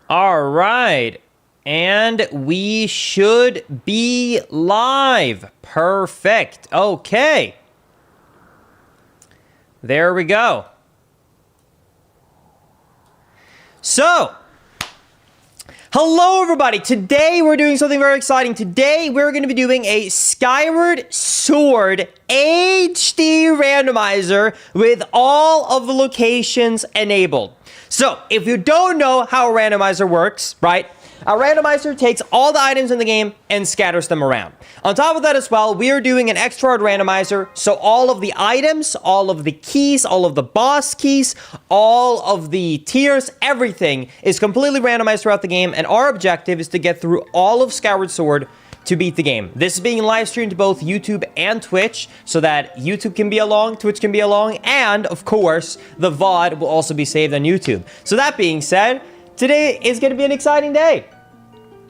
All right. And we should be live. Perfect. Okay. There we go. So, hello everybody. Today we're doing something very exciting. Today we're going to be doing a Skyward Sword HD randomizer with all of the locations enabled. So, if you don't know how a randomizer works, right? A randomizer takes all the items in the game and scatters them around. On top of that as well, we are doing an extra hard randomizer, so all of the items, all of the keys, all of the boss keys, all of the tiers, everything is completely randomized throughout the game, and our objective is to get through all of Skyward Sword to beat the game. This is being live streamed to both YouTube and Twitch, so that YouTube can be along, Twitch can be along, and of course, the VOD will also be saved on YouTube. So that being said, today is going to be an exciting day.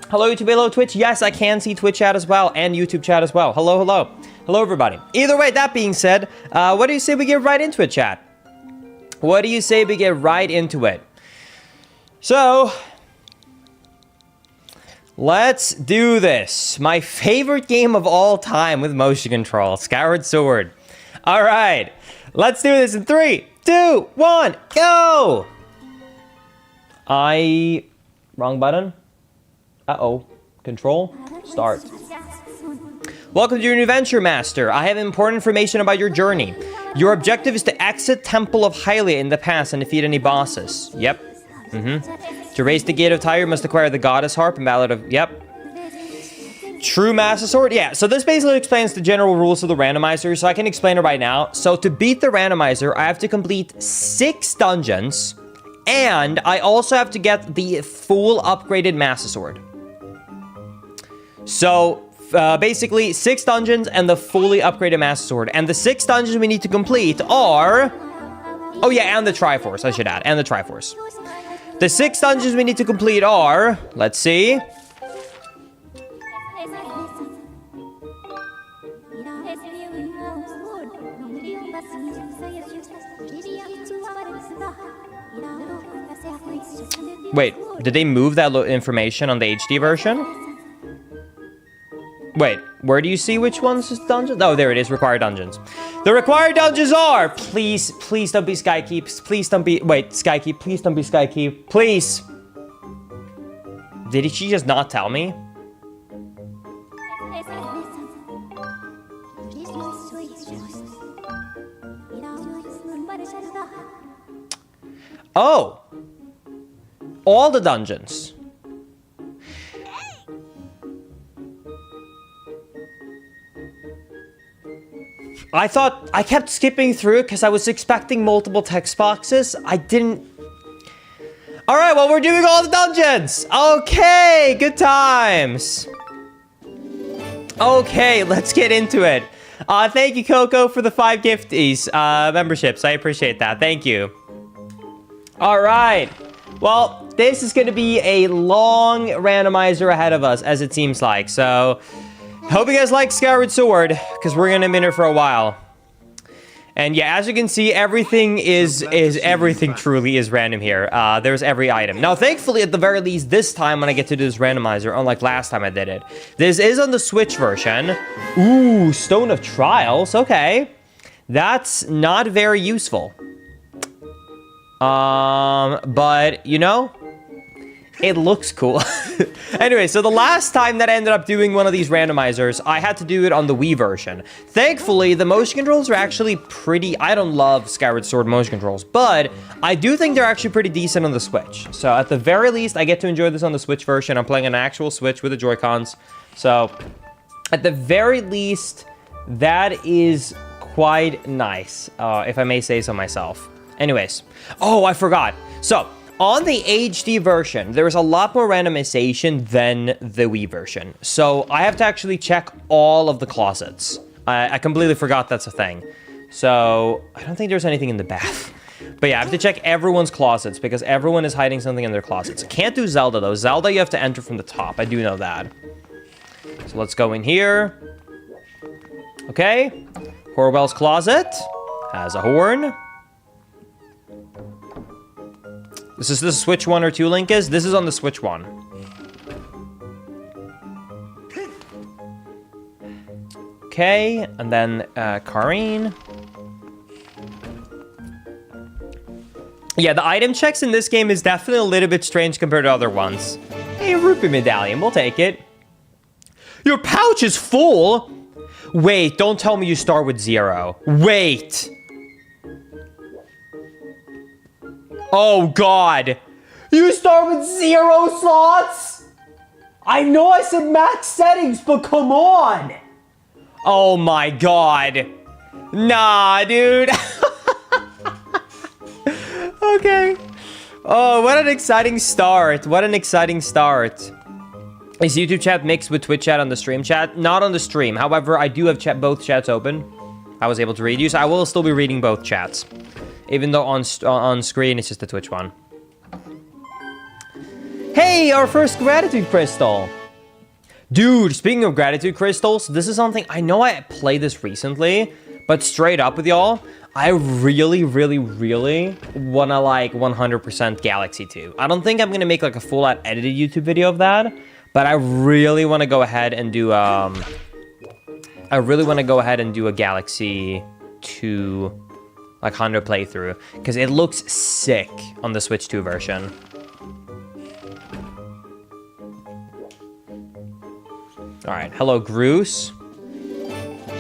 Hello, YouTube. Hello, Twitch. Yes, I can see Twitch chat as well and YouTube chat as well. Hello, hello. Hello, everybody. Either way, that being said, what do you say we get right into it, chat? What do you say we get right into it? So, let's do this. My favorite game of all time with motion control, Skyward Sword. All right. Let's do this in 3, 2, 1, go! Wrong button. Uh-oh. Control. Start. Welcome to your new adventure, Master. I have important information about your journey. Your objective is to exit Temple of Hylia in the past and defeat any bosses. Yep. To raise the Gate of Tyre, you must acquire the Goddess Harp and Ballad of... Yep. True Master Sword? Yeah, so this basically explains the general rules of the randomizer, so I can explain it right now. So to beat the randomizer, I have to complete 6 dungeons, and I also have to get the full upgraded Master Sword. So, basically, 6 dungeons and the fully upgraded Master Sword. And the 6 dungeons we need to complete are... Oh yeah, and the Triforce, I should add. And the Triforce. The 6 dungeons we need to complete are... Let's see. Wait, did they move that information on the HD version? Wait, where do you see which ones is dungeons? Oh, there it is, required dungeons. The required dungeons are... Please don't be Skykeep. Please don't be... Wait, Skykeep. Please don't be Skykeep. Please. Did she just not tell me? Oh. All the dungeons. I kept skipping through because I was expecting multiple text boxes. I didn't... Alright, well, we're doing all the dungeons! Okay, good times! Okay, let's get into it. Thank you, Coco, for the 5 gifties, memberships. I appreciate that. Thank you. Alright. Well, this is going to be a long randomizer ahead of us, as it seems like. So, hope you guys like Skyward Sword, because we're going to be in here for a while. And yeah, as you can see, everything truly is random here. There's every item. Now, thankfully, at the very least, this time when I get to do this randomizer, unlike last time I did it, this is on the Switch version. Ooh, Stone of Trials. Okay. That's not very useful. But, you know, it looks cool. Anyway, so the last time that I ended up doing one of these randomizers, I had to do it on the Wii version. Thankfully, the motion controls are actually pretty... I don't love Skyward Sword motion controls, but I do think they're actually pretty decent on the Switch. So at the very least, I get to enjoy this on the Switch version. I'm playing an actual Switch with the Joy-Cons. So at the very least, that is quite nice, if I may say so myself. Anyways. Oh, I forgot. So, on the HD version, there's a lot more randomization than the Wii version. So, I have to actually check all of the closets. I completely forgot that's a thing. So, I don't think there's anything in the bath. But yeah, I have to check everyone's closets because everyone is hiding something in their closets. I can't do Zelda, though. Zelda, you have to enter from the top. I do know that. So, let's go in here. Okay. Horwell's closet has a horn. This is the Switch 1 or 2 link is? This is on the Switch 1. Okay, and then Karine. Yeah, the item checks in this game is definitely a little bit strange compared to other ones. Hey, rupee medallion, we'll take it. Your pouch is full? Wait, don't tell me you start with 0. Wait. Oh, God. You start with 0 slots? I know I said max settings, but come on. Oh, my God. Nah, dude. Okay. Oh, what an exciting start. What an exciting start. Is YouTube chat mixed with Twitch chat on the stream chat? Not on the stream. However, I do have both chats open. I was able to read you, so I will still be reading both chats. Even though on screen, it's just the Twitch one. Hey, our first gratitude crystal. Dude, speaking of gratitude crystals, this is something, I know I played this recently, but straight up with y'all, I really, really, really want to like 100% Galaxy 2. I don't think I'm going to make like a full out edited YouTube video of that, but I really want to go ahead and do, a Galaxy 2 like 100 playthrough, because it looks sick on the Switch 2 version. All right, hello, Groose.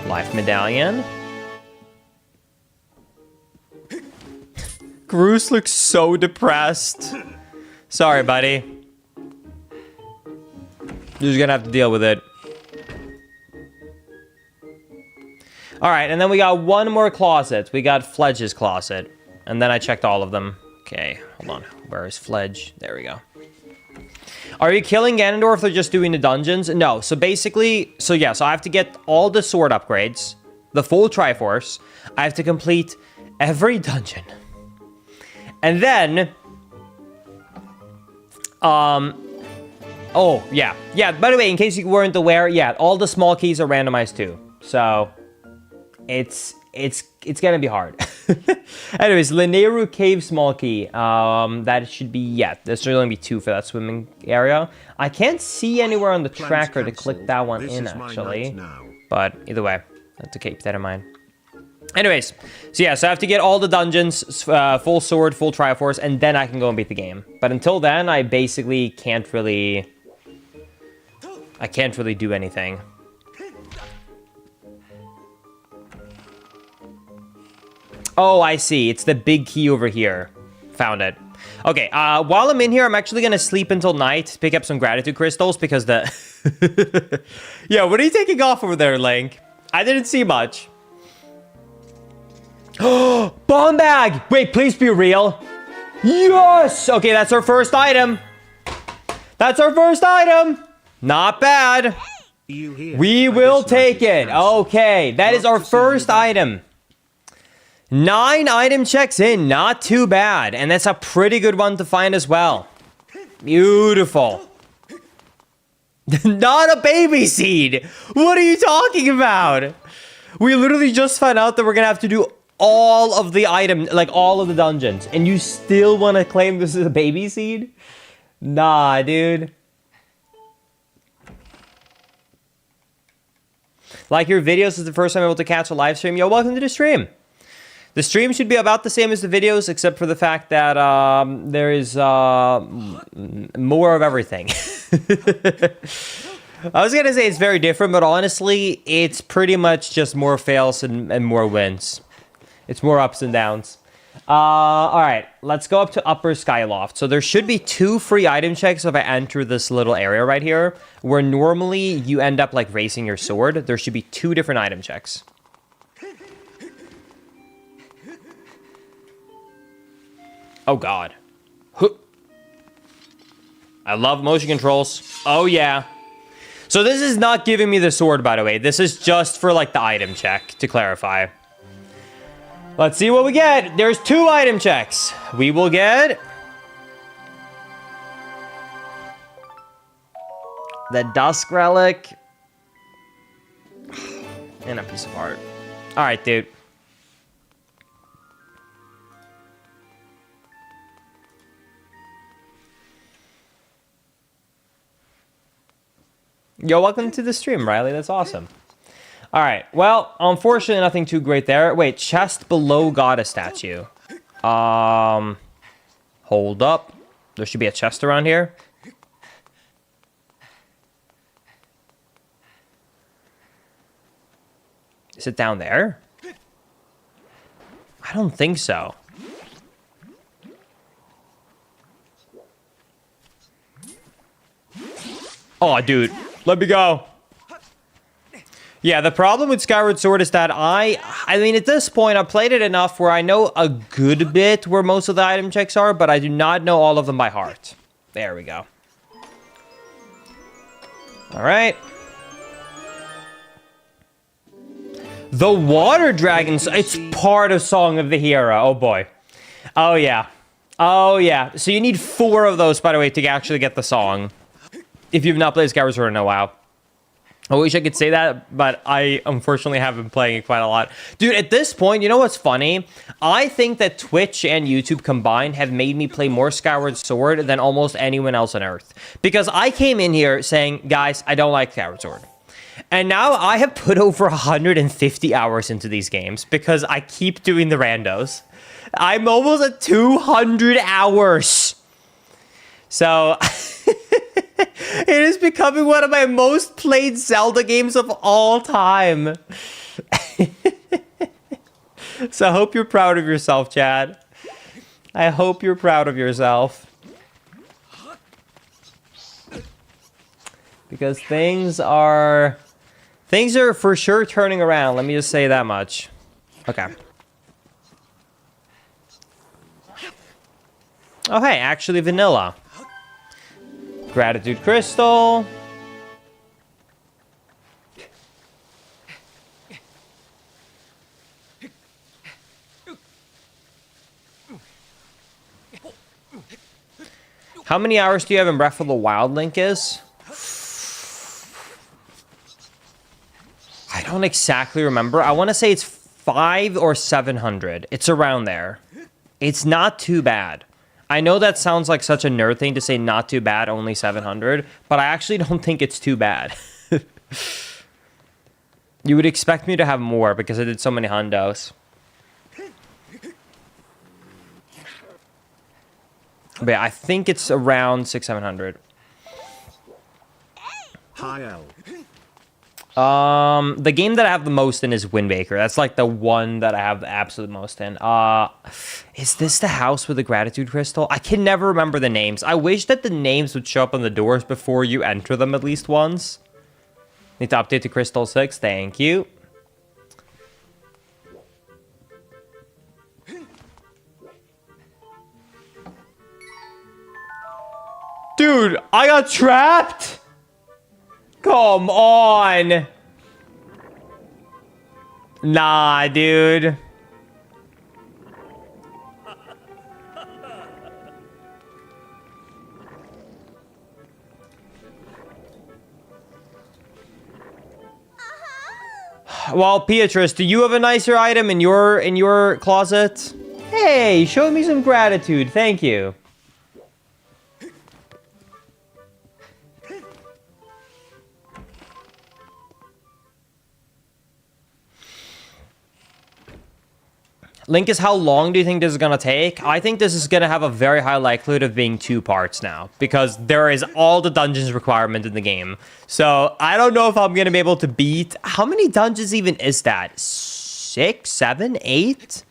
Life medallion. Groose looks so depressed. Sorry, buddy. You're just gonna have to deal with it. All right, and then we got one more closet. We got Fledge's closet. And then I checked all of them. Okay, hold on. Where is Fledge? There we go. Are you killing Ganondorf or just doing the dungeons? No, so basically, so I have to get all the sword upgrades, the full Triforce. I have to complete every dungeon. And then, oh, yeah. Yeah, by the way, in case you weren't aware, yeah, all the small keys are randomized too. So, it's gonna be hard. Anyways, Linearu Cave small key. That should be, yeah, there should only be 2 for that swimming area. I can't see anywhere on the tracker to click that one in, actually. But either way, I have to keep that in mind. Anyways, so yeah, so I have to get all the dungeons, full sword, full Triforce, and then I can go and beat the game. But until then, I basically can't really do anything. Oh, I see. It's the big key over here. Found it. Okay, while I'm in here, I'm actually going to sleep until night, pick up some gratitude crystals, because the... Yeah, what are you taking off over there, Link? I didn't see much. Bomb bag! Wait, please be real. Yes! Okay, that's our first item. That's our first item. Not bad. We will take it. Okay, that is our first item. 9 item checks in, not too bad. And that's a pretty good one to find as well. Beautiful. Not a baby seed. What are you talking about? We literally just found out that we're gonna have to do all of the items, like all of the dungeons. And you still want to claim this is a baby seed? Nah, dude. Like your videos is the first time able to catch a live stream. Yo, welcome to the stream. The stream should be about the same as the videos, except for the fact that there is more of everything. I was going to say it's very different, but honestly, it's pretty much just more fails and more wins. It's more ups and downs. All right, let's go up to Upper Skyloft. So there should be 2 free item checks if I enter this little area right here, where normally you end up like racing your sword. There should be 2 different item checks. Oh, God. I love motion controls. Oh, yeah. So this is not giving me the sword, by the way. This is just for, like, the item check, to clarify. Let's see what we get. There's 2 item checks. We will get... the Dusk Relic. And a piece of art. All right, dude. Yo, welcome to the stream, Riley. That's awesome. All right. Well, unfortunately, nothing too great there. Wait, chest below goddess statue. Hold up. There should be a chest around here. Is it down there? I don't think so. Oh, dude. Let me go. Yeah, the problem with Skyward Sword is that I mean, at this point, I've played it enough where I know a good bit where most of the item checks are, but I do not know all of them by heart. There we go. All right. The water dragons, it's part of Song of the Hero. Oh, boy. Oh, yeah. Oh, yeah. So you need 4 of those, by the way, to actually get the song. If you've not played Skyward Sword in a while. I wish I could say that, but I unfortunately have been playing it quite a lot. Dude, at this point, you know what's funny? I think that Twitch and YouTube combined have made me play more Skyward Sword than almost anyone else on Earth. Because I came in here saying, guys, I don't like Skyward Sword. And now I have put over 150 hours into these games because I keep doing the randos. I'm almost at 200 hours. So... It is becoming one of my most played Zelda games of all time. So I hope you're proud of yourself, Chad. I hope you're proud of yourself. Because things are for sure turning around. Let me just say that much. Okay. Oh, hey, actually vanilla. Gratitude crystal. How many hours do you have in Breath of the Wild, Link is? I don't exactly remember. I want to say it's 500 or 700. It's around there. It's not too bad. I know that sounds like such a nerd thing to say not too bad, only 700, but I actually don't think it's too bad. You would expect me to have more because I did so many hundos. But yeah, I think it's around 600-700. Hi, L. The game that I have the most in is Wind Waker. That's like the one that I have the absolute most in. Is this the house with the gratitude crystal? I can never remember the names. I wish that the names would show up on the doors before you enter them at least once. Need to update to Crystal 6. Thank you. Dude, I got trapped? Come on. Nah, dude. Well, Beatrice, do you have a nicer item in your closet? Hey, show me some gratitude. Thank you. Link is how long do you think this is going to take? I think this is going to have a very high likelihood of being 2 parts now. Because there is all the dungeons requirement in the game. So, I don't know if I'm going to be able to beat... How many dungeons even is that? 6, 7, 8?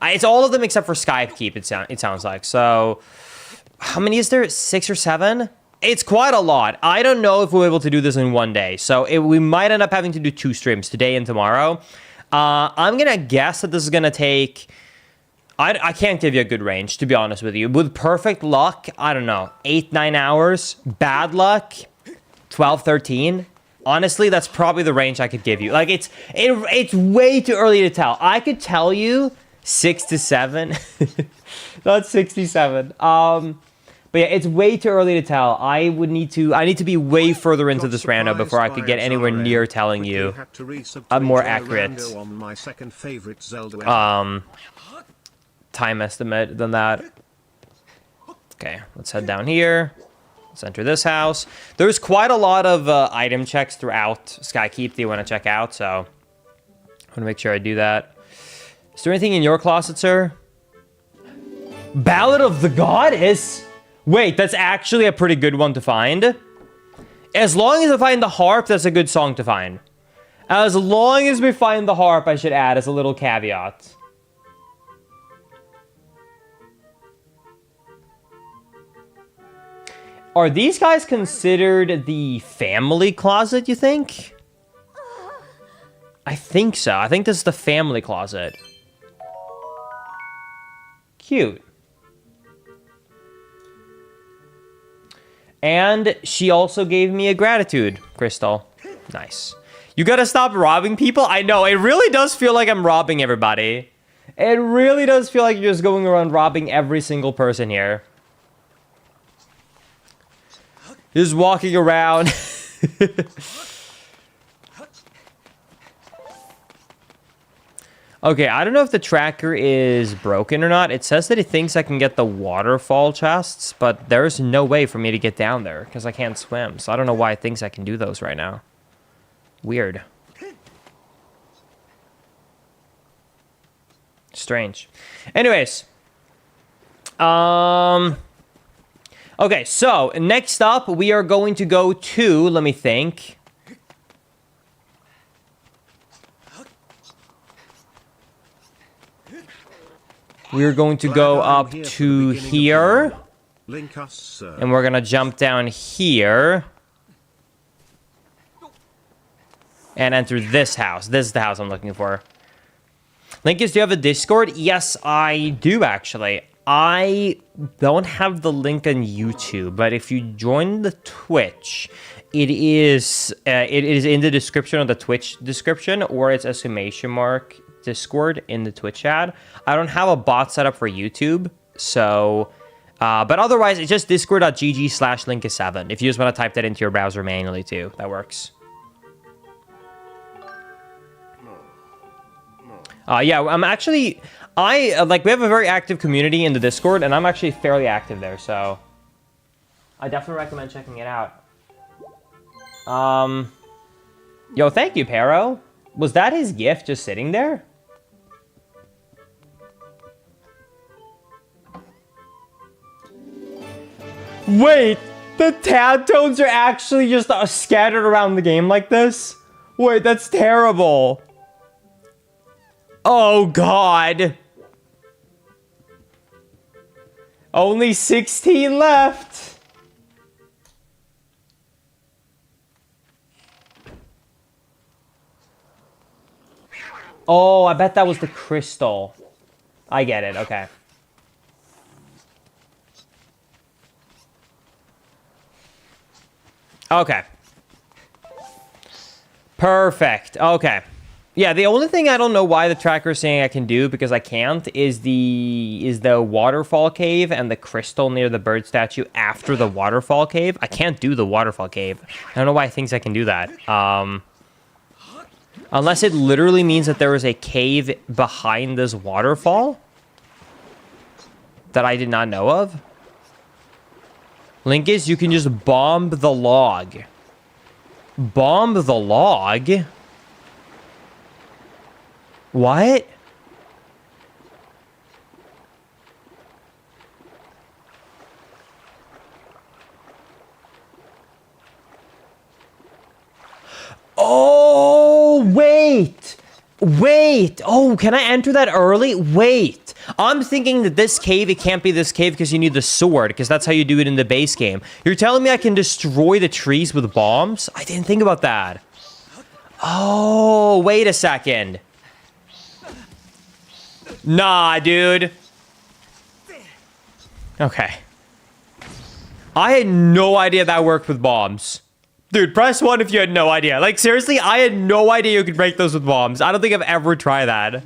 It's all of them except for Skykeep, it sounds like. So, how many is there? 6 or 7? It's quite a lot. I don't know if we're able to do this in one day. So, we might end up having to do 2 streams, today and tomorrow. I'm going to guess that this is going to take... I can't give you a good range, to be honest with you. With perfect luck, I don't know, 8-9 hours. Bad luck, 12-13. Honestly, that's probably the range I could give you. Like, it's way too early to tell. I could tell you 6 to 7. Not 67. But yeah, it's way too early to tell. I need to be way further into this rando before I could get anywhere near telling you a more accurate time estimate than that. Okay, let's head down here. Let's enter this house. There's quite a lot of item checks throughout Skykeep that you want to check out, so I want to make sure I do that. Is there anything in your closet, sir? Ballad of the Goddess? Wait, that's actually a pretty good one to find. As long as I find the harp, that's a good song to find. As long as we find the harp, I should add as a little caveat. Are these guys considered the family closet, you think? I think so. I think this is the family closet. Cute. And she also gave me a gratitude crystal. Nice. You gotta stop robbing people? I know, it really does feel like I'm robbing everybody. It really does feel like you're just going around robbing every single person here. Just walking around. Okay, I don't know if the tracker is broken or not. It says that it thinks I can get the waterfall chests, but there's no way for me to get down there because I can't swim. So I don't know why it thinks I can do those right now. Weird. Strange. Anyways. Okay, so next up, we are going to go to, let me think. We're going to go up to here. And we're going to jump down here. And enter this house. This is the house I'm looking for. Linkus, do you have a Discord? Yes, I do, actually. I don't have the link on YouTube, but if you join the Twitch, it is in the description of the Twitch description, or it's exclamation mark Discord in the Twitch chat. I don't have a bot set up for YouTube, so, but otherwise, it's just discord.gg/linkus7. If you just want to type that into your browser manually too, that works. Yeah, I'm actually, we have a very active community in the Discord, and I'm actually fairly active there, so I definitely recommend checking it out. Yo, thank you, Pero. Was that his gift just sitting there? Wait, the tad toads are actually just scattered around the game like this? Wait, that's terrible. Oh, God. Only 16 left. Oh, I bet that was the crystal. I get it. Okay. Okay. Perfect. Okay. Yeah, the only thing I don't know why the tracker is saying I can do, because I can't, is the waterfall cave and the crystal near the bird statue after the waterfall cave. I can't do the waterfall cave. I don't know why it thinks I can do that. Unless it literally means that there is a cave behind this waterfall that I did not know of. Linkus, you can just bomb the log. Bomb the log? What? Oh, wait. Wait. Oh, can I enter that early? Wait. I'm thinking that this cave, it can't be this cave because you need the sword, because that's how you do it in the base game. You're telling me I can destroy the trees with bombs? I didn't think about that. Oh, wait a second. Nah, dude. Okay. I had no idea that worked with bombs. Dude, press 1 if you had no idea. Like, seriously, I had no idea you could break those with bombs. I don't think I've ever tried that.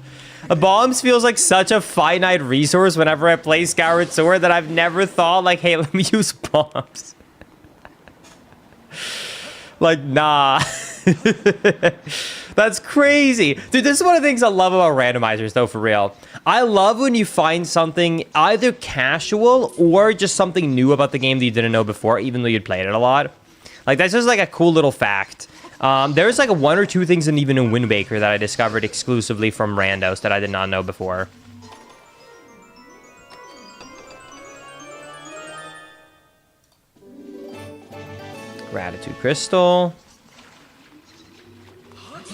Bombs feels like such a finite resource whenever I play Skyward Sword that I've never thought, like, hey, let me use bombs. Like, nah. That's crazy. Dude, this is one of the things I love about randomizers, though, for real. I love when you find something either casual or just something new about the game that you didn't know before, even though you'd played it a lot. Like, that's just like a cool little fact. There's like one or two things even in Wind Waker that I discovered exclusively from randos that I did not know before. Gratitude Crystal.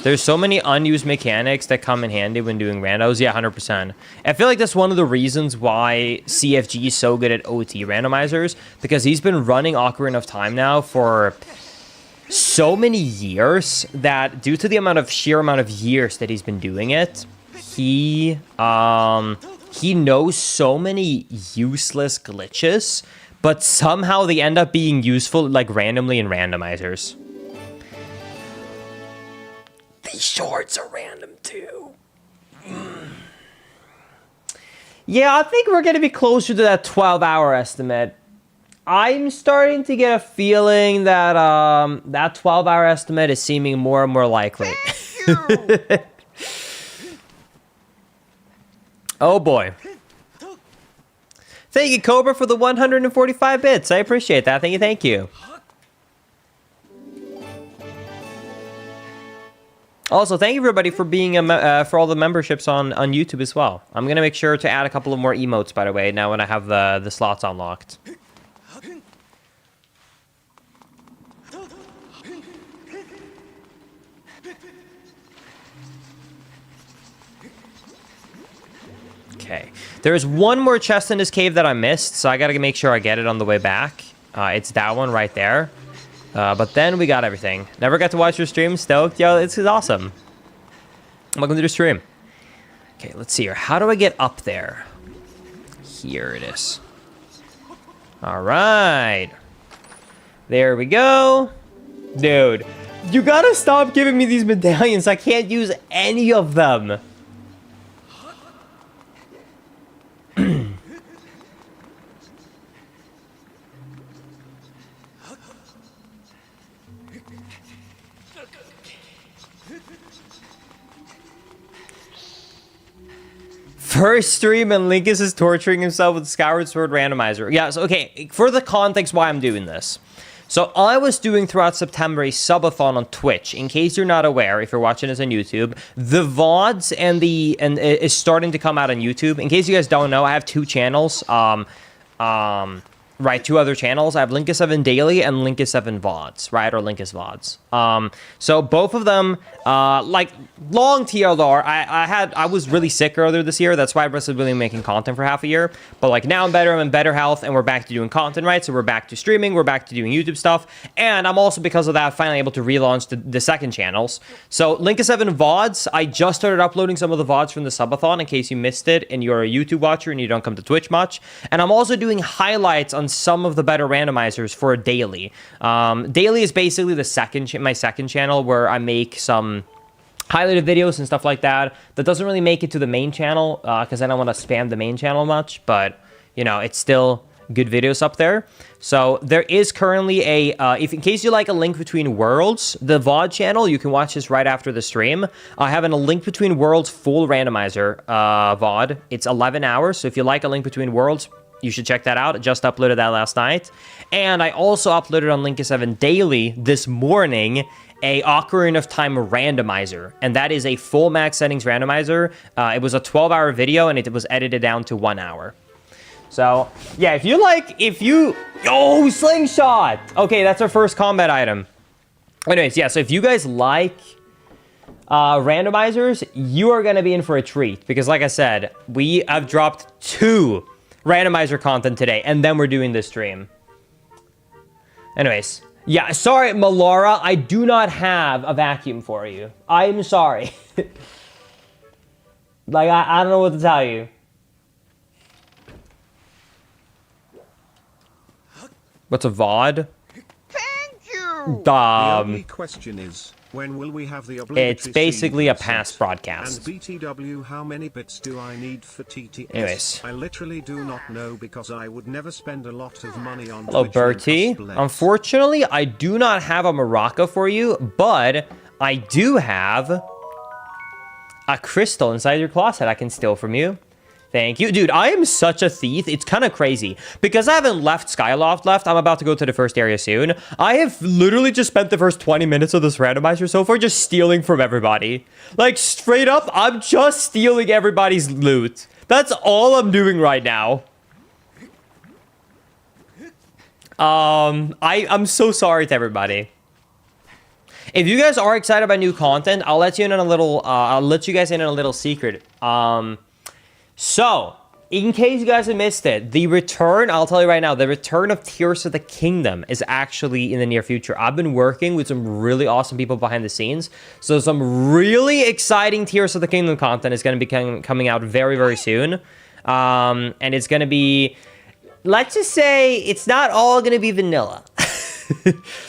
There's so many unused mechanics that come in handy when doing randos. Yeah, 100%. I feel like that's one of the reasons why CFG is so good at OT randomizers, because he's been running Ocarina of Time now for so many years that due to the sheer amount of years that he's been doing it, he knows so many useless glitches, but somehow they end up being useful, like, randomly in randomizers. These shorts are random, too. Yeah, I think we're going to be closer to that 12-hour estimate. I'm starting to get a feeling that that 12-hour estimate is seeming more and more likely. Oh, boy. Thank you, Cobra, for the 145 bits. I appreciate that. Thank you. Also, thank you, everybody, for being for all the memberships on YouTube as well. I'm gonna make sure to add a couple of more emotes, by the way, now when I have the slots unlocked. Okay, there's one more chest in this cave that I missed, so I gotta make sure I get it on the way back. It's that one right there. But then we got everything. Never got to watch your stream. Stoked. Yo, this is awesome. Welcome to the stream. Okay, let's see here. How do I get up there? Here it is. All right. There we go. Dude, you gotta stop giving me these medallions. I can't use any of them. First stream and Linkus is torturing himself with Skyward Sword randomizer. Yeah, so okay, for the context why I'm doing this. So I was doing throughout September a subathon on Twitch. In case you're not aware, if you're watching this on YouTube, the VODs and is starting to come out on YouTube. In case you guys don't know, I have two channels. Right, two other channels. I have Linkus 7 Daily and Linkus 7 VODs, right, or Linkus VODs. So both of them, like, long TLDR, I was really sick earlier this year. That's why I wasn't really making content for half a year. But, like, now I'm better, I'm in better health, and we're back to doing content, right? So we're back to streaming, we're back to doing YouTube stuff. And I'm also, because of that, finally able to relaunch the second channels. So Linkus 7 VODs, I just started uploading some of the VODs from the subathon, in case you missed it, and you're a YouTube watcher and you don't come to Twitch much. And I'm also doing highlights on some of the better randomizers for a daily. Daily is basically my second channel where I make some highlighted videos and stuff like that. That doesn't really make it to the main channel because I don't want to spam the main channel much, but you know, it's still good videos up there. So there is currently if in case you like a Link Between Worlds, the VOD channel, you can watch this right after the stream. I have a Link Between Worlds full randomizer VOD. It's 11 hours, so if you like a Link Between Worlds, you should check that out. I just uploaded that last night. And I also uploaded on Linkus 7 Daily this morning a Ocarina of Time randomizer. And that is a full max settings randomizer. It was a 12-hour video and it was edited down to 1 hour. So, yeah, oh, slingshot! Okay, that's our first combat item. Anyways, yeah, so if you guys like randomizers, you are going to be in for a treat. Because like I said, we have dropped 2 randomizer content today, and then we're doing this stream. Anyways, yeah, sorry, Melora, I do not have a vacuum for you. I'm sorry. Like, I don't know what to tell you. What's a VOD? Thank you! The only question is, when will we have the obligatory It's basically a past broadcast. And BTW, how many bits do I need for TTS? Anyways. I literally do not know because I would never spend a lot of money on Hello, Twitch Bertie. and cosplays. Unfortunately, I do not have a maraca for you, but I do have a crystal inside your closet I can steal from you. Thank you. Dude, I am such a thief. It's kind of crazy. Because I haven't left Skyloft left, I'm about to go to the first area soon. I have literally just spent the first 20 minutes of this randomizer so far just stealing from everybody. Like, straight up, I'm just stealing everybody's loot. That's all I'm doing right now. I'm so sorry to everybody. If you guys are excited about new content, I'll let you in on a little, I'll let you guys in on a little secret. So, in case you guys have missed it, the return, I'll tell you right now, the return of Tears of the Kingdom is actually in the near future. I've been working with some really awesome people behind the scenes. So some really exciting Tears of the Kingdom content is going to be coming out very, very soon. And it's going to be, let's just say, it's not all going to be vanilla.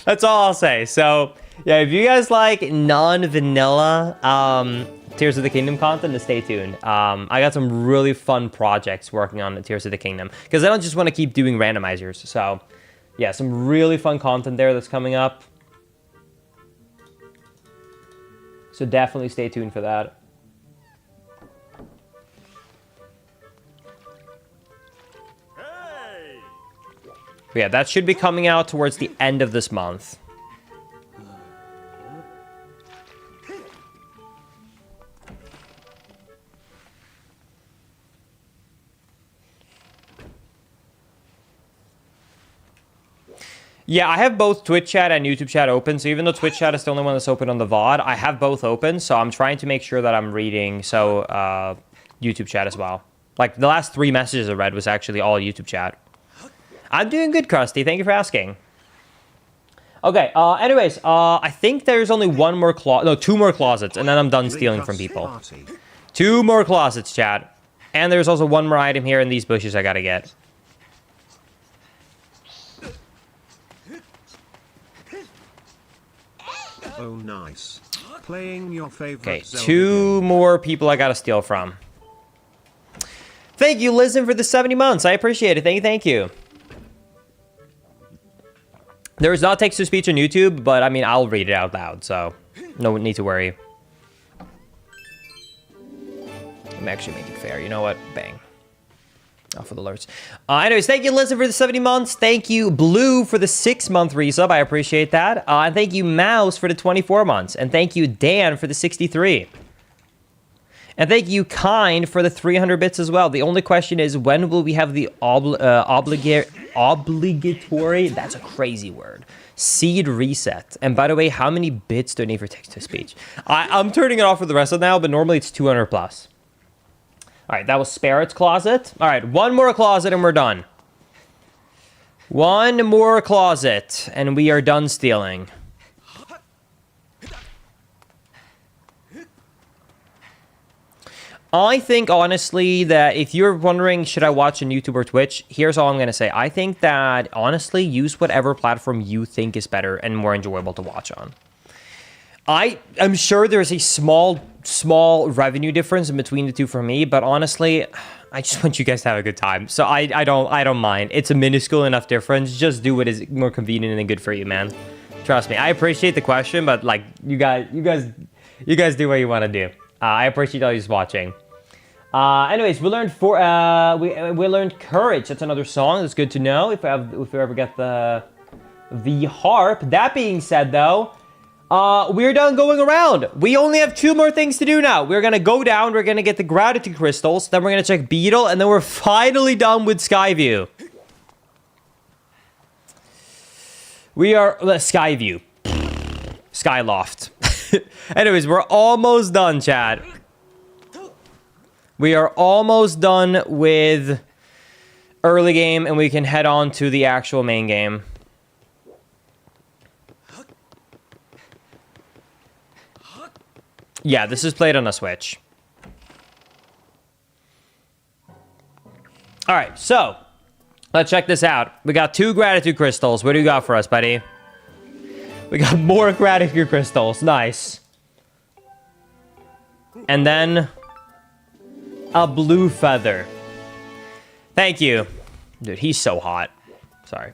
That's all I'll say. So, yeah, if you guys like non-vanilla Tears of the Kingdom content, then stay tuned. I got some really fun projects working on the Tears of the Kingdom because I don't just want to keep doing randomizers. So, yeah, some really fun content there that's coming up. So definitely stay tuned for that. But yeah, that should be coming out towards the end of this month. Yeah, I have both Twitch chat and YouTube chat open, so even though Twitch chat is the only one that's open on the VOD, I have both open, so I'm trying to make sure that I'm reading YouTube chat as well. Like, the last 3 messages I read was actually all YouTube chat. I'm doing good, Krusty. Thank you for asking. Okay, anyways, I think there's only 2 more closets, and then I'm done stealing from people. 2 more closets, chat. And there's also 1 more item here in these bushes I gotta get. Oh, nice. Playing your favorite. Okay, 2 more people I gotta steal from. Thank you, Listen, for the 70 months. I appreciate it. Thank you. There is not text-to-speech on YouTube, but I mean, I'll read it out loud, so no need to worry. I'm actually making fair. You know what? Bang. Off with alerts. Anyways, thank you, Listen, for the 70 months. Thank you, Blue, for the 6-month resub. I appreciate that. And thank you, Mouse, for the 24 months. And thank you, Dan, for the 63. And thank you, Kind, for the 300 bits as well. The only question is, when will we have the obligatory, that's a crazy word, seed reset? And by the way, how many bits do I need for text-to-speech? I'm turning it off for the rest of now, but normally it's 200 plus. All right, that was Spirit's closet. All right, 1 more closet and we're done. 1 more closet and we are done stealing. I think, honestly, that if you're wondering, should I watch on YouTube or Twitch, here's all I'm going to say. I think that, honestly, use whatever platform you think is better and more enjoyable to watch on. I'm sure there's a small revenue difference in between the two for me, but honestly, I just want you guys to have a good time. So I don't mind. It's a minuscule enough difference. Just do what is more convenient and good for you, man. Trust me. I appreciate the question, but like you guys do what you want to do. I appreciate all you watching. Anyways, we learned we learned Courage. That's another song. That's good to know if we ever get the harp. That being said, though, we're done going around. We only have 2 more things to do now. We're gonna go down. We're gonna get the gratitude crystals. Then we're gonna check Beetle, and then we're finally done with Skyview. We are Skyview, Skyloft. Anyways, we're almost done, chat. We are almost done with early game, and we can head on to the actual main game. Yeah, this is played on a Switch. All right, so let's check this out. We got 2 gratitude crystals. What do you got for us, buddy? We got more gratitude crystals. Nice. And then a blue feather. Thank you. Dude, he's so hot. Sorry.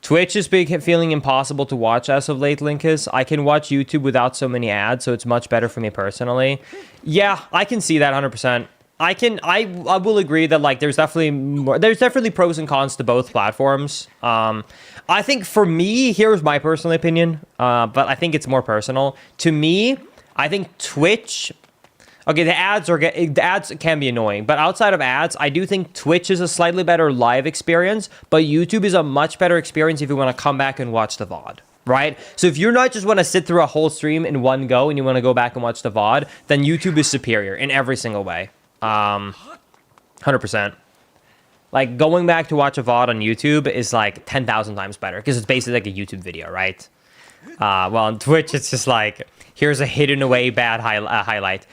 Twitch is feeling impossible to watch as of late, Linkus. I can watch YouTube without so many ads, so it's much better for me personally. Yeah, I can see that 100%. I will agree that like there's definitely pros and cons to both platforms. I think for me, here's my personal opinion, but I think it's more personal. To me, I think Twitch. Okay, the ads can be annoying, but outside of ads, I do think Twitch is a slightly better live experience, but YouTube is a much better experience if you want to come back and watch the VOD, right? So if you're not just want to sit through a whole stream in one go and you want to go back and watch the VOD, then YouTube is superior in every single way. 100%. Like, going back to watch a VOD on YouTube is like 10,000 times better because it's basically like a YouTube video, right? Well, on Twitch, it's just like, here's a hidden away bad highlight.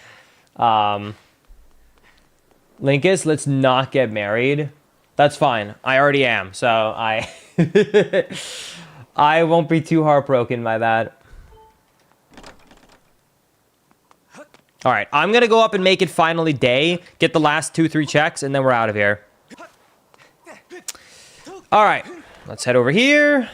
Linkus, let's not get married. That's fine. I already am, so I won't be too heartbroken by that. All right, I'm gonna go up and make it finally day, get the last 2-3 checks, and then we're out of here. All right, let's head over here.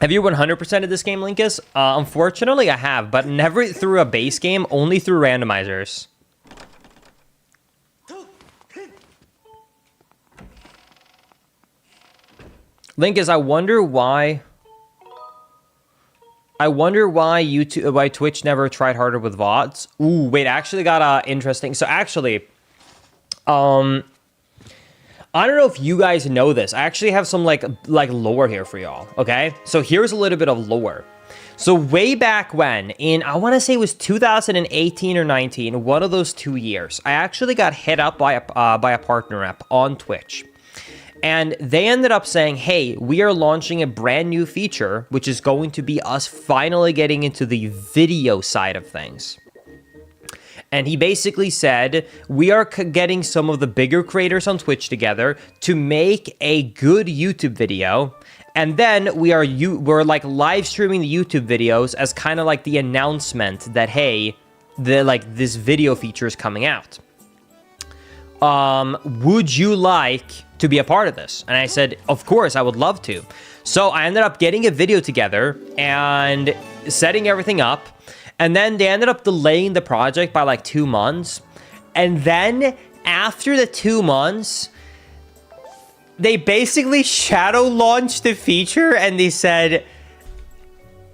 Have you 100%ed this game, Linkus? Unfortunately, I have, but never through a base game, only through randomizers. Linkus, I wonder why YouTube, why Twitch never tried harder with VODs. Ooh, wait, I actually got interesting. So actually, I don't know if you guys know this. I actually have some like lore here for y'all, okay? So here's a little bit of lore. So way back when, I want to say it was 2018 or 19, one of those 2 years, I actually got hit up by a partner rep on Twitch. And they ended up saying, hey, we are launching a brand new feature, which is going to be us finally getting into the video side of things. And he basically said, we are getting some of the bigger creators on Twitch together to make a good YouTube video. And then we're like live streaming the YouTube videos as kind of like the announcement that, hey, this video feature is coming out. Would you like to be a part of this? And I said, of course, I would love to. So I ended up getting a video together and setting everything up. And then they ended up delaying the project by like 2 months. And then after the 2 months, they basically shadow launched the feature and they said,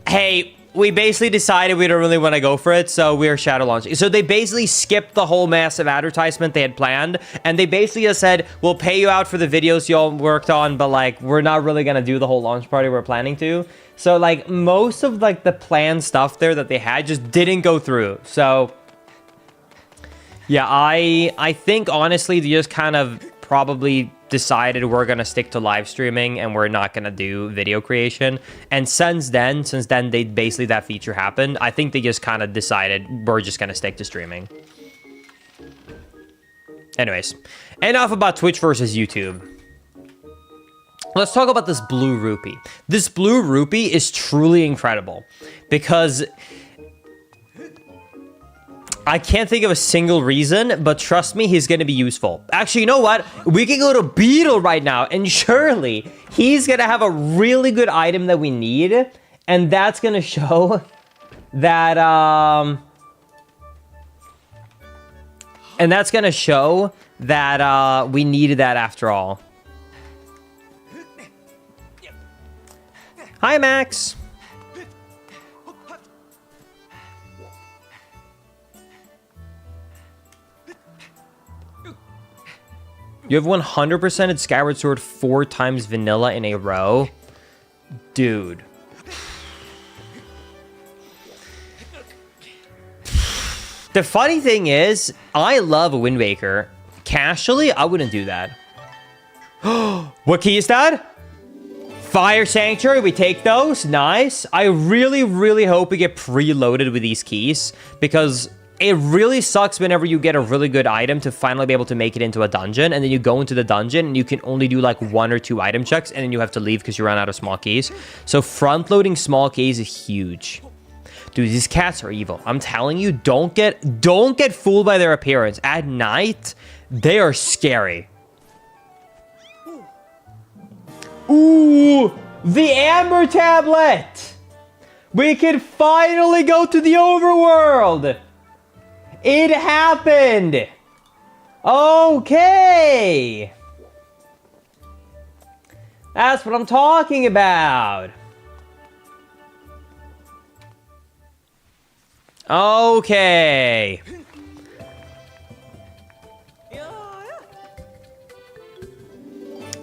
hey, we basically decided we don't really want to go for it, so we're shadow launching. So they basically skipped the whole massive advertisement they had planned, and they basically just said, we'll pay you out for the videos y'all worked on, but like, we're not really going to do the whole launch party we're planning to. So like, most of like the planned stuff there that they had just didn't go through. So yeah, I think honestly, they just kind of probably decided we're going to stick to live streaming and we're not going to do video creation. And since then they basically, that feature happened, I think they just kind of decided we're just going to stick to streaming. Anyways, enough about Twitch versus YouTube. Let's talk about this blue rupee. This blue rupee is truly incredible because I can't think of a single reason, but trust me, he's going to be useful. Actually, you know what? We can go to Beetle right now, and surely he's going to have a really good item that we need, and that's going to show that, we needed that after all. Hi, Max. You have 100%ed Skyward Sword 4 times vanilla in a row? Dude. The funny thing is, I love Wind Waker. Casually, I wouldn't do that. What key is that? Fire Sanctuary, we take those. Nice. I really, really hope we get preloaded with these keys, because it really sucks whenever you get a really good item to finally be able to make it into a dungeon, and then you go into the dungeon and you can only do like 1 or 2 item checks, and then you have to leave because you run out of small keys. So front-loading small keys is huge. Dude, these cats are evil. I'm telling you, don't get fooled by their appearance. At night, they are scary. The Amber Tablet! We can finally go to the overworld! It happened! Okay! That's what I'm talking about. Okay.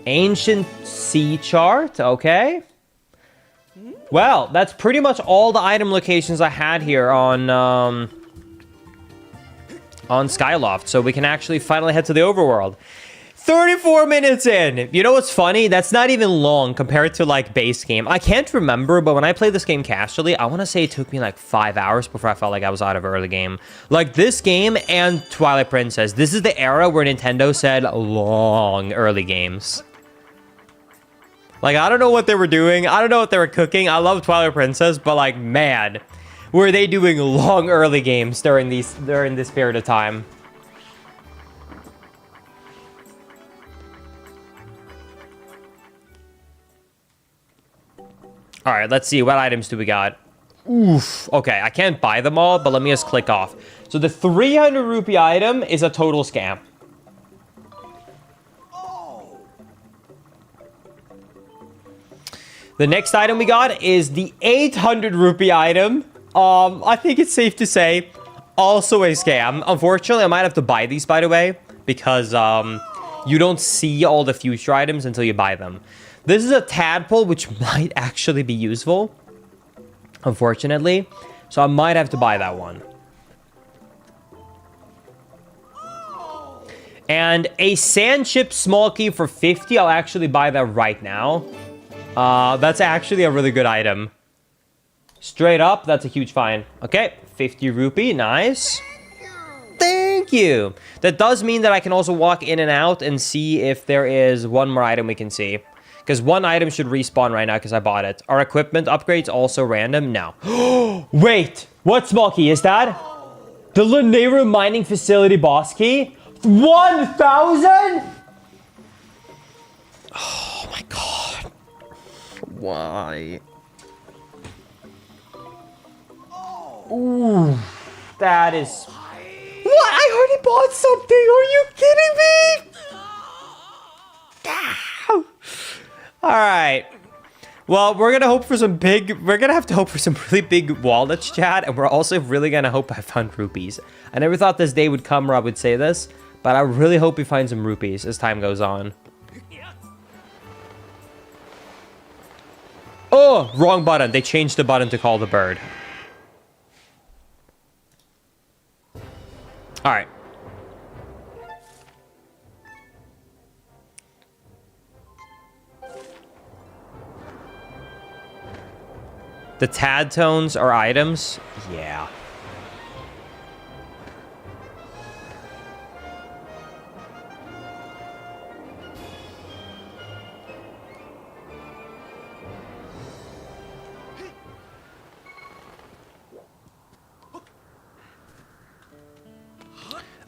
Ancient sea chart, okay. Well, that's pretty much all the item locations I had here on Skyloft, so we can actually finally head to the overworld. 34 minutes in. You know what's funny? That's not even long compared to like base game. I can't remember, but when I played this game casually, I want to say it took me like 5 hours before I felt like I was out of early game. Like this game and Twilight Princess, this is the era where Nintendo said long early games. Like, I don't know what they were doing. I don't know what they were cooking. I love Twilight Princess, but like, man, were they doing long early games during this period of time? All right, let's see. What items do we got? Oof. Okay, I can't buy them all, but let me just click off. So the 300 rupee item is a total scam. The next item we got is the 800 rupee item. I think it's safe to say, also a scam. Unfortunately, I might have to buy these, by the way, because you don't see all the future items until you buy them. This is a tadpole, which might actually be useful, unfortunately. So I might have to buy that one. And a sand chip small key for 50. I'll actually buy that right now. That's actually a really good item. Straight up, that's a huge find. Okay, 50 rupee, nice. Thank you. That does mean that I can also walk in and out and see if there is one more item we can see. Because one item should respawn right now because I bought it. Are equipment upgrades also random? No. Wait, what small key is that? The Lanayru mining facility boss key? 1,000? Oh my god. Why? Ooh, that is... What? I already bought something. Are you kidding me? All right. Well, we're gonna hope for some big. We're gonna have to hope for some really big wallets, chat, and we're also really gonna hope I found rupees. I never thought this day would come where I would say this, but I really hope we find some rupees as time goes on. Oh, wrong button. They changed the button to call the bird. All right. The tad tones are items? Yeah.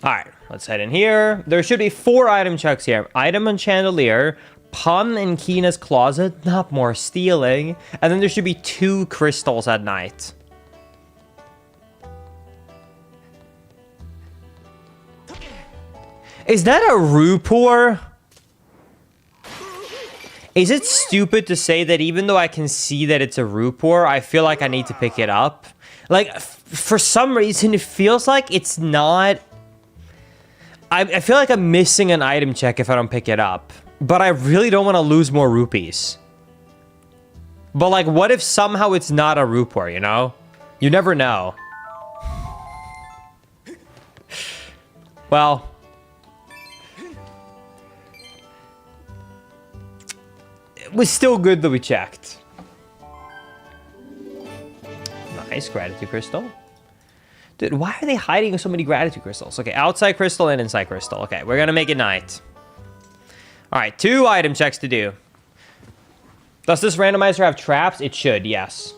All right, let's head in here. There should be 4 item checks here. Item on chandelier, Pun in Kina's closet, not more stealing. And then there should be 2 crystals at night. Is that a Rupor? Is it stupid to say that even though I can see that it's a Rupor, I feel like I need to pick it up? Like, for some reason, it feels like it's not... I feel like I'm missing an item check if I don't pick it up. But I really don't want to lose more rupees. But, like, what if somehow it's not a Rupor, you know? You never know. Well... it was still good that we checked. Nice, gratitude crystal. Dude, why are they hiding so many gratitude crystals? Okay, outside crystal and inside crystal. Okay, we're gonna make it night. All right, 2 item checks to do. Does this randomizer have traps? It should, yes.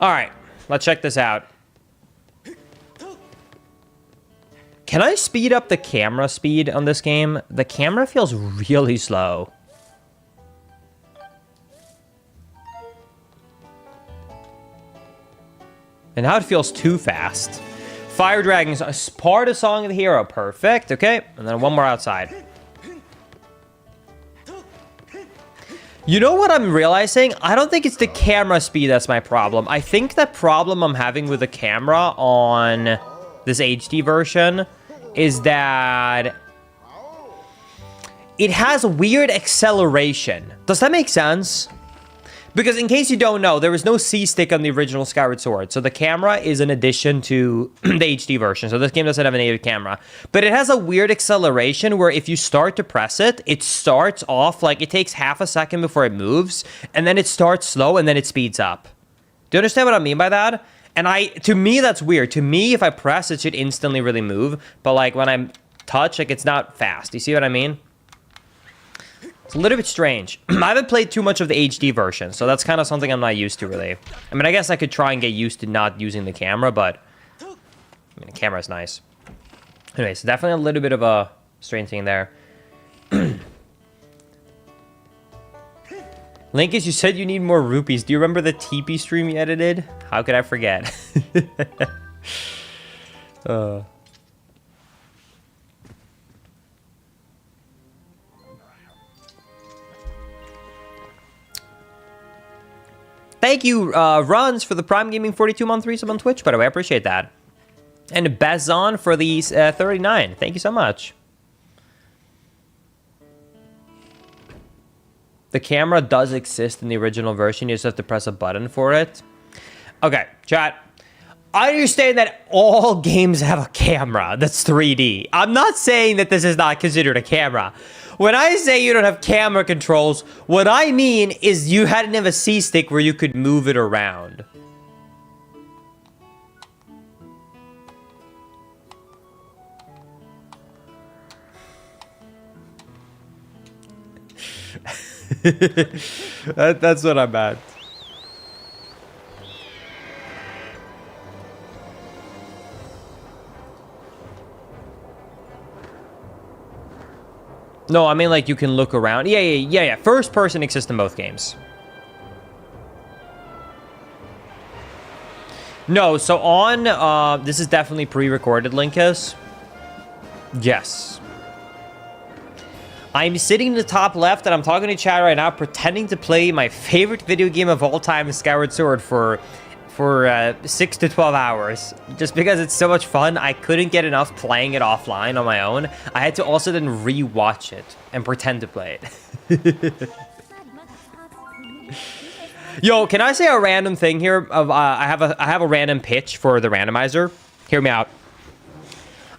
All right, let's check this out. Can I speed up the camera speed on this game? The camera feels really slow. And now it feels too fast. Fire Dragons, part of Song of the Hero. Perfect, okay. And then one more outside. You know what I'm realizing? I don't think it's the camera speed that's my problem. I think the problem I'm having with the camera on this HD version is that it has weird acceleration. Does that make sense? Because in case you don't know, there was no C-stick on the original Skyward Sword. So the camera is an addition to the HD version. So this game doesn't have a native camera. But it has a weird acceleration where if you start to press it, it starts off like it takes half a second before it moves. And then it starts slow and then it speeds up. Do you understand what I mean by that? And to me, that's weird. To me, if I press, it should instantly really move. But like when I touch, like it's not fast. You see what I mean? It's a little bit strange. I haven't played too much of the HD version, so that's kind of something I'm not used to, really. I mean, I guess I could try and get used to not using the camera, but I mean, the camera's nice. Anyways, definitely a little bit of a strange thing there. Linkus, you said you need more rupees. Do you remember the TP stream you edited? How could I forget? Thank you, Runs, for the Prime Gaming 42-month resub on Twitch, by the way. I appreciate that. And Bazon for the 39. Thank you so much. The camera does exist in the original version. You just have to press a button for it. Okay, chat. I understand that all games have a camera that's 3D. I'm not saying that this is not considered a camera. When I say you don't have camera controls, what I mean is you hadn't have a C-stick where you could move it around. That's what I'm at. No, I mean, like, you can look around. Yeah. First person exists in both games. No, so on, this is definitely pre-recorded, Linkus. Yes. I'm sitting in the top left, and I'm talking to chat right now, pretending to play my favorite video game of all time, Skyward Sword, for 6 to 12 hours. Just because it's so much fun, I couldn't get enough playing it offline on my own. I had to also then re-watch it and pretend to play it. Yo, can I say a random thing here? I have a random pitch for the randomizer. Hear me out.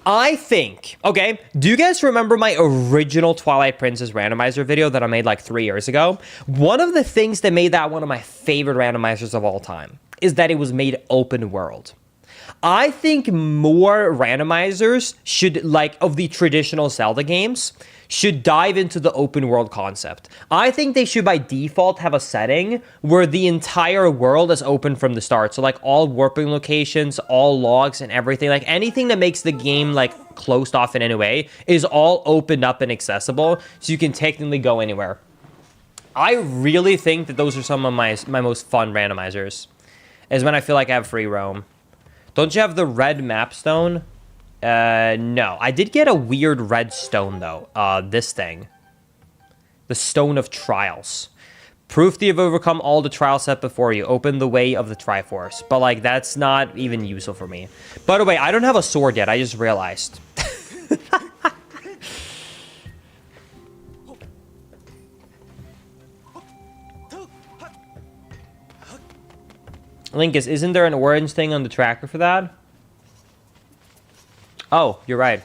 I think, okay, do you guys remember my original Twilight Princess randomizer video that I made like 3 years ago? One of the things that made that one of my favorite randomizers of all time is that it was made open world. I think more randomizers should, like, of the traditional Zelda games, should dive into the open world concept. I think they should by default have a setting where the entire world is open from the start. So like all warping locations, all logs and everything, like anything that makes the game like closed off in any way is all opened up and accessible. So you can technically go anywhere. I really think that those are some of my most fun randomizers, is when I feel like I have free roam. Don't you have the red map stone? No. I did get a weird red stone, though. This thing. The Stone of Trials. Proof that you've overcome all the trials set before you. Open the way of the Triforce. But, like, that's not even useful for me. By the way, I don't have a sword yet. I just realized. Linkus, isn't there an orange thing on the tracker for that? Oh, you're right.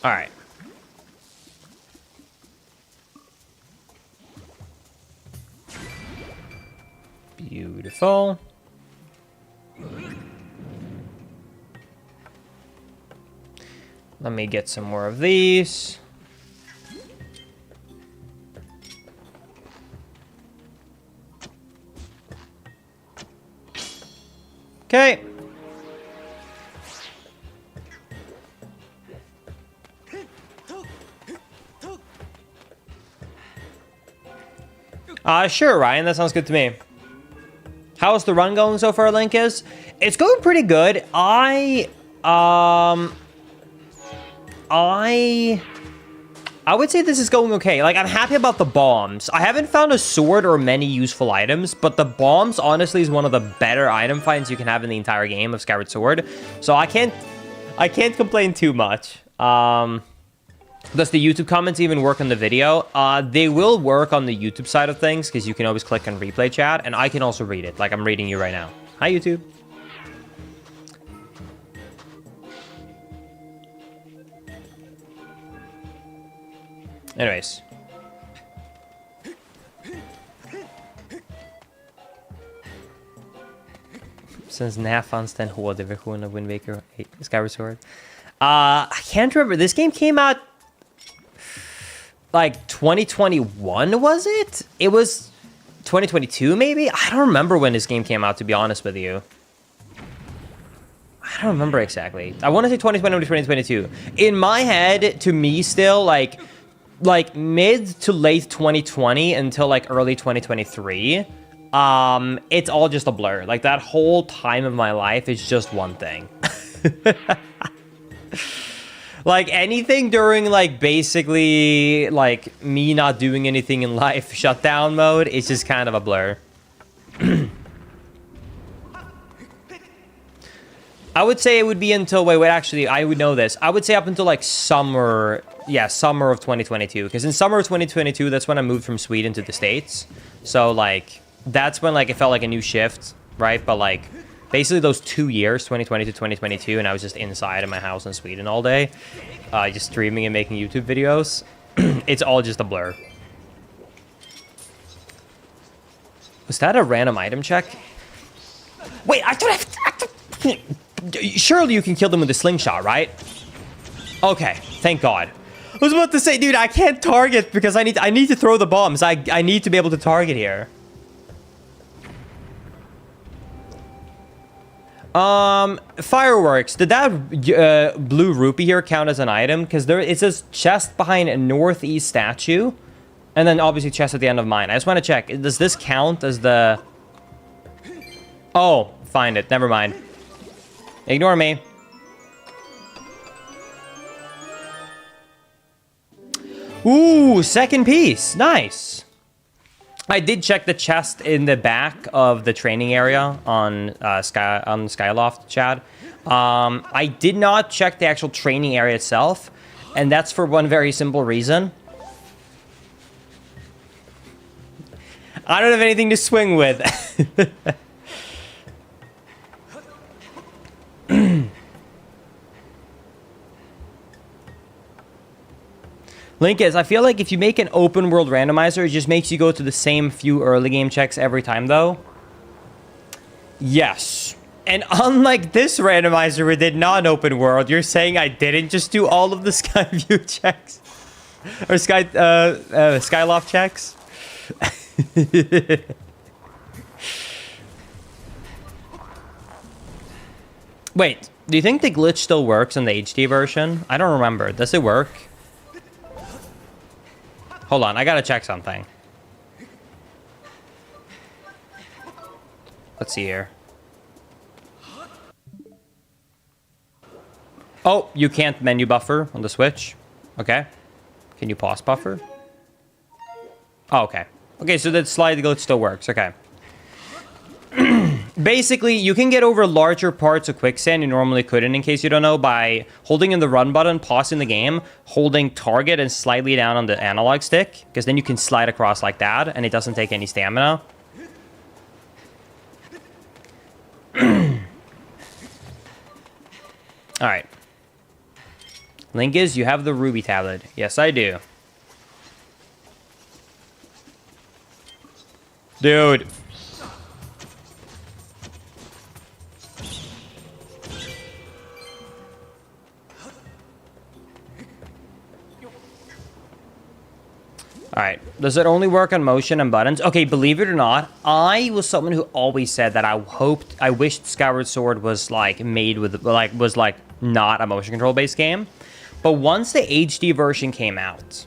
All right. Beautiful. Let me get some more of these. Okay. Sure, Ryan. That sounds good to me. How's the run going so far, Linkus? It's going pretty good. I would say this is going okay. Like, I'm happy about the bombs. I haven't found a sword or many useful items, but the bombs, honestly, is one of the better item finds you can have in the entire game of Skyward Sword. So I can't complain too much. Does the YouTube comments even work on the video? They will work on the YouTube side of things, because you can always click on replay chat, and I can also read it, like I'm reading you right now. Hi, YouTube. Anyways. Since när fanns den HD-versionen av Wind Waker Skyward Sword? I can't remember. This game came out like 2021, was it? It was 2022, maybe? I don't remember when this game came out, to be honest with you. I don't remember exactly. I want to say 2021 to 2022. In my head, to me still, like mid to late 2020 until like early 2023, it's all just a blur. Like, that whole time of my life is just one thing. Like, anything during, like, basically, like, me not doing anything in life shutdown mode, it's just kind of a blur. I would say it would be until, wait, actually, I would know this. I would say up until, like, summer, yeah, summer of 2022. Because in summer of 2022, that's when I moved from Sweden to the States. So, like, that's when, like, it felt like a new shift, right? But, like, basically those 2 years, 2020 to 2022, and I was just inside of my house in Sweden all day, just streaming and making YouTube videos. It's all just a blur. Was that a random item check? Wait, I don't have... Surely you can kill them with a slingshot, right? Okay, thank God. I was about to say, dude, I can't target because I need to throw the bombs. I need to be able to target here. Fireworks. Did that blue rupee here count as an item? Because it says chest behind a northeast statue, and then obviously chest at the end of mine. I just want to check. Does this count as the... Oh, find it. Never mind. Ignore me. Ooh, second piece. Nice. I did check the chest in the back of the training area on Skyloft, Chad. I did not check the actual training area itself, and that's for one very simple reason. I don't have anything to swing with. Link is, I feel like if you make an open world randomizer, it just makes you go to the same few early game checks every time, though. Yes. And unlike this randomizer we did non-open world, you're saying I didn't just do all of the Skyview checks? Or Skyloft checks? Wait, do you think the glitch still works in the HD version? I don't remember. Does it work? Hold on, I gotta check something. Let's see here. Oh, you can't menu buffer on the Switch. Okay. Can you pause buffer? Oh, okay. Okay, so that slide glitch still works. Okay. Basically, you can get over larger parts of quicksand you normally couldn't, in case you don't know, by holding in the run button, pausing the game, holding target and slightly down on the analog stick, because then you can slide across like that, and it doesn't take any stamina. Alright. Link is, you have the ruby tablet. Yes, I do. Dude. All right. Does it only work on motion and buttons? Okay, believe it or not, I was someone who always said that I wished Skyward Sword was like made with was not a motion control based game. But once the HD version came out,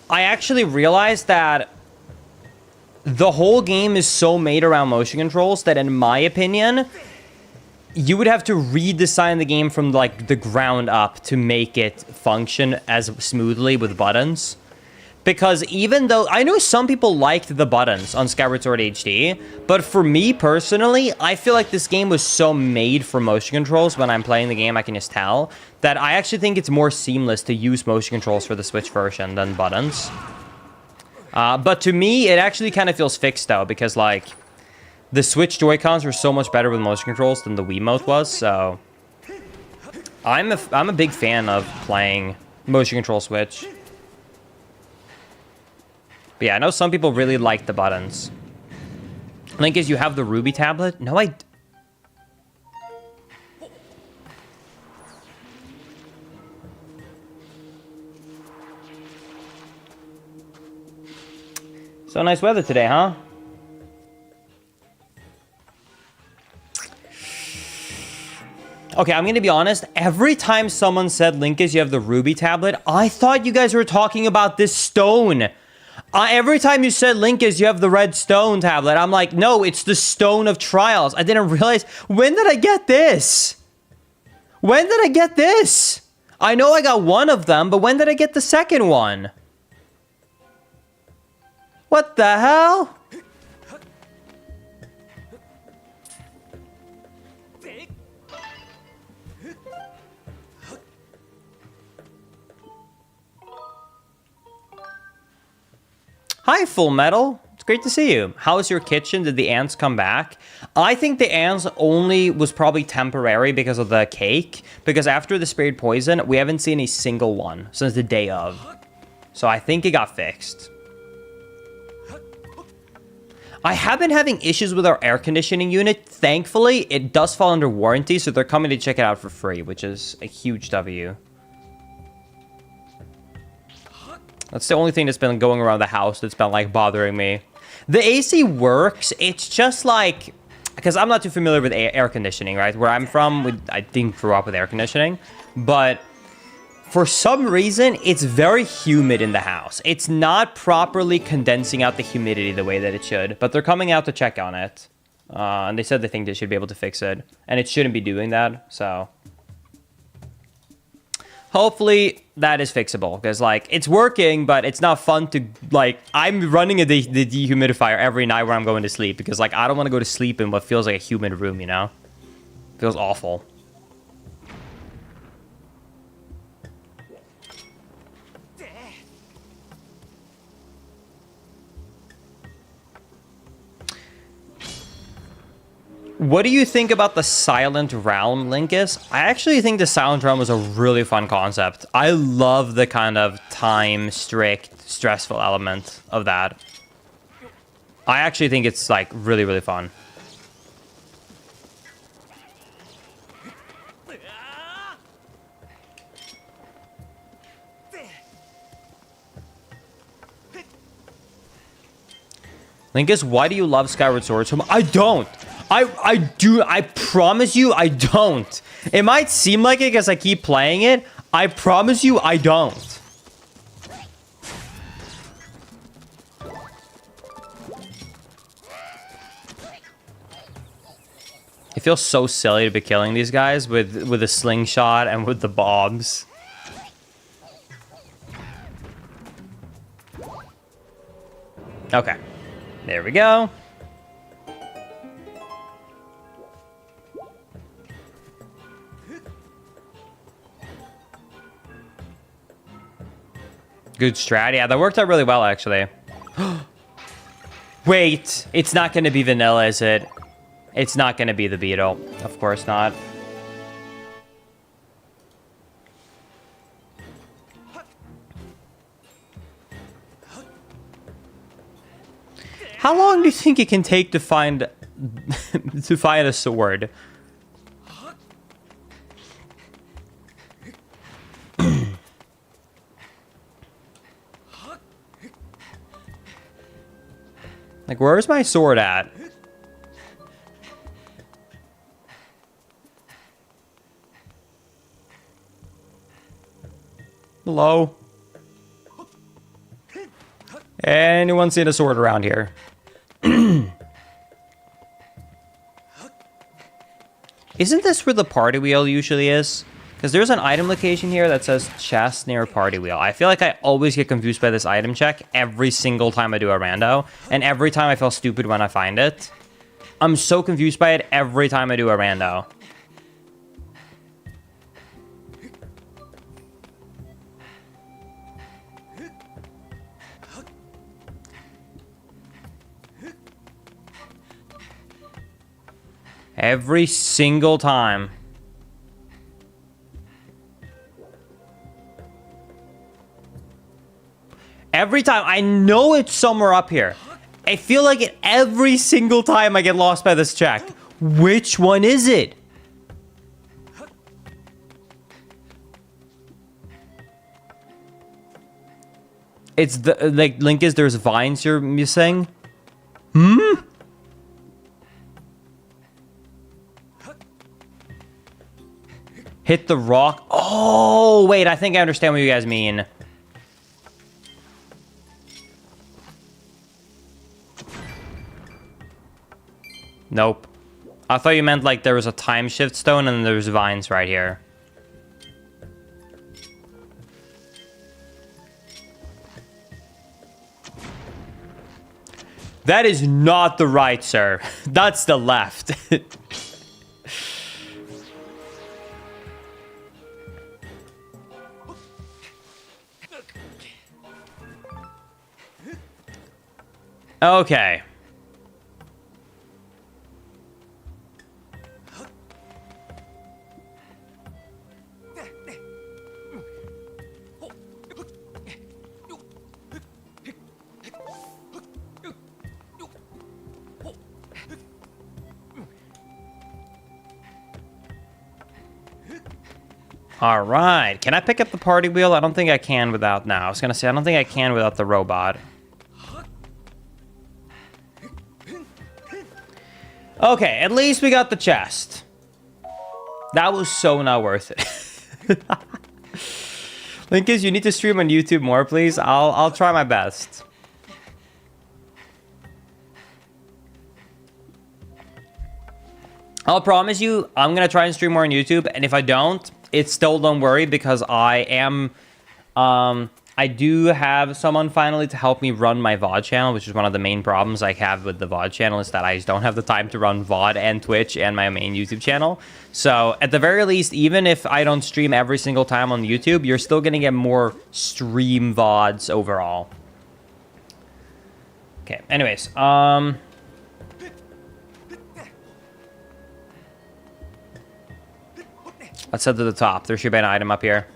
I actually realized that the whole game is so made around motion controls that, in my opinion, you would have to redesign the game from like the ground up to make it function as smoothly with buttons. Because even though I know some people liked the buttons on Skyward Sword HD, but for me personally, I feel like this game was so made for motion controls. When I'm playing the game, I can just tell that I actually think it's more seamless to use motion controls for the Switch version than buttons. But to me, it actually kind of feels fixed though, because like the Switch Joy-Cons were so much better with motion controls than the Wiimote was. So I'm a big fan of playing motion control Switch. But yeah, I know some people really like the buttons. Link, is you have the Ruby tablet? No, I... So nice weather today, huh? Okay, I'm gonna be honest. Every time someone said, Linkus, you have the Ruby tablet, I thought you guys were talking about this stone. Every time you said, Linkus, you have the red stone tablet, I'm like, no, it's the Stone of Trials. I didn't realize. When did I get this? When did I get this? I know I got one of them, but when did I get the second one? What the hell? Hi, Full Metal. It's great to see you. How's your kitchen? Did the ants come back? I think the ants only was probably temporary because of the cake. Because after the sprayed poison, we haven't seen a single one since the day of. So I think it got fixed. I have been having issues with our air conditioning unit. Thankfully, it does fall under warranty, so they're coming to check it out for free, which is a huge W. That's the only thing that's been going around the house that's been, like, bothering me. The AC works. It's just, like... Because I'm not too familiar with air conditioning, right? Where I'm from, I didn't grow up with air conditioning. But for some reason, it's very humid in the house. It's not properly condensing out the humidity the way that it should. But they're coming out to check on it. And they said they think they should be able to fix it. And it shouldn't be doing that, so... Hopefully that is fixable, because like it's working, but it's not fun to like. I'm running the dehumidifier every night when I'm going to sleep because like I don't want to go to sleep in what feels like a humid room, you know? Feels awful. What do you think about the Silent Realm, Linkus? I actually think the Silent Realm was a really fun concept. I love the kind of time-strict, stressful element of that. I actually think it's, like, really, really fun. Linkus, why do you love Skyward Sword so much? I don't! I do, I promise you I don't. It might seem like it because I keep playing it. I promise you I don't. It feels so silly to be killing these guys with a slingshot and with the bombs. Okay. There we go. Good strat. Yeah, that worked out really well, actually. Wait, it's not going to be vanilla, is it? It's not going to be the beetle. Of course not. How long do you think it can take to find a sword? Like, where's my sword at? Hello? Anyone seen a sword around here? Isn't this where the party wheel usually is? Because there's an item location here that says chest near party wheel. I feel like I always get confused by this item check every single time I do a rando. And every time I feel stupid when I find it. I'm so confused by it every time I do a rando. Every single time. Every time. I know it's somewhere up here. I feel like it every single time I get lost by this check. Which one is it? It's the, like, Link is there's vines you're missing? Hmm? Hit the rock. Oh, wait, I think I understand what you guys mean. Nope. I thought you meant like there was a time shift stone and there's vines right here. That is not the right, sir. That's the left. Okay. All right. Can I pick up the party wheel? I don't think I can without now. I was going to say, I don't think I can without the robot. Okay, at least we got the chest. That was so not worth it. Linkus, you need to stream on YouTube more, please. I'll try my best. I'll promise you, I'm gonna try and stream more on YouTube, and if I don't, it's still don't worry because I am, I do have someone finally to help me run my VOD channel, which is one of the main problems I have with the VOD channel is that I just don't have the time to run VOD and Twitch and my main YouTube channel. So at the very least, even if I don't stream every single time on YouTube, you're still gonna get more stream VODs overall. Okay, anyways, let's head to the top. There should be an item up here.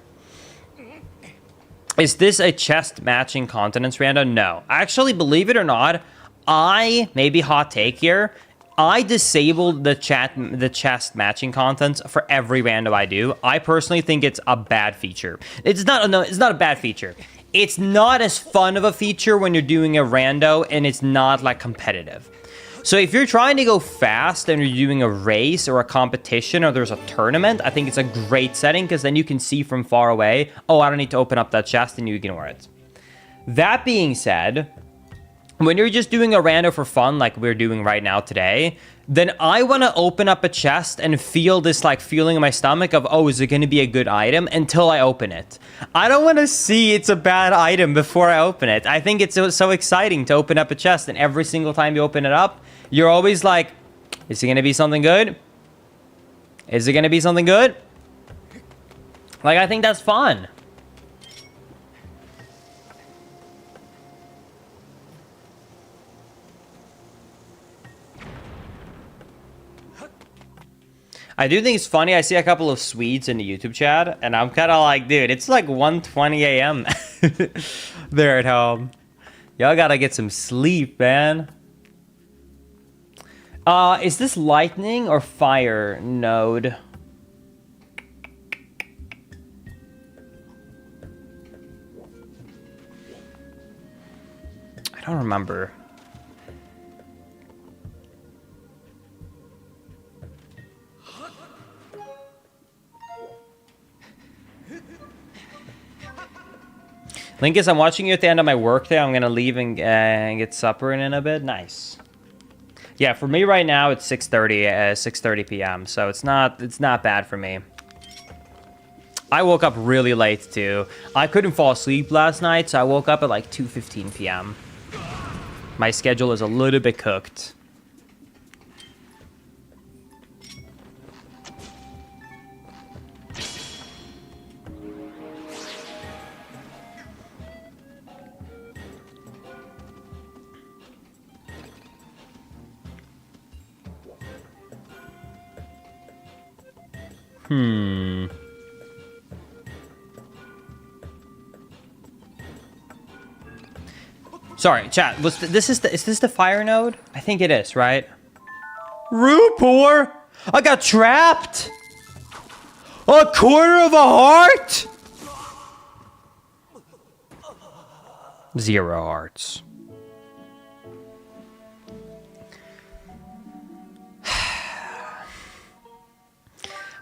Is this a chest matching continents rando? No. Actually, believe it or not, maybe hot take here, I disabled the chest matching contents for every rando I do. I personally think it's a bad feature. It's not a bad feature. It's not as fun of a feature when you're doing a rando and it's not like competitive. So if you're trying to go fast and you're doing a race or a competition or there's a tournament, I think it's a great setting because then you can see from far away, oh, I don't need to open up that chest and you ignore it. That being said, when you're just doing a rando for fun like we're doing right now today, then I want to open up a chest and feel this like feeling in my stomach of, oh, is it going to be a good item until I open it. I don't want to see it's a bad item before I open it. I think it's so exciting to open up a chest and every single time you open it up, you're always like, is it going to be something good? Is it going to be something good? Like, I think that's fun. I do think it's funny. I see a couple of Swedes in the YouTube chat, and I'm kind of like, dude, it's like 1:20 a.m. They're at home. Y'all gotta get some sleep, man. Is this lightning or fire node? I don't remember. Linkus, I'm watching you at the end of my work day. I'm going to leave and get supper in a bit. Nice. Yeah, for me right now, it's 6:30 p.m., so it's not bad for me. I woke up really late, too. I couldn't fall asleep last night, so I woke up at like 2:15 p.m. My schedule is a little bit cooked. Sorry, chat. Is this the fire node? I think it is, right? Rupor! I got trapped! A quarter of a heart? 0 hearts.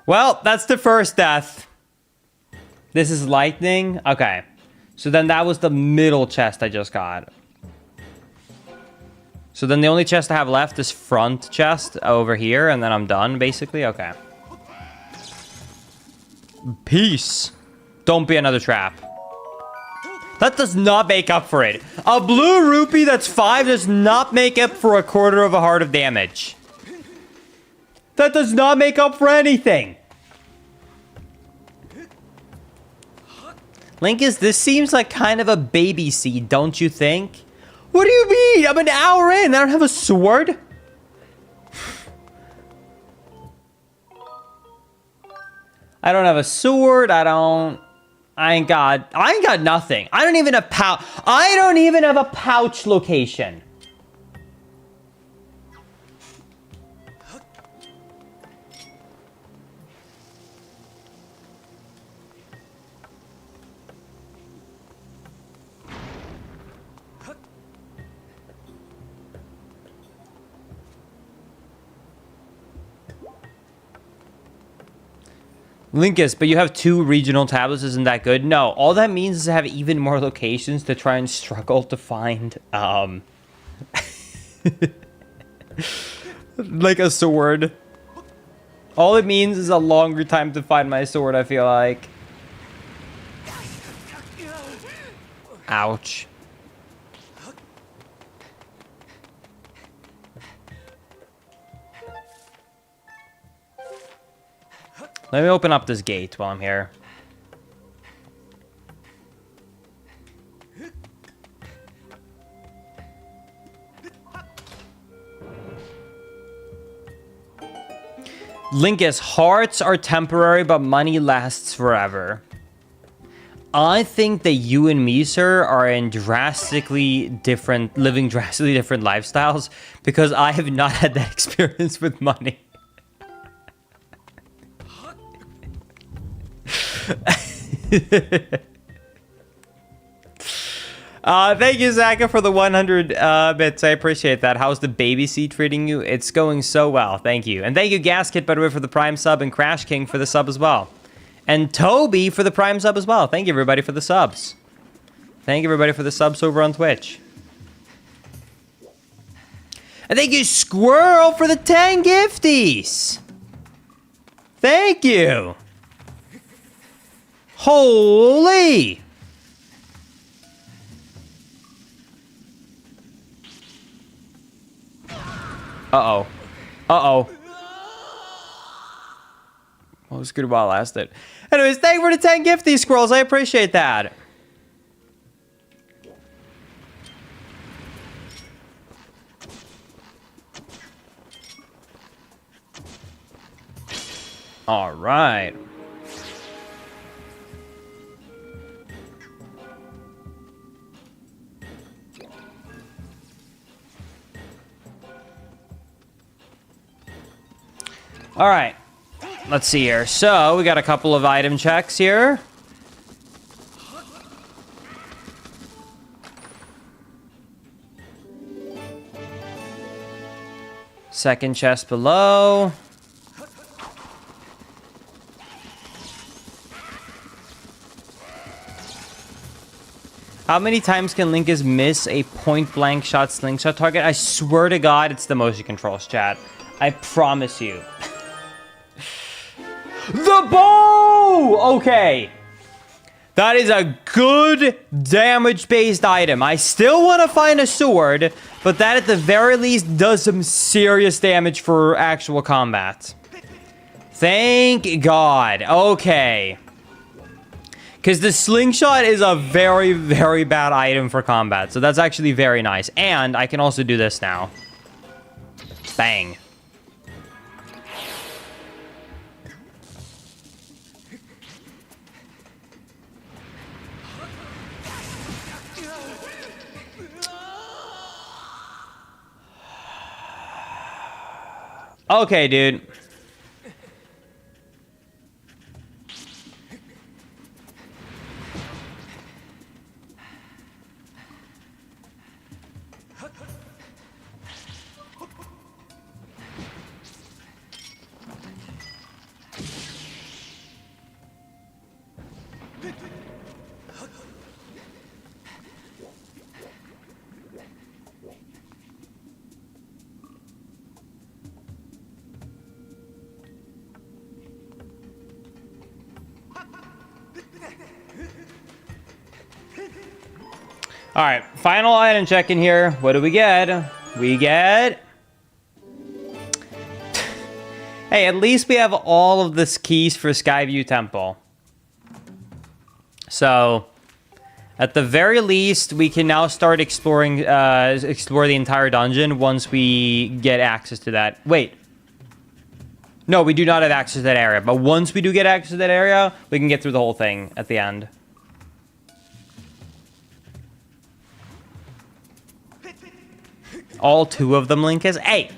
Well, that's the first death. This is lightning? Okay. So then that was the middle chest I just got. So then the only chest I have left is front chest over here, and then I'm done, basically? Okay. Peace. Don't be another trap. That does not make up for it. A blue rupee that's 5 does not make up for a quarter of a heart of damage. That does not make up for anything. Linkus, this seems like kind of a baby seed, don't you think? What do you mean? I'm an hour in. I don't have a sword. I don't have a sword. I ain't got nothing. I don't even have a pouch location. Linkus, but you have 2 regional tablets, isn't that good? No, all that means is to have even more locations to try and struggle to find, like a sword. All it means is a longer time to find my sword, I feel like. Ouch. Let me open up this gate while I'm here. Linkus, hearts are temporary, but money lasts forever. I think that you and me, sir, are in living drastically different lifestyles, because I have not had that experience with money. Thank you, Zaka, for the 100 bits. I appreciate that. How's the baby seat treating you? It's going so well. Thank you. And thank you, Gasket, by the way, for the Prime sub, and Crash King for the sub as well. And Toby for the Prime sub as well. Thank you, everybody, for the subs. Thank you, everybody, for the subs over on Twitch. And thank you, Squirrel, for the 10 gifties. Thank you. Holy! Uh-oh. Uh-oh. Well, it was good while it lasted. Anyways, thank you for the 10 gifty scrolls. I appreciate that. All right. All right, let's see here. So we got a couple of item checks here. Second chest below. How many times can Linkus miss a point-blank shot slingshot target? I swear to God, it's the motion controls, chat. I promise you. The bow! Okay. That is a good damage-based item. I still want to find a sword, but that at the very least does some serious damage for actual combat. Thank God. Okay. Because the slingshot is a very, very bad item for combat. So that's actually very nice. And I can also do this now. Bang. Okay, dude. All right, final item check in here. What do we get? We get... Hey, at least we have all of the keys for Skyview Temple. So, at the very least, we can now start exploring, explore the entire dungeon once we get access to that. Wait. No, we do not have access to that area. But once we do get access to that area, we can get through the whole thing at the end. All two of them, Linkus. Hey,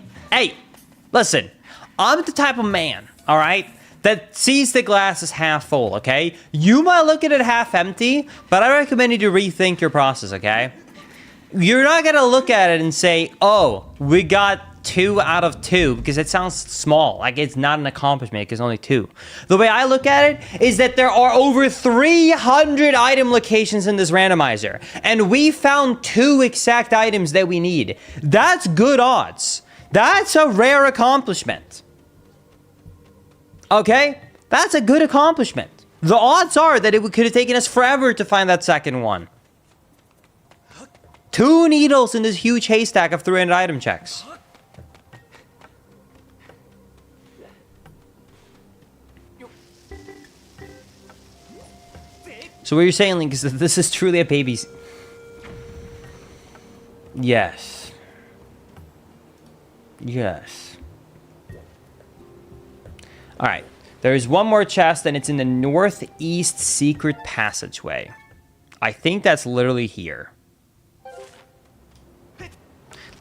listen. I'm the type of man, all right, that sees the glass as half full, okay? You might look at it half empty, but I recommend you to rethink your process, okay? You're not going to look at it and say, oh, we got 2 out of 2, because it sounds small. Like, it's not an accomplishment, because only 2. The way I look at it is that there are over 300 item locations in this randomizer, and we found 2 exact items that we need. That's good odds. That's a rare accomplishment. Okay? That's a good accomplishment. The odds are that it could have taken us forever to find that second one. 2 needles in this huge haystack of 300 item checks. So what you're saying, Link, is that this is truly a baby's... Yes. Yes. Alright. There is one more chest, and it's in the northeast secret passageway. I think that's literally here.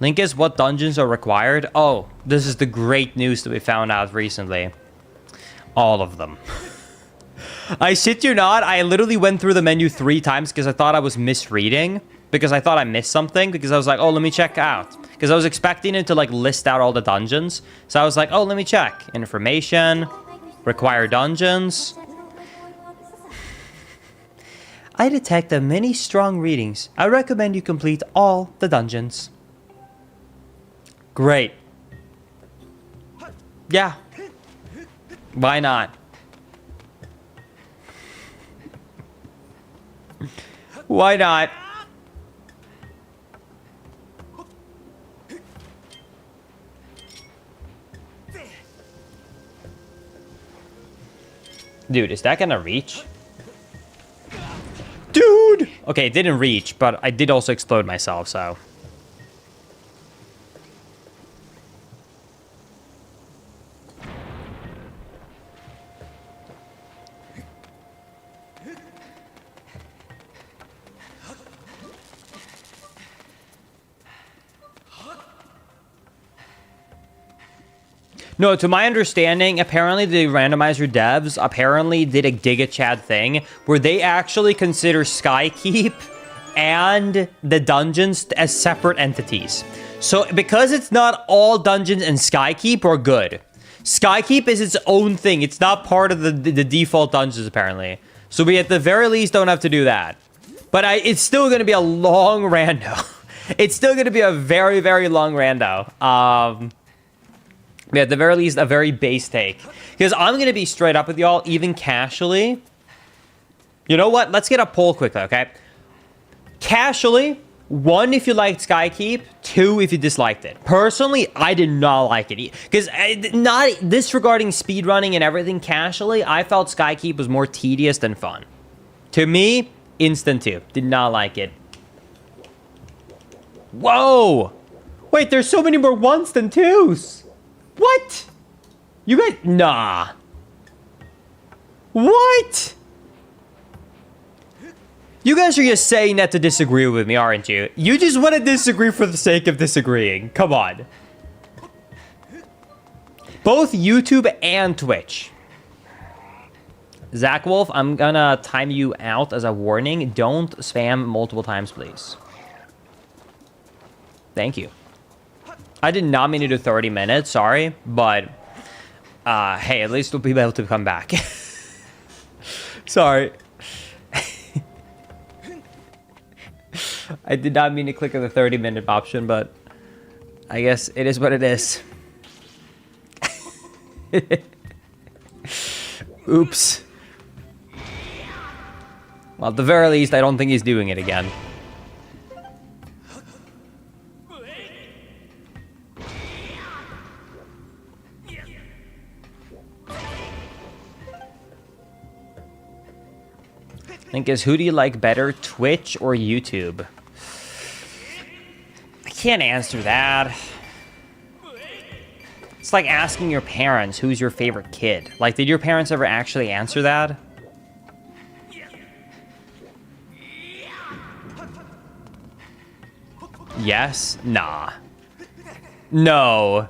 Linkus, what dungeons are required? Oh, this is the great news that we found out recently. All of them. I shit you not, I literally went through the menu 3 times because I thought I was misreading. Because I thought I missed something. Because I was like, oh, let me check out. Because I was expecting it to, like, list out all the dungeons. So I was like, oh, let me check. Information. Require dungeons. I detect many strong readings. I recommend you complete all the dungeons. Great. Yeah. Why not? Why not? Dude, is that gonna reach? Dude! Okay, it didn't reach, but I did also explode myself, so... No, to my understanding, apparently the randomizer devs apparently did a Giga Chad thing where they actually consider Skykeep and the dungeons as separate entities. So because it's not all dungeons and Skykeep are good. Skykeep is its own thing. It's not part of the default dungeons, apparently. So we at the very least don't have to do that. But it's still going to be a long rando. It's still going to be a very, very long rando. Yeah, at the very least, a very base take. Because I'm going to be straight up with y'all, even casually. You know what? Let's get a poll quickly, okay? Casually, 1, if you liked Skykeep. 2, if you disliked it. Personally, I did not like it. Because not disregarding speedrunning and everything casually, I felt Skykeep was more tedious than fun. To me, instant 2. Did not like it. Whoa! Wait, there's so many more 1s than 2s. What? You guys... Nah. What? You guys are just saying that to disagree with me, aren't you? You just want to disagree for the sake of disagreeing. Come on. Both YouTube and Twitch. Zach Wolf, I'm gonna time you out as a warning. Don't spam multiple times, please. Thank you. I did not mean to do 30 minutes, sorry, but hey, at least we'll be able to come back. Sorry. I did not mean to click on the 30-minute option, but I guess it is what it is. Oops. Well, at the very least, I don't think he's doing it again. Think is, who do you like better, Twitch or YouTube? I can't answer that. It's like asking your parents who's your favorite kid. Like, did your parents ever actually answer that? Yes? Nah. No.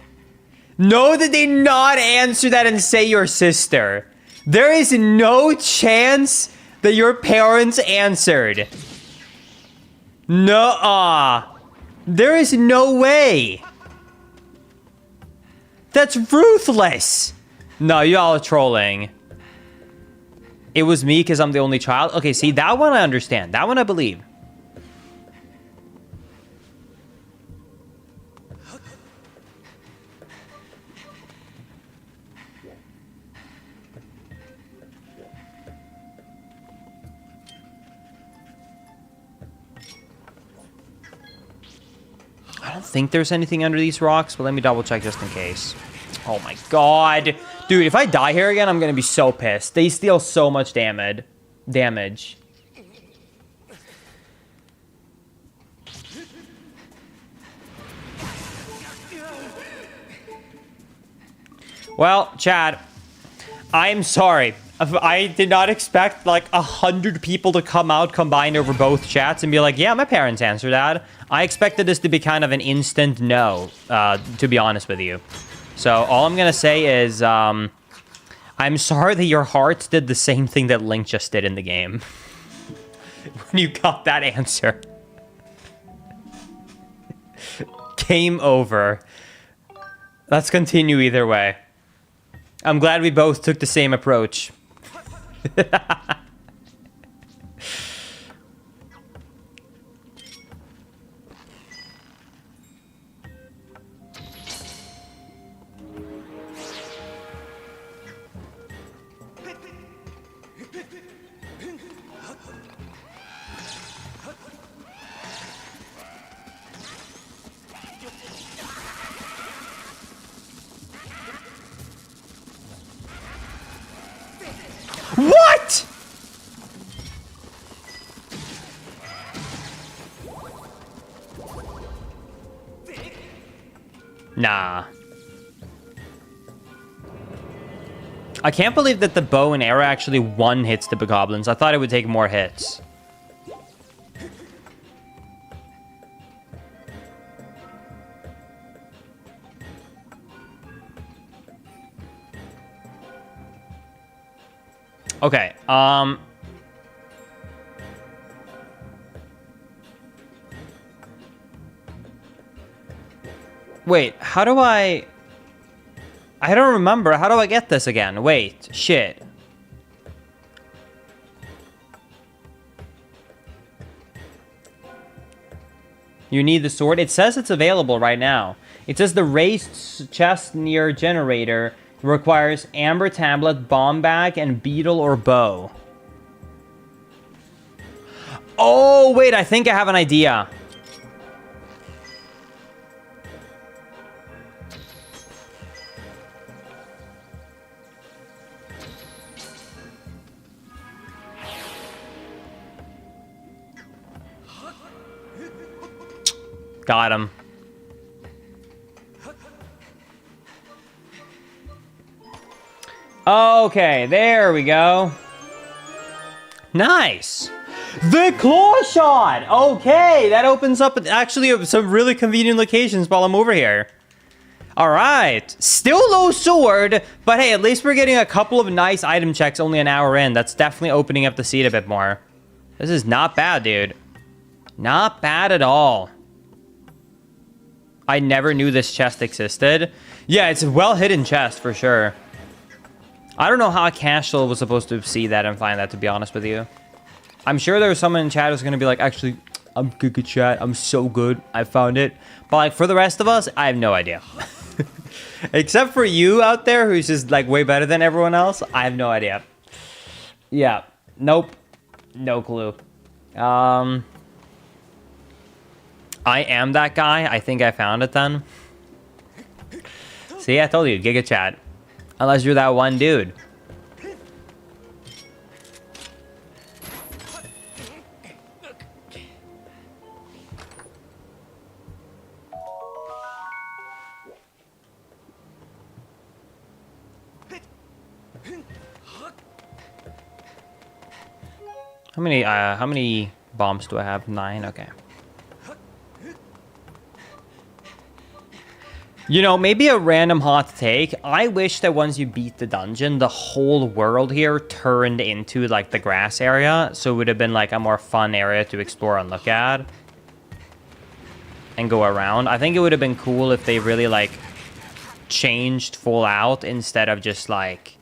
No, did they not answer that and say your sister? There is no chance that your parents answered. Nuh-uh. There is no way. That's ruthless. No, y'all are trolling. It was me because I'm the only child. Okay, see, that one I understand. That one I believe. I don't think there's anything under these rocks, but let me double check just in case. Oh my god. Dude, if I die here again, I'm gonna be so pissed. They steal so much damage. Well, Chad, I'm sorry. I did not expect like 100 people to come out combined over both chats and be like, yeah, my parents answered that. I expected this to be kind of an instant no, to be honest with you. So all I'm going to say is, I'm sorry that your heart did the same thing that Link just did in the game. When you got that answer. Game over. Let's continue either way. I'm glad we both took the same approach. What? Nah. I can't believe that the bow and arrow actually one hits the goblins. I thought it would take more hits. Okay, wait, how do I don't remember. How do I get this again? Wait, shit. You need the sword. It says it's available right now. It says the raised chest near generator requires amber tablet, bomb bag, and beetle or bow. Oh, wait, I think I have an idea. Got him. Okay, there we go. Nice. The claw shot. Okay, that opens up actually some really convenient locations while I'm over here. All right, still no sword, but hey, at least we're getting a couple of nice item checks only an hour in. That's definitely opening up the seat a bit more. This is not bad, dude. Not bad at all. I never knew this chest existed. Yeah, it's a well-hidden chest for sure. I don't know how a casual was supposed to see that and find that, to be honest with you. I'm sure there was someone in chat who's going to be like, actually, I'm good at chat. I'm so good. I found it. But like for the rest of us, I have no idea. Except for you out there who's just like way better than everyone else. I have no idea. Yeah. Nope. No clue. I am that guy. I think I found it then. See, I told you, Giga Chat. Unless you're that one dude. How many bombs do I have? 9? Okay. You know, maybe a random hot take. I wish that once you beat the dungeon, the whole world here turned into, like, the grass area. So it would have been, like, a more fun area to explore and look at. And go around. I think it would have been cool if they really, like, changed full out instead of just, like,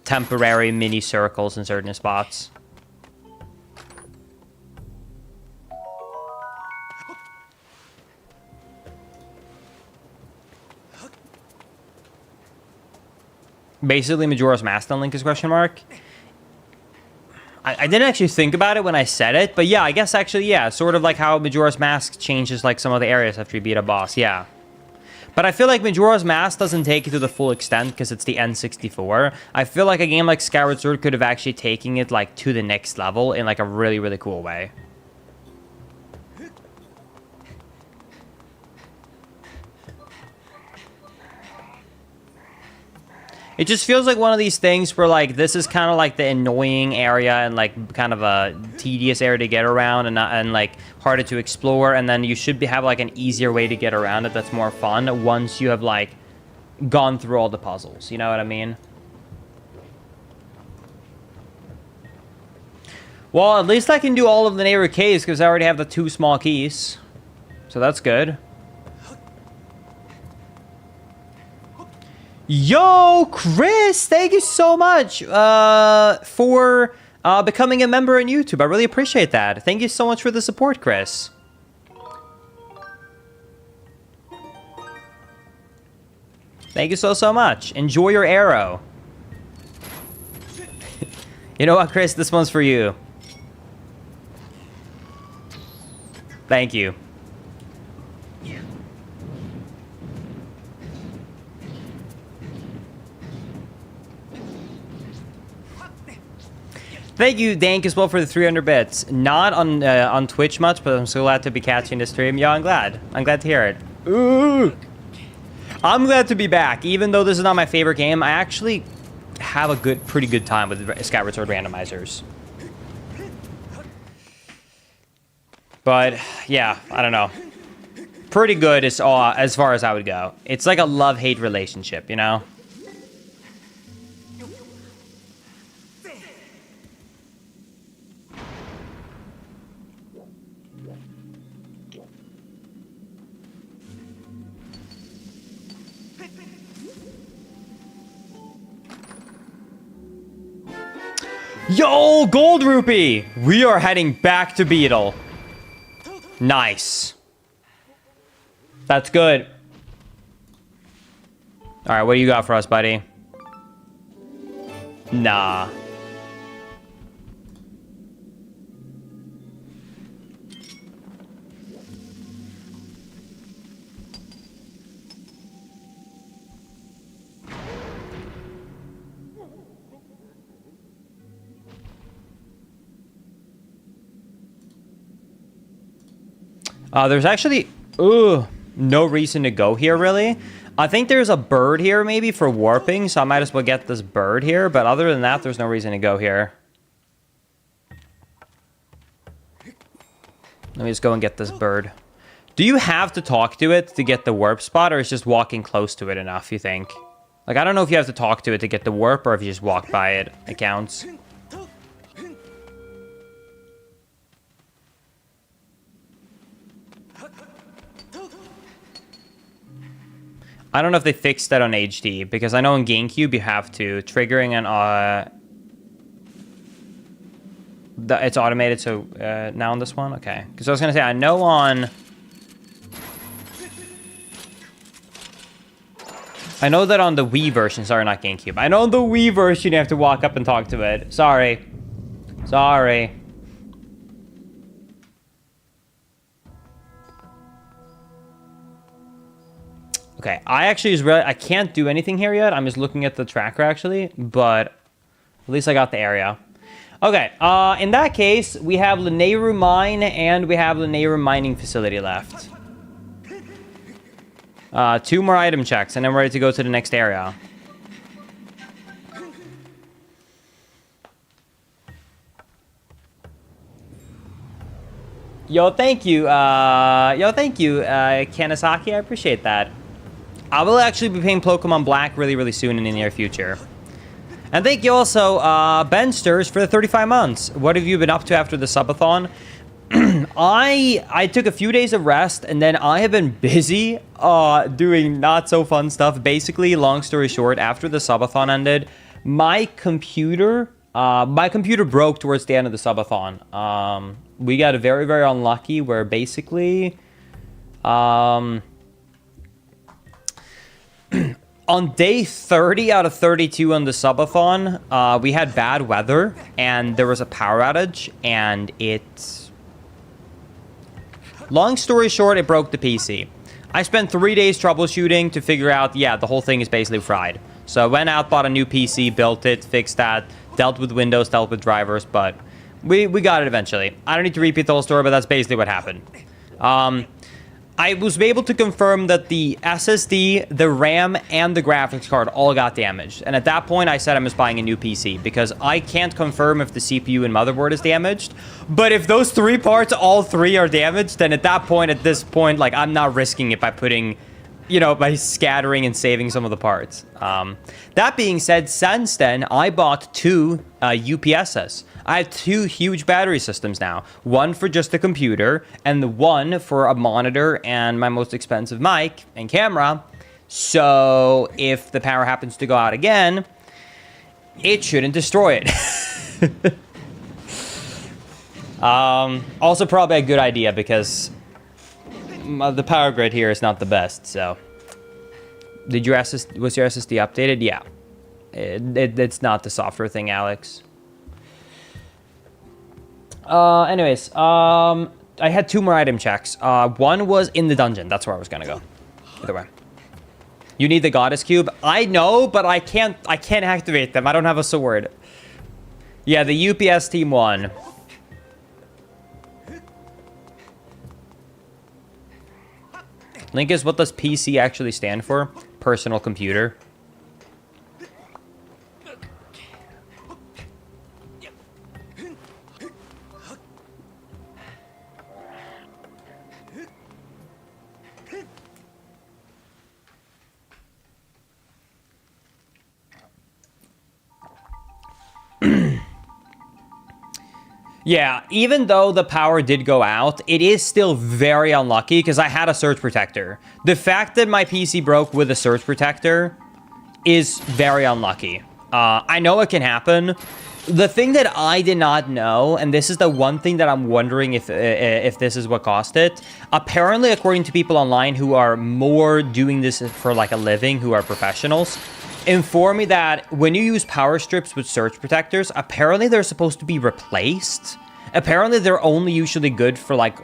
temporary mini circles in certain spots. Basically, Majora's Mask unlink is question mark. I didn't actually think about it when I said it, but yeah, I guess actually, yeah, sort of like how Majora's Mask changes like some of the areas after you beat a boss, yeah. But I feel like Majora's Mask doesn't take it to the full extent because it's the N64. I feel like a game like Skyward Sword could have actually taken it like to the next level in like a really, really cool way. It just feels like one of these things where, like, this is kind of like the annoying area and, like, kind of a tedious area to get around and like, harder to explore. And then you should have, like, an easier way to get around it that's more fun once you have, like, gone through all the puzzles. You know what I mean? Well, at least I can do all of the neighbor caves because I already have the 2 small keys. So that's good. Yo, Chris, thank you so much for becoming a member on YouTube. I really appreciate that. Thank you so much for the support, Chris. Thank you so much. Enjoy your arrow. You know what, Chris? This one's for you. Thank you. Thank you, Dank, as well for the 300 bits. Not on Twitch much, but I'm so glad to be catching the stream. Yeah, I'm glad. I'm glad to hear it. Ooh. I'm glad to be back. Even though this is not my favorite game, I actually have a pretty good time with Skyward Sword randomizers. But, yeah, I don't know. Pretty good as far as I would go. It's like a love-hate relationship, you know? Yo, Gold Rupee! We are heading back to Beetle. Nice. That's good. All right, what do you got for us, buddy? Nah. There's actually, no reason to go here, really. I think there's a bird here, maybe, for warping, so I might as well get this bird here. But other than that, there's no reason to go here. Let me just go and get this bird. Do you have to talk to it to get the warp spot, or is just walking close to it enough, you think? Like, I don't know if you have to talk to it to get the warp, or if you just walk by it. It counts. I don't know if they fixed that on HD, because I know in GameCube you have to. Triggering an... it's automated, so now on this one? Okay. Because I was going to say, I know on... I know that on the Wii version, sorry, not GameCube. I know on the Wii version you have to walk up and talk to it. Sorry. Sorry. Okay, I can't do anything here yet. I'm just looking at the tracker, actually, but at least I got the area. Okay, in that case, we have Lanayru Mine, and we have Lanayru Mining Facility left. 2 more item checks, and I'm ready to go to the next area. Yo, thank you, Kanasaki, I appreciate that. I will actually be playing Pokemon Black really, really soon in the near future. And thank you also, Bensters, for the 35 months. What have you been up to after the subathon? I took a few days of rest, and then I have been busy doing not so fun stuff. Basically, long story short, after the subathon ended, my computer broke towards the end of the subathon. We got very, very unlucky where basically... on day 30 out of 32 on the subathon, we had bad weather, and there was a power outage, and long story short, it broke the PC. I spent 3 days troubleshooting to figure out, yeah, the whole thing is basically fried. So I went out, bought a new PC, built it, fixed that, dealt with Windows, dealt with drivers, but we got it eventually. I don't need to repeat the whole story, but that's basically what happened. I was able to confirm that the SSD, the RAM, and the graphics card all got damaged. And at that point, I said I'm just buying a new PC because I can't confirm if the CPU and motherboard is damaged. But if those 3 parts, all 3 are damaged, then at this point, like, I'm not risking it by putting, you know, by scattering and saving some of the parts. That being said, since then, I bought 2 UPSs. I have 2 huge battery systems now. One for just the computer, and the one for a monitor and my most expensive mic and camera. So if the power happens to go out again, it shouldn't destroy it. Also probably a good idea because the power grid here is not the best, so. Was your SSD updated? Yeah. It's not the software thing, Alex. Anyways, I had 2 more item checks. One was in the dungeon. That's where I was gonna go. Either way. You need the goddess cube. I know, but I can't activate them. I don't have a sword. Yeah, the UPS team won. Linkus, what does PC actually stand for? Personal computer. Yeah, even though the power did go out, it is still very unlucky because I had a surge protector. The fact that my PC broke with a surge protector is very unlucky. I know it can happen, The thing that I did not know, and this is the one thing that I'm wondering if this is what caused it. Apparently, according to people online who are more doing this for like a living, who are professionals, inform me that when you use power strips with surge protectors, apparently they're supposed to be replaced. Apparently, they're only usually good for like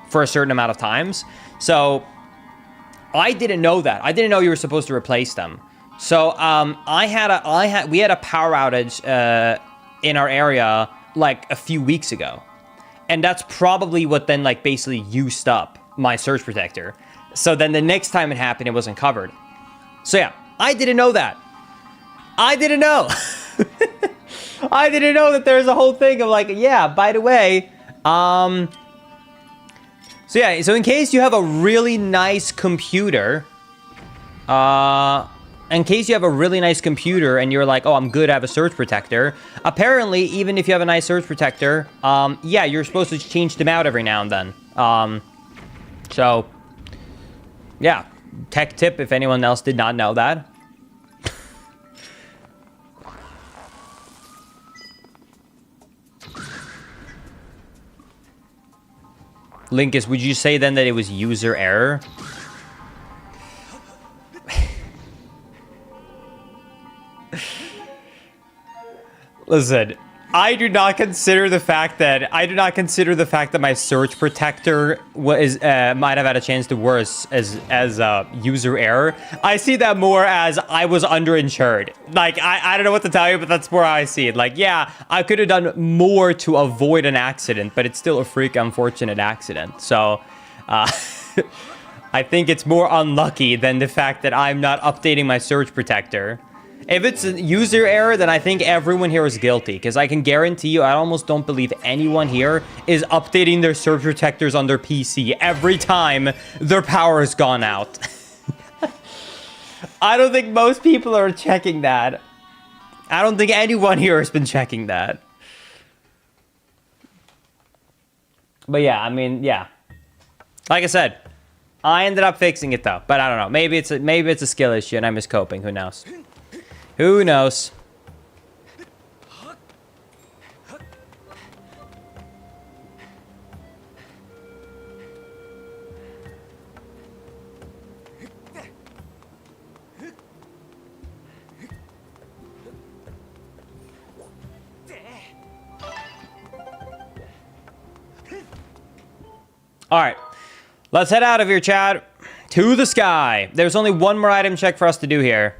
for a certain amount of times. So I didn't know that. I didn't know you were supposed to replace them. So we had a power outage in our area like a few weeks ago, and that's probably what then like basically used up my surge protector. So then the next time it happened, it wasn't covered. So yeah, I didn't know that. I didn't know. I didn't know that there's a whole thing of like, yeah, by the way, so yeah, so in case you have a really nice computer, and you're like, oh, I'm good, I have a surge protector. Apparently, even if you have a nice surge protector, yeah, you're supposed to change them out every now and then. So, yeah, tech tip if anyone else did not know that. Linkus, would you say then that it was user error? Listen, I do not consider the fact that my surge protector was might have had a chance to worse as user error. I see that more as I was underinsured. Like I don't know what to tell you, but that's where I see it. Like, yeah, I could have done more to avoid an accident, but it's still a freak unfortunate accident. So I think it's more unlucky than the fact that I'm not updating my surge protector. If it's a user error, then I think everyone here is guilty, because I can guarantee you, I almost don't believe anyone here is updating their surge protectors on their PC every time their power has gone out. I don't think most people are checking that. I don't think anyone here has been checking that. But yeah, I mean, yeah. Like I said, I ended up fixing it though, but I don't know. Maybe it's a skill issue and I'm just coping. Who knows? Who knows? All right, let's head out of here, Chad. To the sky. There's only one more item check for us to do here.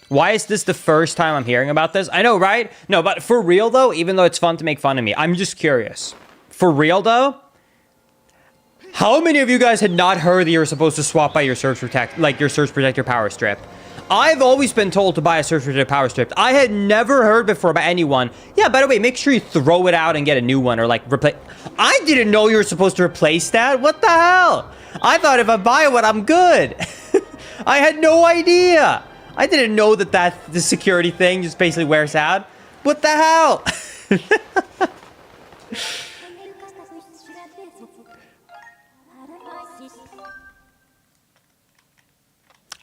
Why is this the first time I'm hearing about this? I know, right? No, but for real, though, even though it's fun to make fun of me, I'm just curious. For real, though, how many of you guys had not heard that you're supposed to swap by your surge protector power strip? I've always been told to buy a surge protector power strip. I had never heard before by anyone. Yeah, by the way, make sure you throw it out and get a new one or like replace. I didn't know you were supposed to replace that. What the hell? I thought if I buy one, I'm good. I had no idea. I didn't know that the security thing just basically wears out. What the hell?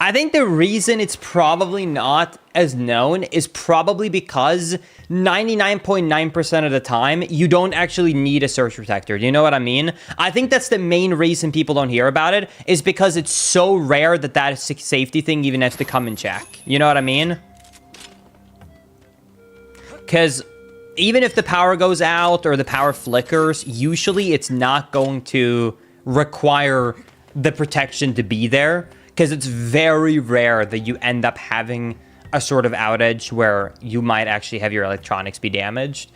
I think the reason it's probably not as known is probably because 99.9% of the time, you don't actually need a surge protector. Do you know what I mean? I think that's the main reason people don't hear about it, is because it's so rare that safety thing even has to come in check. You know what I mean? Because even if the power goes out or the power flickers, usually it's not going to require the protection to be there. Because it's very rare that you end up having a sort of outage where you might actually have your electronics be damaged.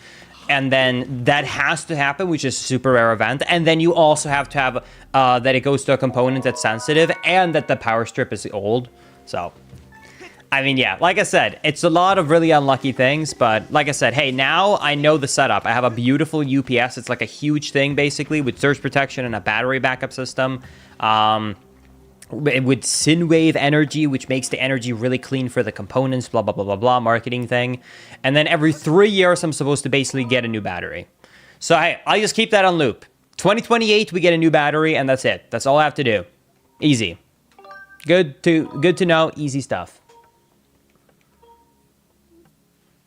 And then that has to happen, which is a super rare event. And then you also have to have that it goes to a component that's sensitive and that the power strip is old. So, I mean, yeah, like I said, it's a lot of really unlucky things. But like I said, hey, now I know the setup. I have a beautiful UPS. It's like a huge thing, basically, with surge protection and a battery backup system. With Synwave energy, which makes the energy really clean for the components, blah, blah, blah, blah, blah, marketing thing. And then every 3 years, I'm supposed to basically get a new battery. So, hey, I'll just keep that on loop. 2028, we get a new battery, and that's it. That's all I have to do. Easy. Good to know. Easy stuff.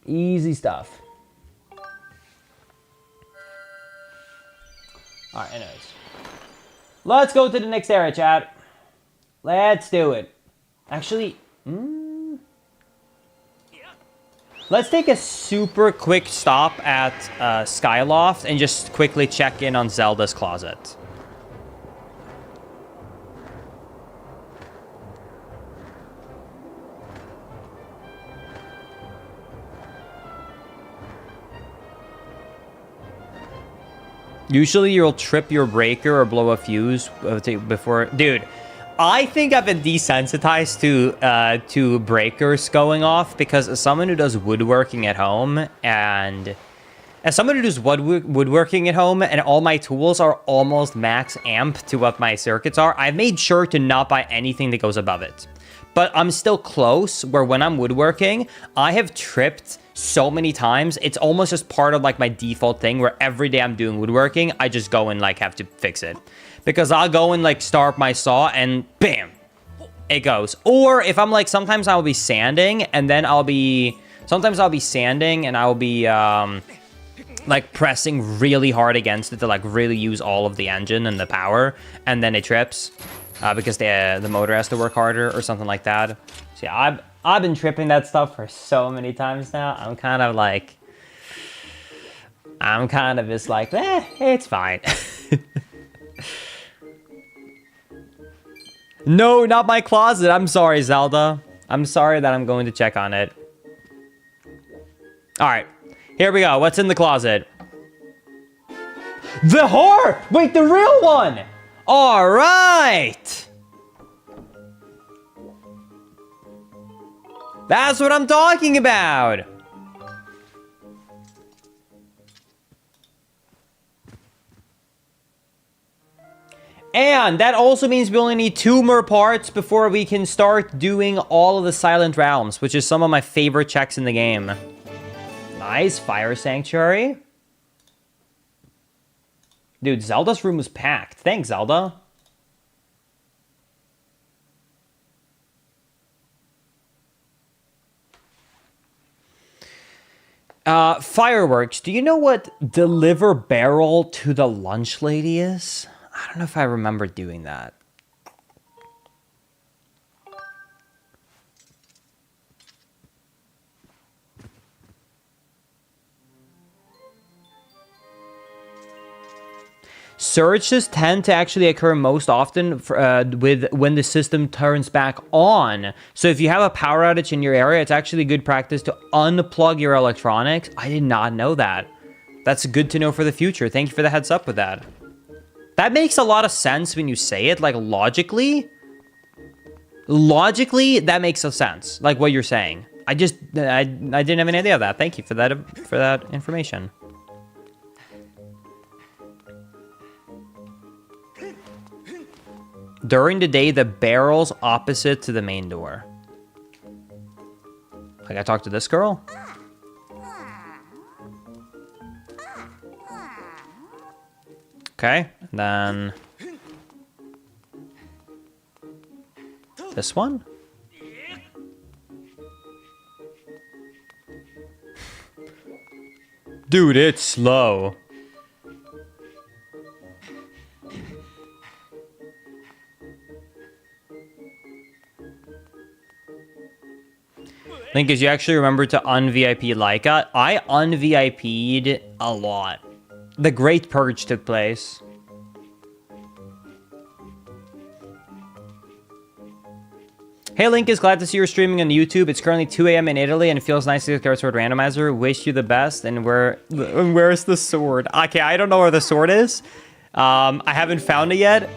Easy stuff. Alright, anyways. Let's go to the next area, chat. Let's do it. Actually, let's take a super quick stop at Skyloft and just quickly check in on Zelda's closet. Usually you'll trip your breaker or blow a fuse before... Dude, I think I've been desensitized to breakers going off because as someone who does woodworking at home and... As someone who does woodworking at home and all my tools are almost max amp to what my circuits are, I've made sure to not buy anything that goes above it. But I'm still close where when I'm woodworking, I have tripped so many times. It's almost just part of like my default thing where every day I'm doing woodworking, I just go and like have to fix it. Because I'll go and like start my saw and bam, it goes. Or if I'm like, sometimes I'll be sanding and then sometimes I'll be sanding and I'll be like pressing really hard against it to like really use all of the engine and the power, and then it trips. Because the motor has to work harder or something like that. So yeah, I've been tripping that stuff for so many times now. I'm kind of just like, it's fine. No, not my closet. I'm sorry, Zelda. I'm sorry that I'm going to check on it. All right, here we go. What's in the closet? The harp! Wait, the real one! All right. That's what I'm talking about. And that also means we only need 2 more parts before we can start doing all of the Silent Realms, which is some of my favorite checks in the game. Nice, Fire Sanctuary. Dude, Zelda's room was packed. Thanks, Zelda. Fireworks. Do you know what deliver barrel to the lunch lady is? I don't know if I remember doing that. Surges tend to actually occur most often when the system turns back on. So if you have a power outage in your area, it's actually good practice to unplug your electronics. I did not know that. That's good to know for the future. Thank you for the heads up with that. That makes a lot of sense when you say it, like logically. Logically, that makes a sense, like what you're saying. I didn't have any idea of that. Thank you for that information. During the day, the barrel's opposite to the main door. Like I talked to this girl? Okay, and then this one? Dude, it's slow. Link, is you actually remember to un-VIP Laika? I un-VIP'd a lot. The Great Purge took place. Hey Link, is glad to see you're streaming on YouTube. It's currently 2 a.m. in Italy and it feels nice to get Skyward Sword Randomizer. Wish you the best. And where's the sword? Okay, I don't know where the sword is. I haven't found it yet.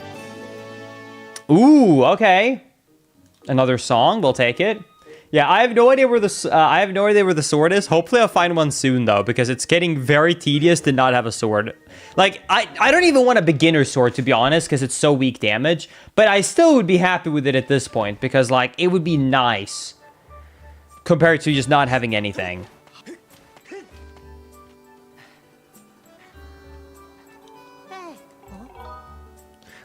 Ooh, okay. Another song, we'll take it. Yeah, I have no idea where the sword is. Hopefully I'll find one soon though, because it's getting very tedious to not have a sword. Like, I don't even want a beginner sword, to be honest, because it's so weak damage. But I still would be happy with it at this point, because like, it would be nice compared to just not having anything.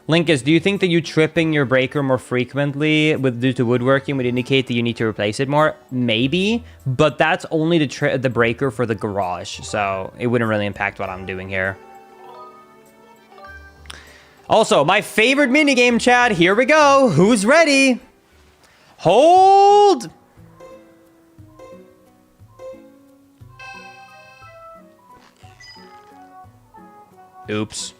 Linkus, do you think that you tripping your breaker more frequently due to woodworking would indicate that you need to replace it more? Maybe, but that's only the breaker for the garage, so it wouldn't really impact what I'm doing here. Also, my favorite minigame, Chad. Here we go. Who's ready? Hold! Oops.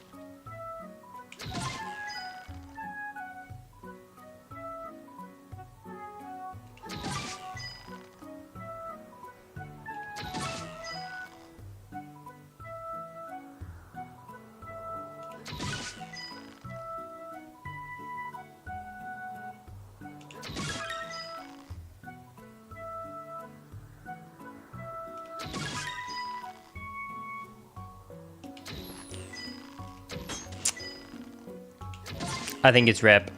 I think it's rip.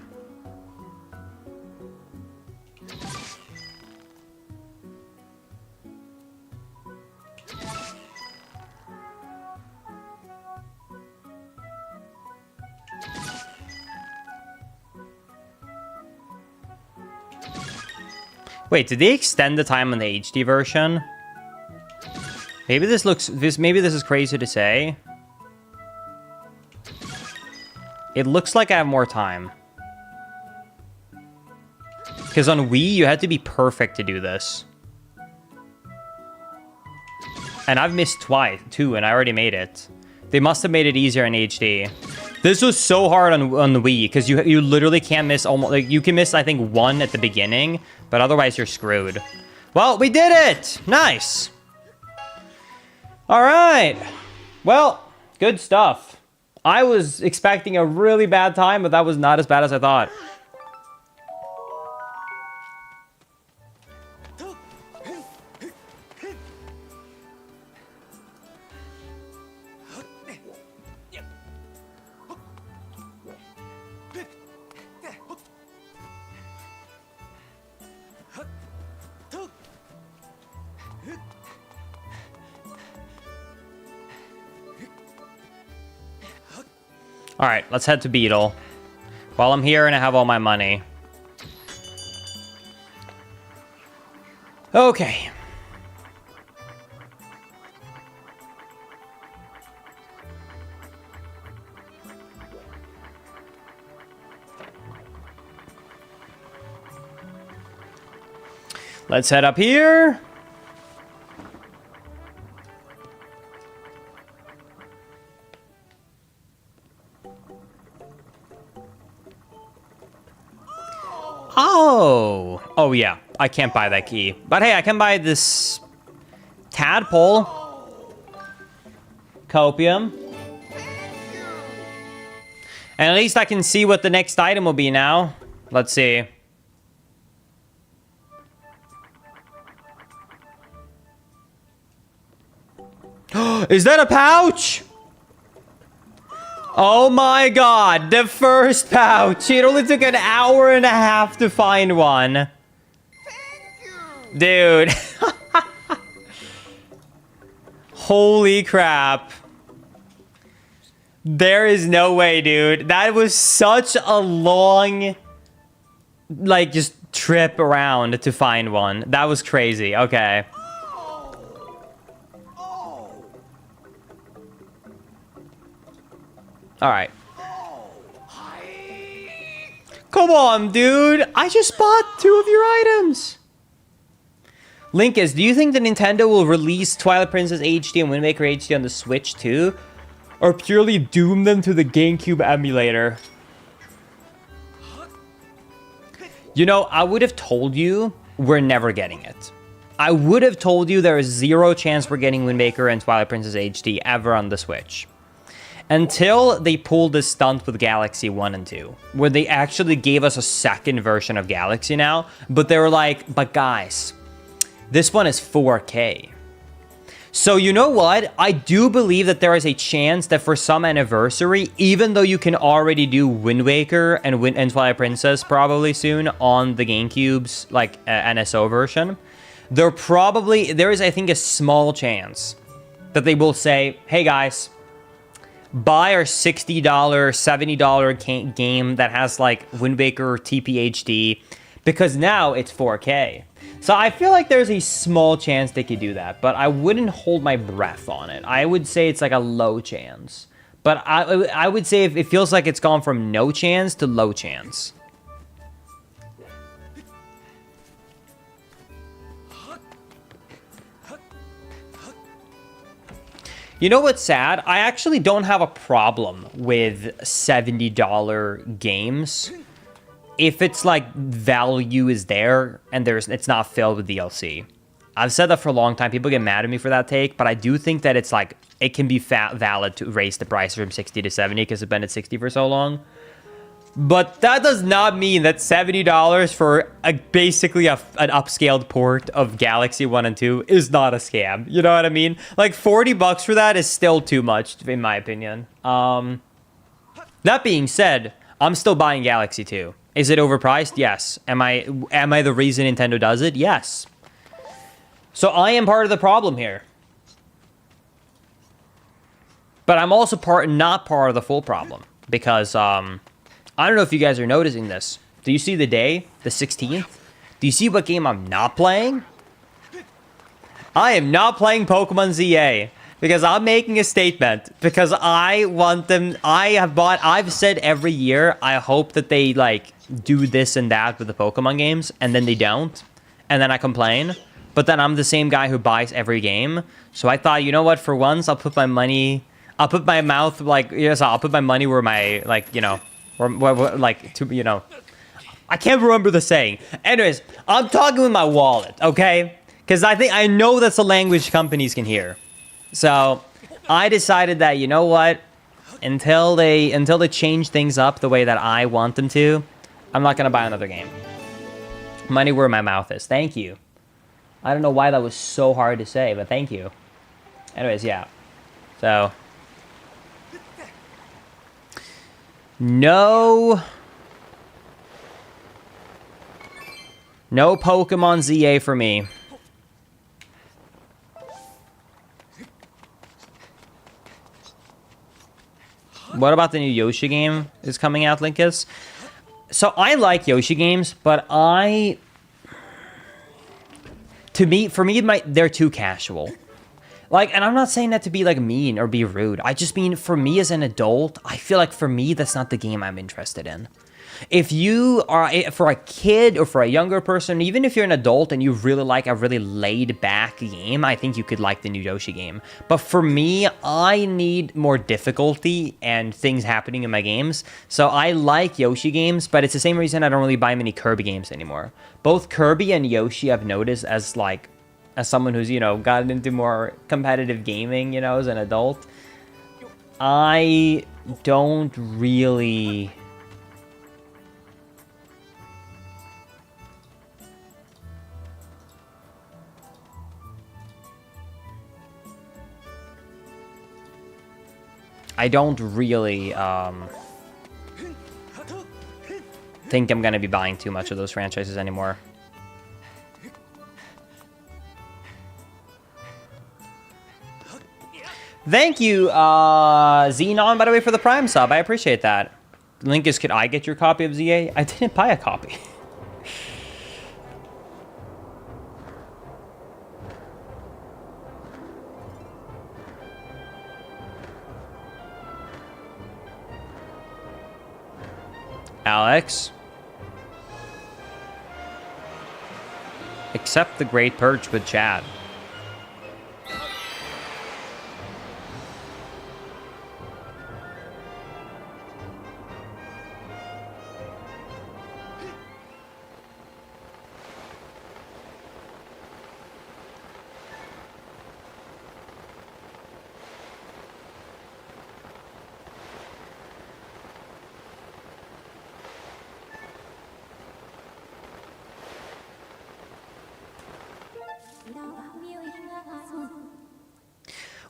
Wait, did they extend the time on the HD version? Maybe this is crazy to say. It looks like I have more time. Because on Wii, you had to be perfect to do this. And I've missed two, and I already made it. They must have made it easier in HD. This was so hard on the Wii, because you literally can't miss almost... Like, you can miss, I think, one at the beginning, but otherwise you're screwed. Well, we did it! Nice! Alright. Well, good stuff. I was expecting a really bad time, but that was not as bad as I thought. All right, let's head to Beetle. While I'm here and I have all my money. Okay. Let's head up here. Oh yeah, I can't buy that key. But hey, I can buy this tadpole. Copium. And at least I can see what the next item will be now. Let's see. Is that a pouch? Oh my god, the first pouch. It only took an hour and a half to find one. Dude. Holy crap. There is no way, dude. That was such a long, like, just trip around to find one. That was crazy. Okay. All right. Come on, dude. I just bought 2 of your items. Linkus, do you think that Nintendo will release Twilight Princess HD and Wind Waker HD on the Switch too? Or purely doom them to the GameCube emulator? You know, I would have told you we're never getting it. I would have told you there is 0 chance we're getting Wind Waker and Twilight Princess HD ever on the Switch. Until they pulled this stunt with Galaxy 1 and 2, where they actually gave us a second version of Galaxy now, but they were like, but guys, this one is 4K. So you know what? I do believe that there is a chance that for some anniversary, even though you can already do Wind Waker and Twilight Princess probably soon on the GameCube's like NSO version, there is, I think, a small chance that they will say, hey guys, buy our $60, $70 game that has like Wind Waker TPHD, because now it's 4K. So I feel like there's a small chance they could do that, but I wouldn't hold my breath on it. I would say it's like a low chance. But I would say if it feels like it's gone from no chance to low chance. You know what's sad? I actually don't have a problem with $70 games if it's like value is there and it's not filled with DLC. I've said that for a long time. People get mad at me for that take, but I do think that it's like it can be valid to raise the price from 60 to 70 because it's been at 60 for so long. But that does not mean that $70 for basically an upscaled port of Galaxy 1 and 2 is not a scam. You know what I mean? Like $40 for that is still too much, in my opinion. That being said, I'm still buying Galaxy 2. Is it overpriced? Yes. Am I the reason Nintendo does it? Yes. So I am part of the problem here. But I'm also not part of the full problem because I don't know if you guys are noticing this. Do you see the day, the 16th? Do you see what game I'm not playing? I am not playing Pokemon ZA because I'm making a statement because I want them. I've said every year, I hope that they like do this and that with the Pokemon games, and then they don't. And then I complain. But then I'm the same guy who buys every game. So I thought, you know what, for once, I'll put my money where my, like, you know, or like, to, you know, I can't remember the saying. Anyways, I'm talking with my wallet, okay? Because I know that's a language companies can hear. So I decided that, you know what, until they change things up the way that I want them to, I'm not gonna buy another game. Money where my mouth is. Thank you. I don't know why that was so hard to say, but thank you. Anyways, yeah. So no Pokemon ZA for me. What about the new Yoshi game is coming out, Linkus? So I like Yoshi games, but for me, they're too casual. Like, and I'm not saying that to be, like, mean or be rude. I just mean, for me as an adult, I feel like for me, that's not the game I'm interested in. If you are, for a kid or for a younger person, even if you're an adult and you really like a really laid-back game, I think you could like the new Yoshi game. But for me, I need more difficulty and things happening in my games. So I like Yoshi games, but it's the same reason I don't really buy many Kirby games anymore. Both Kirby and Yoshi I've noticed as someone who's, you know, gotten into more competitive gaming, you know, as an adult, I don't really... think I'm going to be buying too much of those franchises anymore. Thank you, Xenon, by the way, for the Prime sub. I appreciate that. Linkus, could I get your copy of ZA? I didn't buy a copy. Alex. Accept the Great Purge with Chad.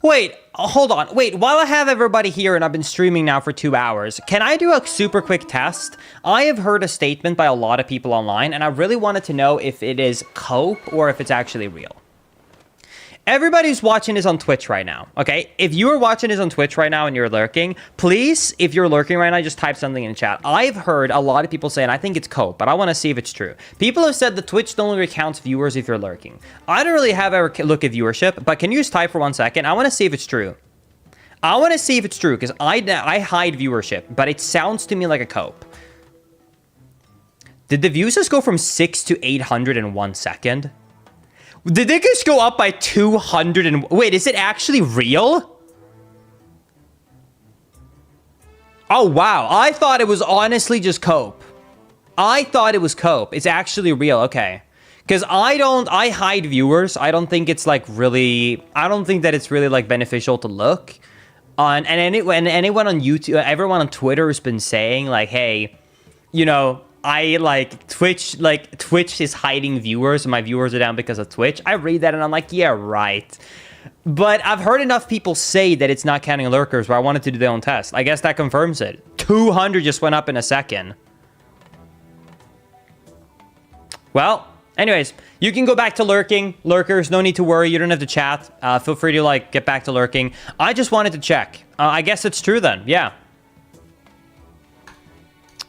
Wait, hold on. Wait, while I have everybody here and I've been streaming now for 2 hours, can I do a super quick test? I have heard a statement by a lot of people online, and I really wanted to know if it is cope or if it's actually real. everybody who's watching this on Twitch right now, okay? If you are watching this on Twitch right now and you're lurking, please, if you're lurking right now, just type something in the chat. I've heard a lot of people say, and I think it's cope, but I want to see if it's true. People have said that Twitch no longer counts viewers if you're lurking. I don't really have a look at viewership, but can you just type for 1 second? I want to see if it's true. I want to see if it's true, because I hide viewership, but it sounds to me like a cope. Did the views just go from 6 to 800 in 1 second? Did they just go up by 200 and... Wait, is it actually real? Oh, wow. I thought it was honestly just cope. I thought it was cope. It's actually real. Okay. Because I hide viewers. I don't think it's like really... I don't think that it's really like beneficial to look. And anyone on YouTube, everyone on Twitter has been saying like, hey, you know... Twitch is hiding viewers and my viewers are down because of Twitch. I read that and I'm like, yeah, right. But I've heard enough people say that it's not counting lurkers where I wanted to do their own test. I guess that confirms it. 200 just went up in a second. Well, anyways, you can go back to lurking. Lurkers, no need to worry. You don't have to chat. Feel free to like get back to lurking. I just wanted to check. I guess it's true then. Yeah.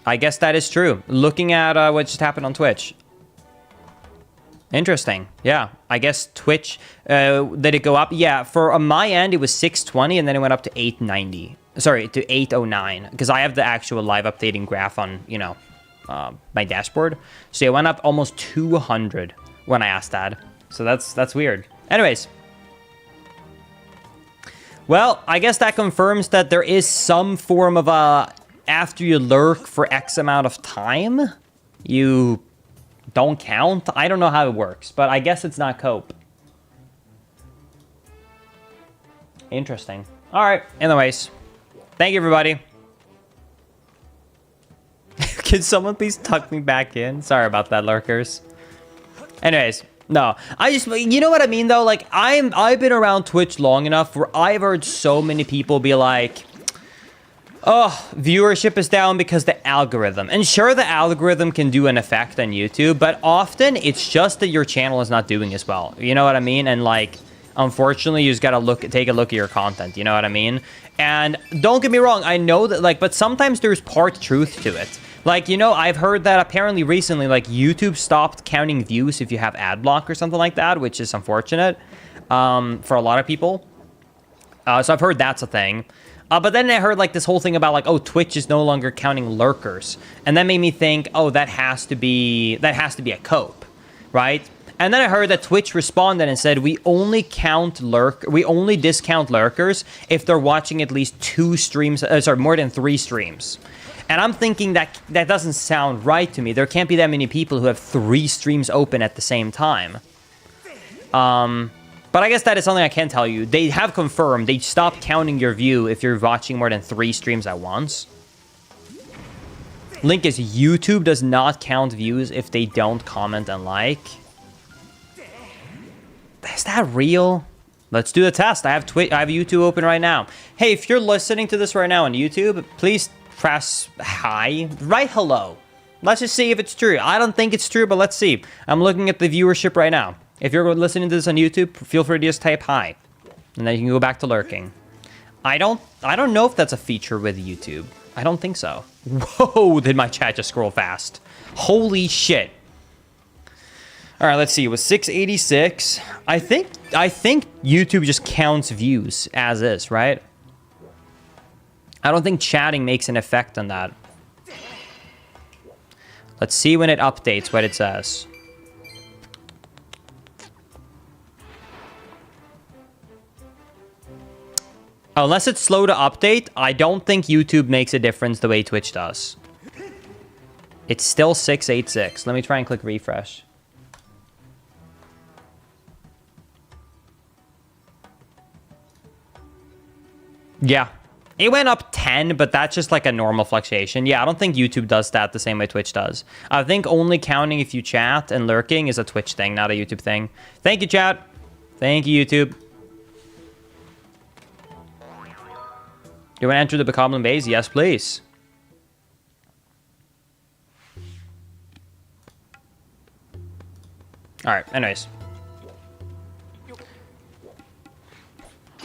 I guess that is true. Looking at what just happened on Twitch. Interesting. Yeah. I guess Twitch, did it go up? Yeah. For my end, it was 620 and then it went up to 890. Sorry, to 809. Because I have the actual live updating graph on, you know, my dashboard. So it went up almost 200 when I asked that. So that's weird. Anyways. Well, I guess that confirms that there is some form of after you lurk for X amount of time, you don't count. I don't know how it works, but I guess it's not cope. Interesting. All right. Anyways, thank you, everybody. Can someone please tuck me back in? Sorry about that, lurkers. Anyways, no. You know what I mean, though? Like, I've been around Twitch long enough where I've heard so many people be like, oh, viewership is down because the algorithm. And sure, the algorithm can do an effect on YouTube, but often it's just that your channel is not doing as well. You know what I mean? And like, unfortunately, you just gotta take a look at your content. You know what I mean? And don't get me wrong, I know that like, but sometimes there's part truth to it. Like, you know, I've heard that apparently recently, like YouTube stopped counting views if you have ad block or something like that, which is unfortunate for a lot of people. So I've heard that's a thing. But then I heard like this whole thing about like, oh, Twitch is no longer counting lurkers. And that made me think, oh, that has to be a cope, right? And then I heard that Twitch responded and said, we only discount lurkers if they're watching at least 2 streams, more than 3 streams. And I'm thinking that doesn't sound right to me. There can't be that many people who have 3 streams open at the same time. But I guess that is something I can tell you. They have confirmed they stopped counting your view if you're watching more than 3 streams at once. Link is YouTube does not count views if they don't comment and like. Is that real? Let's do the test. I have YouTube open right now. Hey, if you're listening to this right now on YouTube, please press hi. Write hello. Let's just see if it's true. I don't think it's true, but let's see. I'm looking at the viewership right now. If you're listening to this on YouTube, feel free to just type hi. And then you can go back to lurking. I don't know if that's a feature with YouTube. I don't think so. Whoa, did my chat just scroll fast. Holy shit. All right, let's see. It was 686. I think YouTube just counts views as is, right? I don't think chatting makes an effect on that. Let's see when it updates what it says. Unless it's slow to update, I don't think YouTube makes a difference the way Twitch does. It's still 686. Let me try and click refresh. Yeah. It went up 10, but that's just like a normal fluctuation. Yeah, I don't think YouTube does that the same way Twitch does. I think only counting if you chat and lurking is a Twitch thing, not a YouTube thing. Thank you, chat. Thank you, YouTube. You want to enter the Bokoblin base? Yes, please. All right, anyways.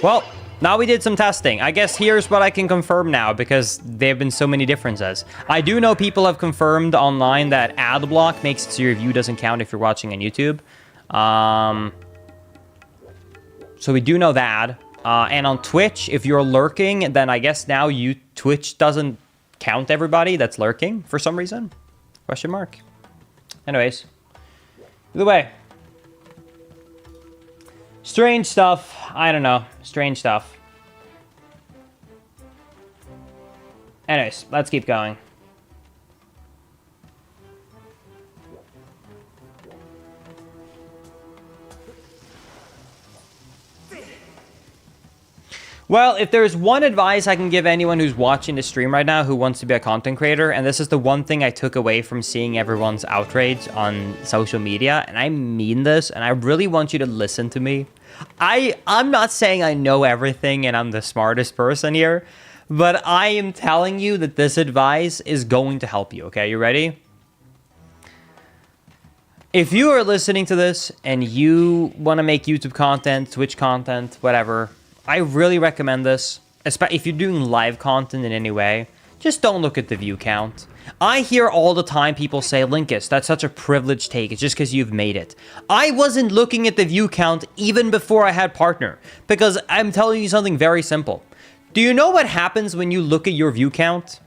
Well, now we did some testing. I guess here's what I can confirm now because there have been so many differences. I do know people have confirmed online that ad block makes it so your view doesn't count if you're watching on YouTube. So we do know that. And on Twitch, if you're lurking, then I guess now Twitch doesn't count everybody that's lurking for some reason. Question mark. Anyways. Either way. Strange stuff. I don't know. Strange stuff. Anyways, let's keep going. Well, if there's one advice I can give anyone who's watching the stream right now who wants to be a content creator, and this is the one thing I took away from seeing everyone's outrage on social media, and I mean this, and I really want you to listen to me. I'm not saying I know everything and I'm the smartest person here, but I am telling you that this advice is going to help you, okay? You ready? If you are listening to this and you want to make YouTube content, Twitch content, whatever, I really recommend this, especially if you're doing live content in any way. Just don't look at the view count. I hear all the time people say, Linkus, that's such a privileged take. It's just because you've made it. I wasn't looking at the view count even before I had partner, because I'm telling you something very simple. Do you know what happens when you look at your view count?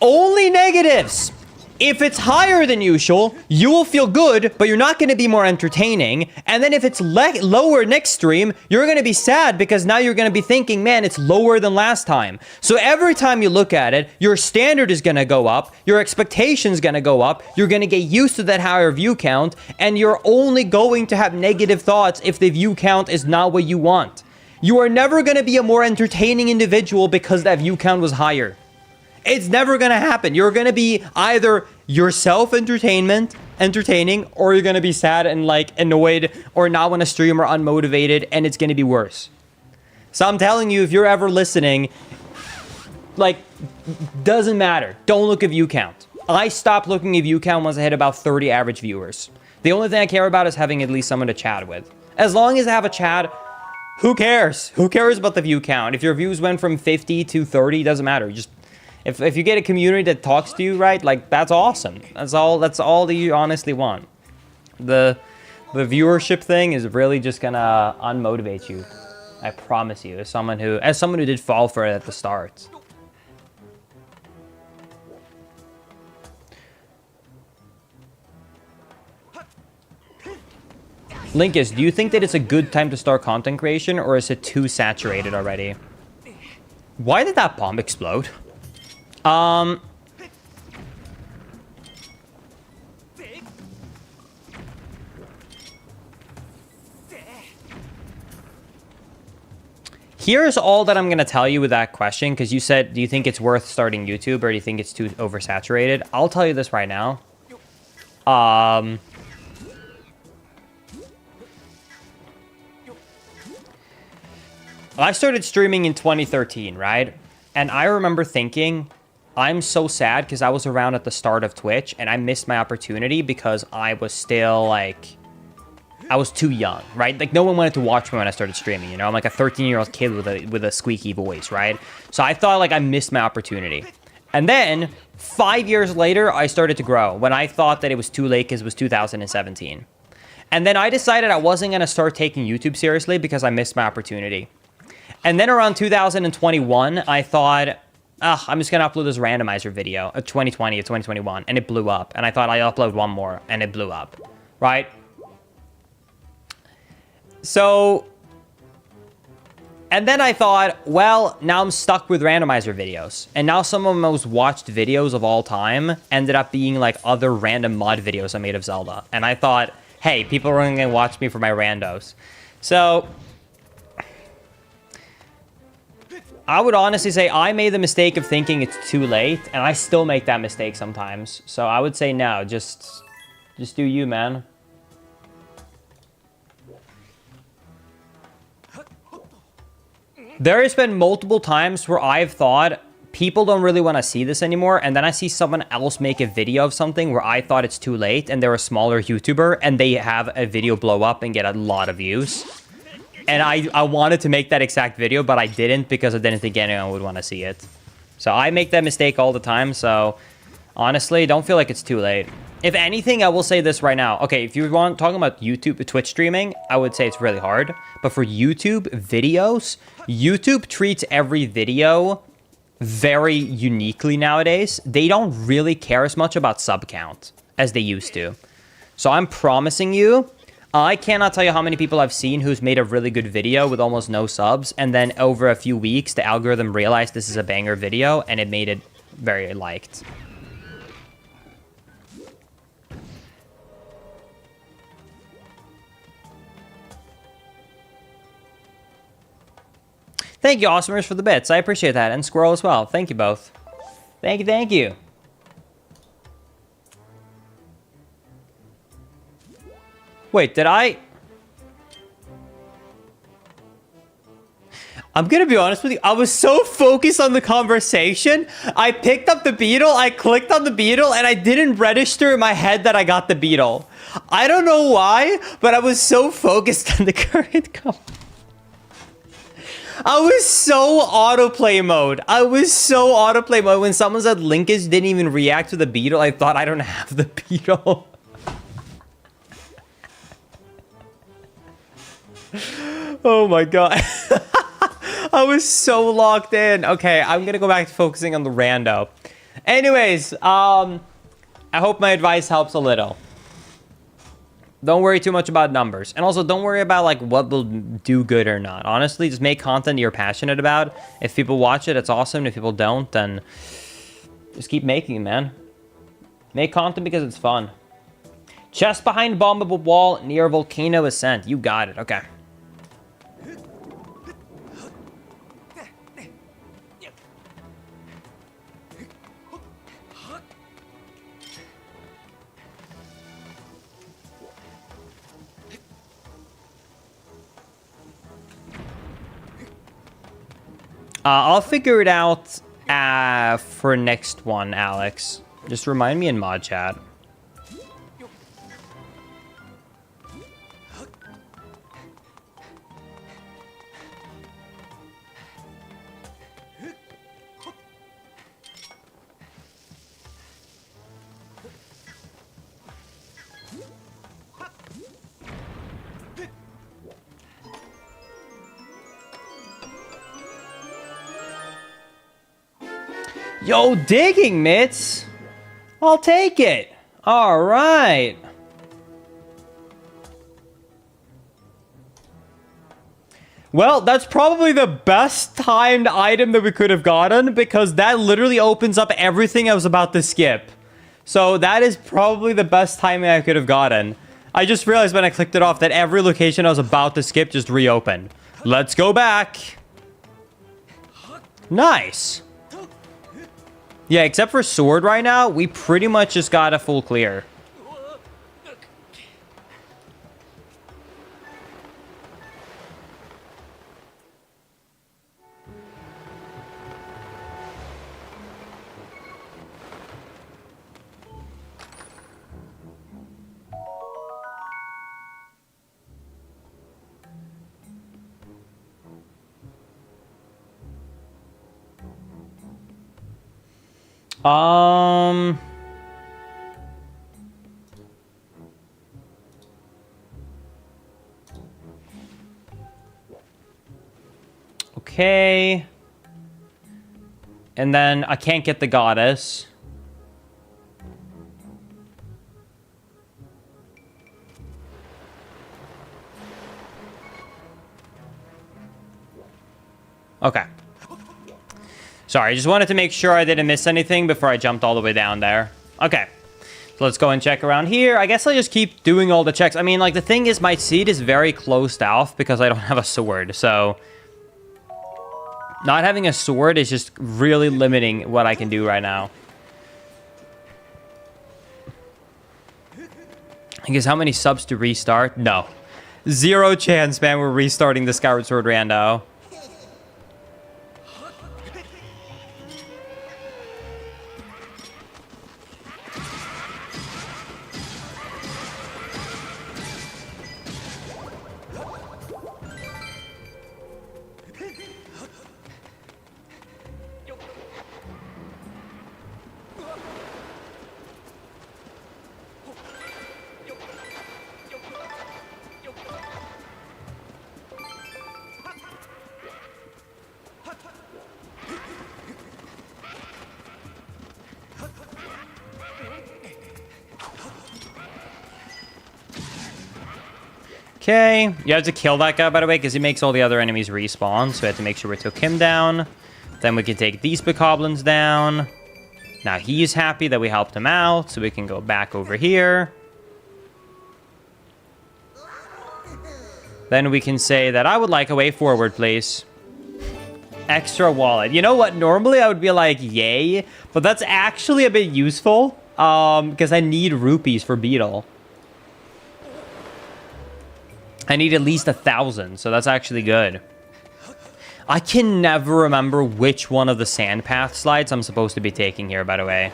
Only negatives. If it's higher than usual, you will feel good, but you're not going to be more entertaining. And then if it's lower next stream, you're going to be sad because now you're going to be thinking, man, it's lower than last time. So every time you look at it, your standard is going to go up, your expectations going to go up, you're going to get used to that higher view count, and you're only going to have negative thoughts if the view count is not what you want. You are never going to be a more entertaining individual because that view count was higher. It's never going to happen. You're going to be either yourself entertaining, or you're going to be sad and like annoyed or not want to stream or unmotivated, and it's going to be worse. So I'm telling you, if you're ever listening, like, doesn't matter. Don't look at view count. I stopped looking at view count once I hit about 30 average viewers. The only thing I care about is having at least someone to chat with. As long as I have a chat, who cares? Who cares about the view count? If your views went from 50 to 30, doesn't matter. Just If you get a community that talks to you, right, like, that's awesome. That's all that you honestly want. The viewership thing is really just gonna unmotivate you. I promise you, as someone who did fall for it at the start. Linkus, do you think that it's a good time to start content creation, or is it too saturated already? Why did that bomb explode? Here's all that I'm going to tell you with that question, because you said, do you think it's worth starting YouTube, or do you think it's too oversaturated? I'll tell you this right now. I started streaming in 2013, right? And I remember thinking, I'm so sad because I was around at the start of Twitch and I missed my opportunity because I was still like, I was too young, right? Like, no one wanted to watch me when I started streaming, you know? I'm like a 13-year-old kid with a squeaky voice, right? So I thought like I missed my opportunity. And then 5 years later, I started to grow when I thought that it was too late because it was 2017. And then I decided I wasn't going to start taking YouTube seriously because I missed my opportunity. And then around 2021, I thought, I'm just going to upload this randomizer video, 2020 or 2021, and it blew up. And I thought I'd upload one more, and it blew up, right? So, and then I thought, well, now I'm stuck with randomizer videos. And now some of the most watched videos of all time ended up being like other random mod videos I made of Zelda. And I thought, hey, people are going to watch me for my randos. So I would honestly say I made the mistake of thinking it's too late, and I still make that mistake sometimes. So I would say no, just do you, man. There has been multiple times where I've thought people don't really want to see this anymore. And then I see someone else make a video of something where I thought it's too late and they're a smaller YouTuber and they have a video blow up and get a lot of views. And I wanted to make that exact video, but I didn't because I didn't think anyone would want to see it. So I make that mistake all the time. So honestly, don't feel like it's too late. If anything, I will say this right now. Okay, if you want talking about YouTube, Twitch streaming, I would say it's really hard. But for YouTube videos, YouTube treats every video very uniquely nowadays. They don't really care as much about sub count as they used to. So I'm promising you, I cannot tell you how many people I've seen who's made a really good video with almost no subs, and then over a few weeks, the algorithm realized this is a banger video, and it made it very liked. Thank you, Awesomers, for the bits. I appreciate that. And Squirrel as well. Thank you both. Thank you, thank you. Wait, did I... I'm gonna be honest with you. I was so focused on the conversation. I picked up the beetle, I clicked on the beetle, and I didn't register in my head that I got the beetle. I don't know why, but I was so focused on the current conversation. I was so autoplay mode. I was so autoplay mode. When someone said Linkus didn't even react to the beetle, I thought I don't have the beetle. Oh my god. I was so locked in. Okay, I'm gonna go back to focusing on the rando. Anyways, I hope my advice helps a little. Don't worry too much about numbers. And also, don't worry about, like, what will do good or not. Honestly, just make content you're passionate about. If people watch it, it's awesome. If people don't, then just keep making it, man. Make content because it's fun. Chest behind bombable wall near volcano ascent. You got it. Okay. I'll figure it out for next one, Alex. Just remind me in mod chat. Yo, digging, Mitts. I'll take it. All right. Well, that's probably the best timed item that we could have gotten because that literally opens up everything I was about to skip. So that is probably the best timing I could have gotten. I just realized when I clicked it off that every location I was about to skip just reopened. Let's go back. Nice. Yeah, except for sword right now, we pretty much just got a full clear. Okay. And then I can't get the goddess. Okay. Sorry, I just wanted to make sure I didn't miss anything before I jumped all the way down there. Okay. So let's go and check around here. I guess I'll just keep doing all the checks. I mean, like, the thing is, my seat is very closed off because I don't have a sword. So not having a sword is just really limiting what I can do right now. I guess how many subs to restart? No. 0 chance, man, we're restarting the Skyward Sword rando. Okay. You have to kill that guy, by the way, because he makes all the other enemies respawn. So we have to make sure we took him down. Then we can take these bokoblins down. Now he's happy that we helped him out, so we can go back over here. Then we can say that I would like a way forward, please. Extra wallet. You know what? Normally I would be like, yay. But that's actually a bit useful. Because I need rupees for Beetle. I need at least 1,000, so that's actually good. I can never remember which one of the sand path slides I'm supposed to be taking here, by the way.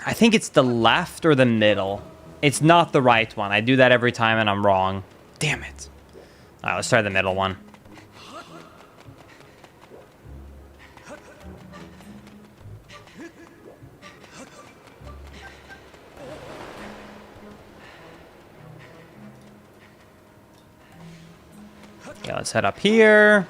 I think it's the left or the middle. It's not the right one. I do that every time and I'm wrong. Damn it. All right, let's try the middle one. Okay, let's head up here.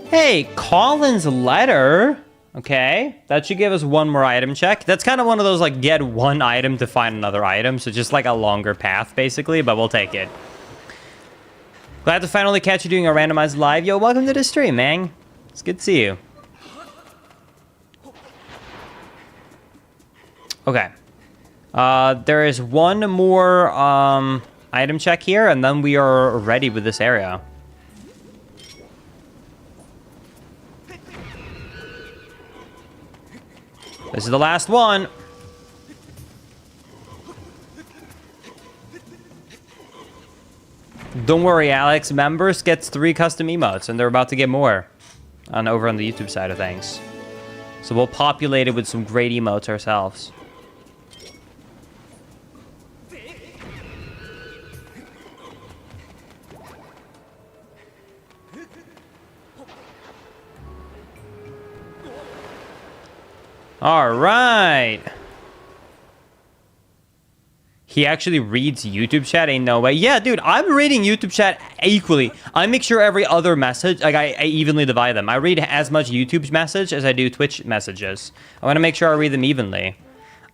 Hey, Colin's letter. Okay, that should give us one more item check. That's kind of one of those, like, get one item to find another item. So just like a longer path, basically, but we'll take it. Glad to finally catch you doing a randomized live. Yo, welcome to the stream, man. It's good to see you. Okay. There is one more item check here, and then we are ready with this area. This is the last one. Don't worry, Alex. Members gets 3 custom emotes, and they're about to get more over on the YouTube side of things. So we'll populate it with some great emotes ourselves. All right. He actually reads YouTube chat? Ain't no way. Yeah, dude, I'm reading YouTube chat equally. I make sure every other message, like I evenly divide them. I read as much YouTube message as I do Twitch messages. I want to make sure I read them evenly.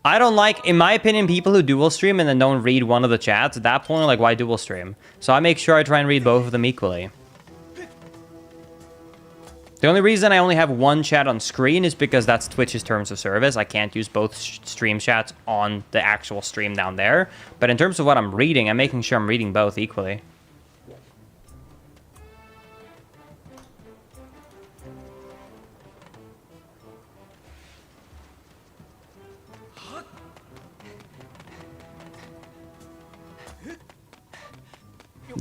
I don't like, in my opinion, people who dual stream and then don't read one of the chats. At that point, like, why dual stream? So I make sure I try and read both of them equally. The only reason I only have one chat on screen is because that's Twitch's terms of service. I can't use both stream chats on the actual stream down there. But in terms of what I'm reading, I'm making sure I'm reading both equally.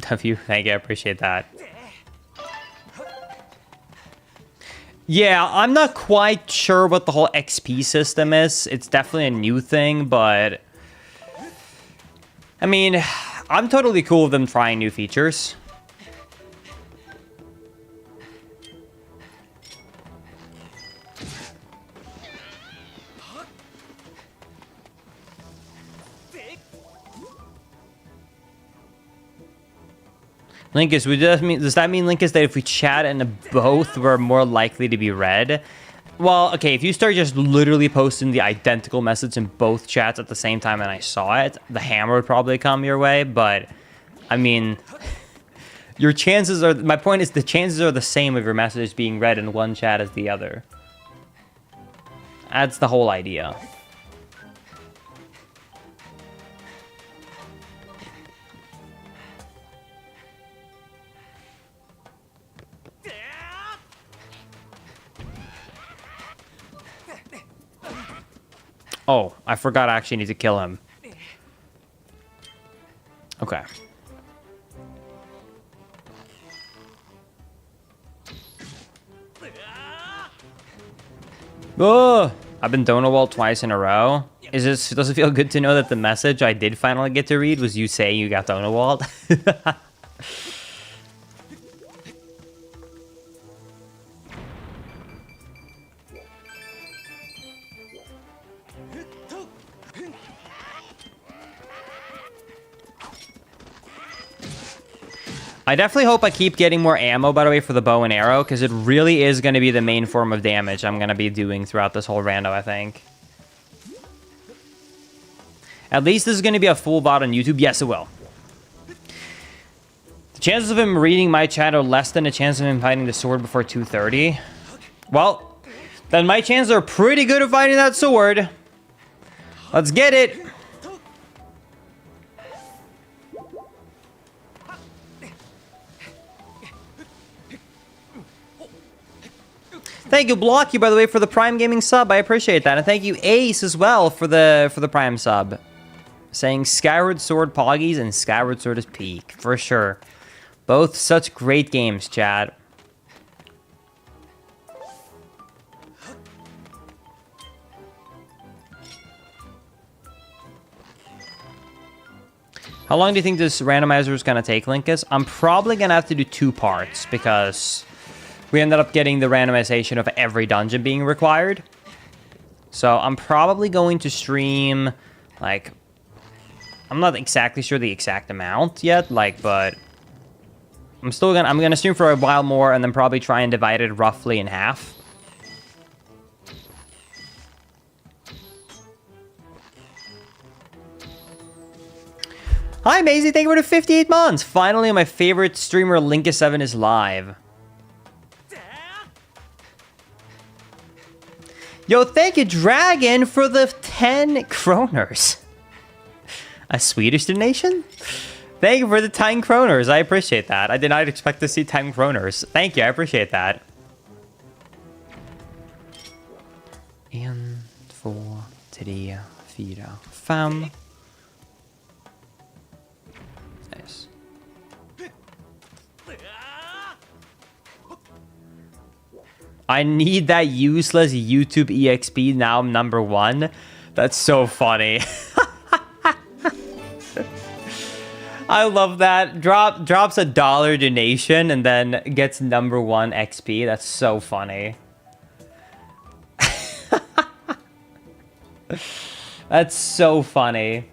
W, thank you, I appreciate that. Yeah, I'm not quite sure what the whole XP system is. It's definitely a new thing, but... I mean, I'm totally cool with them trying new features. Linkus, does that mean, Linkus, that if we chat and both we're more likely to be read? Well, okay, if you start just literally posting the identical message in both chats at the same time and I saw it, the hammer would probably come your way, but, I mean, your chances are, my point is the chances are the same of your message being read in one chat as the other. That's the whole idea. Oh, I forgot I actually need to kill him. Okay. Oh, I've been Donut Wall twice in a row. Does it feel good to know that the message I did finally get to read was you saying you got Donut Walled? I definitely hope I keep getting more ammo, by the way, for the bow and arrow, because it really is going to be the main form of damage I'm going to be doing throughout this whole rando, I think. At least this is going to be a full VOD on YouTube. Yes, it will. The chances of him reading my chat are less than the chance of him finding the sword before 2:30. Well, then my chances are pretty good of finding that sword. Let's get it. Thank you, Blocky, by the way, for the Prime Gaming sub. I appreciate that. And thank you, Ace, as well, for the Prime sub. Saying Skyward Sword Poggies and Skyward Sword is peak. For sure. Both such great games, chat. How long do you think this randomizer is going to take, Linkus? I'm probably going to have to do 2 parts, because we ended up getting the randomization of every dungeon being required. So I'm probably going to stream, like, I'm not exactly sure the exact amount yet, like, but I'm gonna stream for a while more and then probably try and divide it roughly in half. Hi, Maisie, thank you for the 58 months. Finally, my favorite streamer, Linkus7, is live. Yo, thank you, Dragon, for the 10 kroners. A Swedish donation? Thank you for the 10 kroners. I appreciate that. I did not expect to see 10 kroners. Thank you, I appreciate that. 1, 2, 3, 4, 5. Nice. I need that useless YouTube EXP now. I'm #1. That's so funny. I love that. Drops a $1 donation and then gets #1 XP. That's so funny. That's so funny.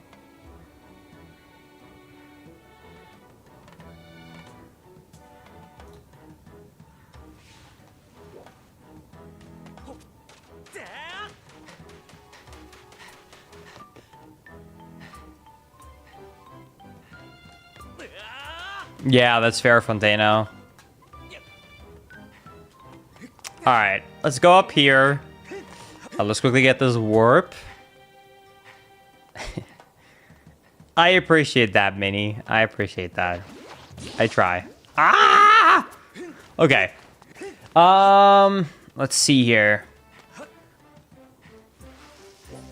Yeah, that's fair, Fontano. Alright, let's go up here. Let's quickly get this warp. I appreciate that, Minnie. I appreciate that. I try. Ah! Okay. Let's see here.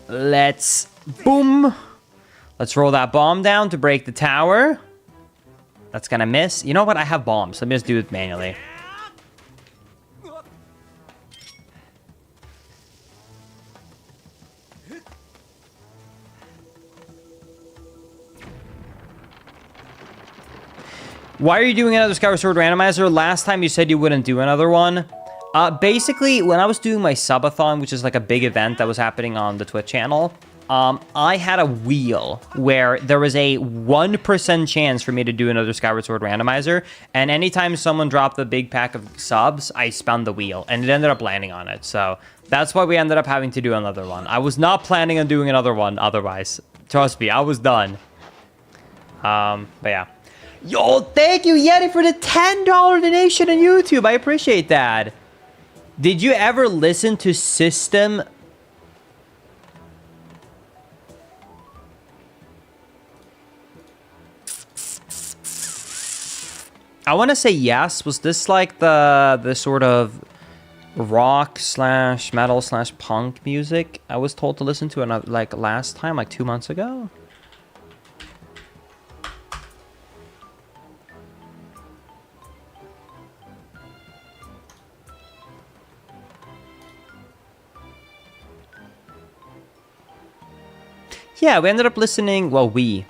Boom. Let's roll that bomb down to break the tower. That's gonna miss. You know what? I have bombs. Let me just do it manually. Why are you doing another Skyward Sword randomizer? Last time you said you wouldn't do another one. Basically, when I was doing my subathon, which is like a big event that was happening on the Twitch channel, I had a wheel where there was a 1% chance for me to do another Skyward Sword randomizer, and anytime someone dropped a big pack of subs, I spun the wheel, and it ended up landing on it. So that's why we ended up having to do another one. I was not planning on doing another one otherwise. Trust me, I was done. But yeah. Yo, thank you, Yeti, for the $10 donation on YouTube. I appreciate that. Did you ever listen to System? I want to say yes. Was this like the sort of rock / metal / punk music I was told to listen to like last time, like 2 months ago? yeah, we ended up listening, well, me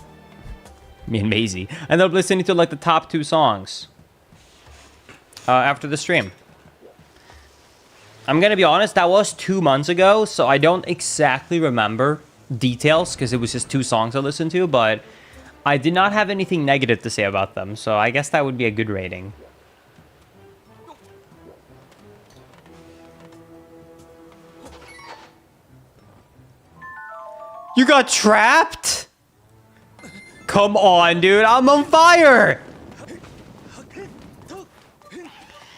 and Maisie, ended up listening to like the top 2 songs after the stream. I'm gonna be honest, that was 2 months ago, so I don't exactly remember details because it was just 2 songs I listened to, but I did not have anything negative to say about them, so I guess that would be a good rating. You got trapped? Come on, dude, I'm on fire!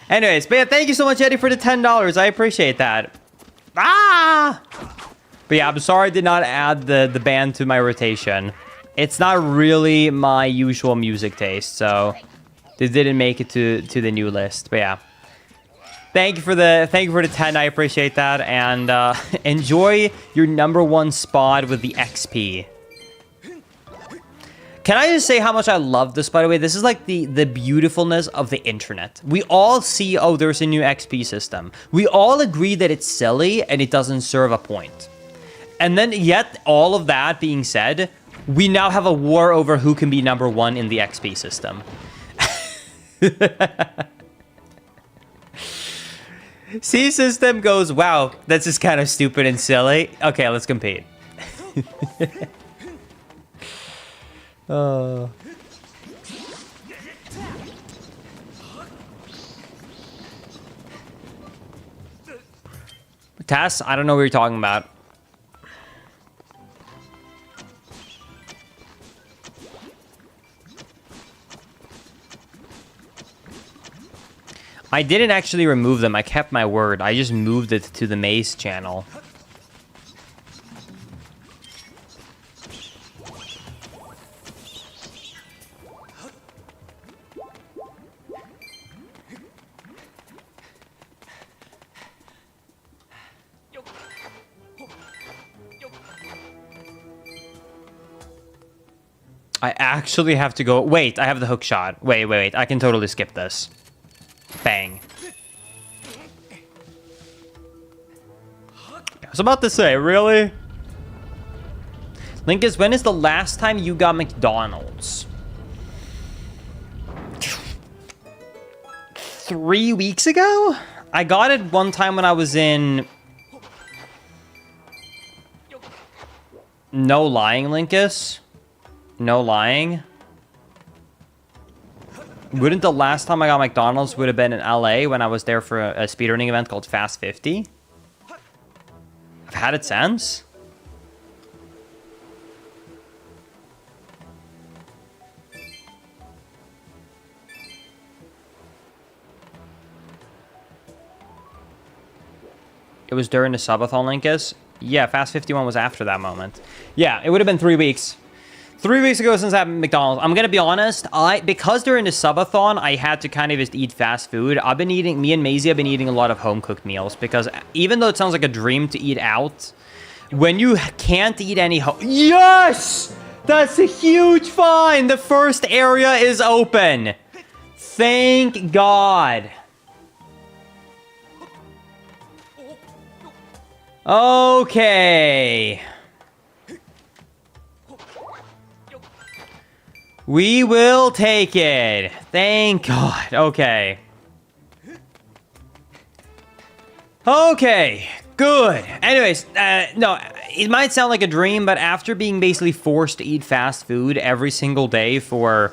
Anyways, but yeah, thank you so much, Eddie, for the $10. I appreciate that. Ah! But yeah, I'm sorry I did not add the band to my rotation. It's not really my usual music taste, so this didn't make it to the new list. But yeah, thank you for the 10. I appreciate that, and enjoy your #1 spot with the XP. Can I just say how much I love this, by the way? This is like the beautifulness of the internet. We all see, oh, there's a new XP system. We all agree that it's silly and it doesn't serve a point. And then yet, all of that being said, we now have a war over who can be #1 in the XP system. C system goes, wow, that's just kind of stupid and silly. Okay, let's compete. Tess, I don't know what you're talking about. I didn't actually remove them. I kept my word. I just moved it to the Maze channel. I actually have to go... Wait, I have the hook shot. Wait. I can totally skip this. Bang. I was about to say, really? Linkus, when is the last time you got McDonald's? 3 weeks ago? I got it one time when I was in... No lying, Linkus. No lying. Wouldn't the last time I got McDonald's would have been in LA when I was there for a speedrunning event called Fast 50? I've had it since. It was during the subathon, Linkus. Yeah, Fast 51 was after that moment. Yeah, it would have been 3 weeks. 3 weeks ago since I had McDonald's. I'm gonna be honest, because during the subathon, I had to kind of just eat fast food. I've been eating, me and Maisie have been eating a lot of home-cooked meals, because even though it sounds like a dream to eat out, when you can't eat any Yes! That's a huge find! The first area is open! Thank God! Okay. We will take it. Thank God. Okay. Okay. Good. Anyways, no, it might sound like a dream, but after being basically forced to eat fast food every single day for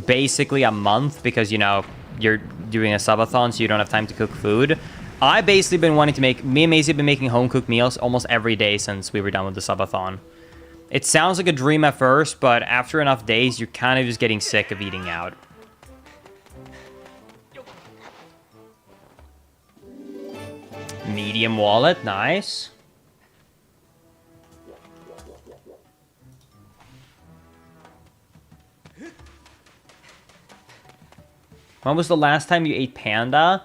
basically a month because, you know, you're doing a subathon, so you don't have time to cook food, I've basically been wanting to make... Me and Maisie have been making home-cooked meals almost every day since we were done with the subathon. It sounds like a dream at first, but after enough days, you're kind of just getting sick of eating out. Medium wallet, nice. When was the last time you ate panda?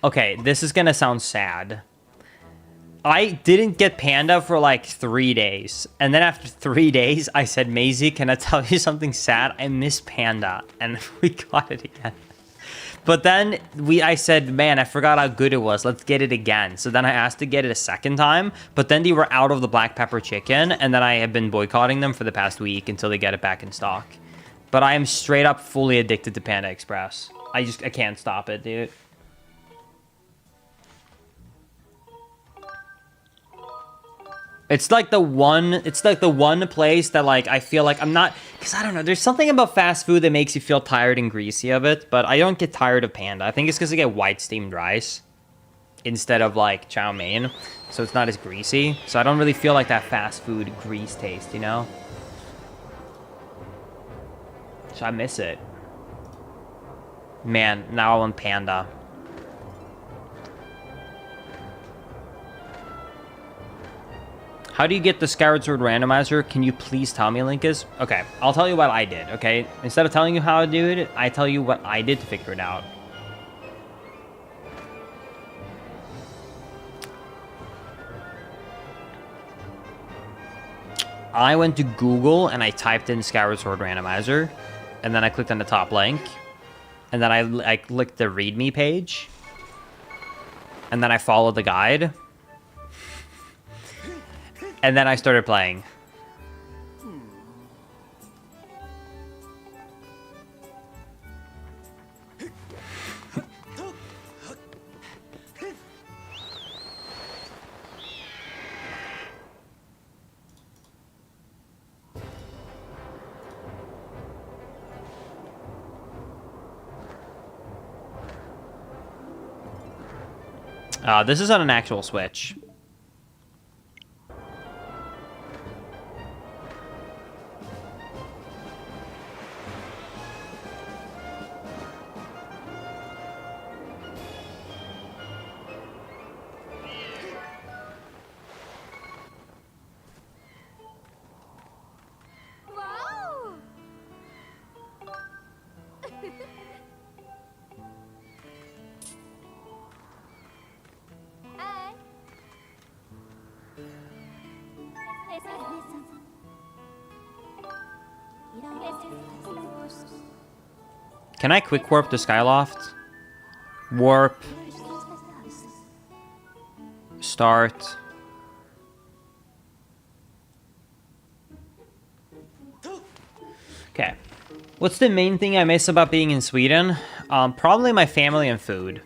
Okay, this is gonna sound sad. I didn't get panda for like 3 days. And then after 3 days, I said, Maisie, can I tell you something sad? I miss panda. And we got it again. But then I said, man, I forgot how good it was. Let's get it again. So then I asked to get it a second time, but then they were out of the black pepper chicken, and then I have been boycotting them for the past week until they get it back in stock. But I am straight up fully addicted to Panda Express. I can't stop it, dude. It's like the one place that, like, I feel like I'm not, because I don't know, there's something about fast food that makes you feel tired and greasy of it, but I don't get tired of Panda. I think it's because I get white steamed rice instead of, like, chow mein, so it's not as greasy. So I don't really feel like that fast food grease taste, you know? So I miss it. Man, now I want Panda. How do you get the Skyward Sword randomizer? Can you please tell me, Linkus? Okay, I'll tell you what I did, okay? Instead of telling you how to do it, I tell you what I did to figure it out. I went to Google and I typed in Skyward Sword randomizer, and then I clicked on the top link, and then I clicked the README page, and then I followed the guide. And then I started playing. This is on an actual Switch. Can I quick warp to Skyloft? Warp. Start. Okay. What's the main thing I miss about being in Sweden? Probably my family and food.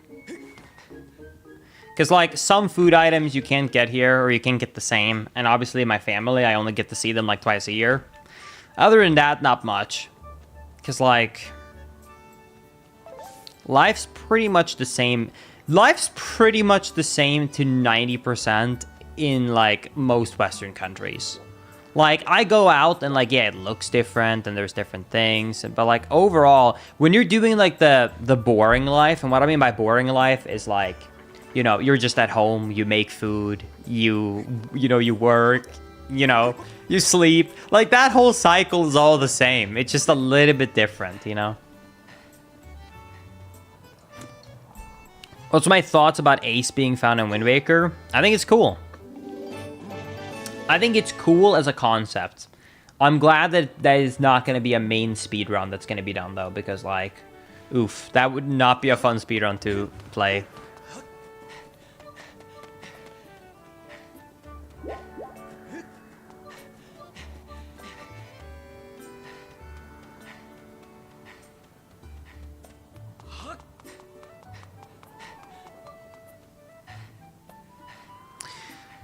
Because, like, some food items you can't get here, or you can't get the same. And obviously my family, I only get to see them, like, twice a year. Other than that, not much. Because, like, life's pretty much the same. Life's pretty much the same to 90% in, like, most Western countries. Like, I go out and, like, yeah, it looks different and there's different things. But, like, overall, when you're doing, like, the boring life, and what I mean by boring life is, like, you know, you're just at home, you make food, you know, you work, you know, you sleep. Like, that whole cycle is all the same. It's just a little bit different, you know? What's my thoughts about Ace being found in Wind Waker? I think it's cool. I think it's cool as a concept. I'm glad that that is not going to be a main speedrun that's going to be done, though, because, like, oof, that would not be a fun speedrun to play.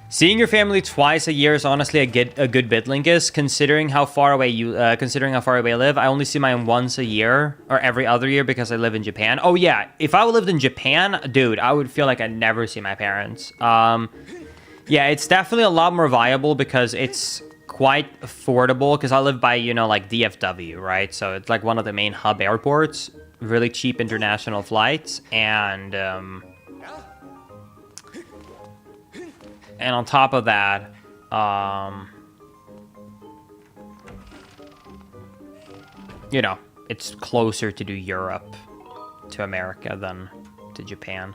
Seeing your family twice a year is honestly a good bit, Linkus. Considering how far away I live, I only see mine once a year or every other year because I live in Japan. Oh yeah, if I lived in Japan, dude, I would feel like I'd never see my parents. Yeah, it's definitely a lot more viable because it's quite affordable. Because I live by, you know, like DFW, right? So it's like one of the main hub airports. Really cheap international flights, and on top of that, you know, it's closer to do Europe to America than to Japan.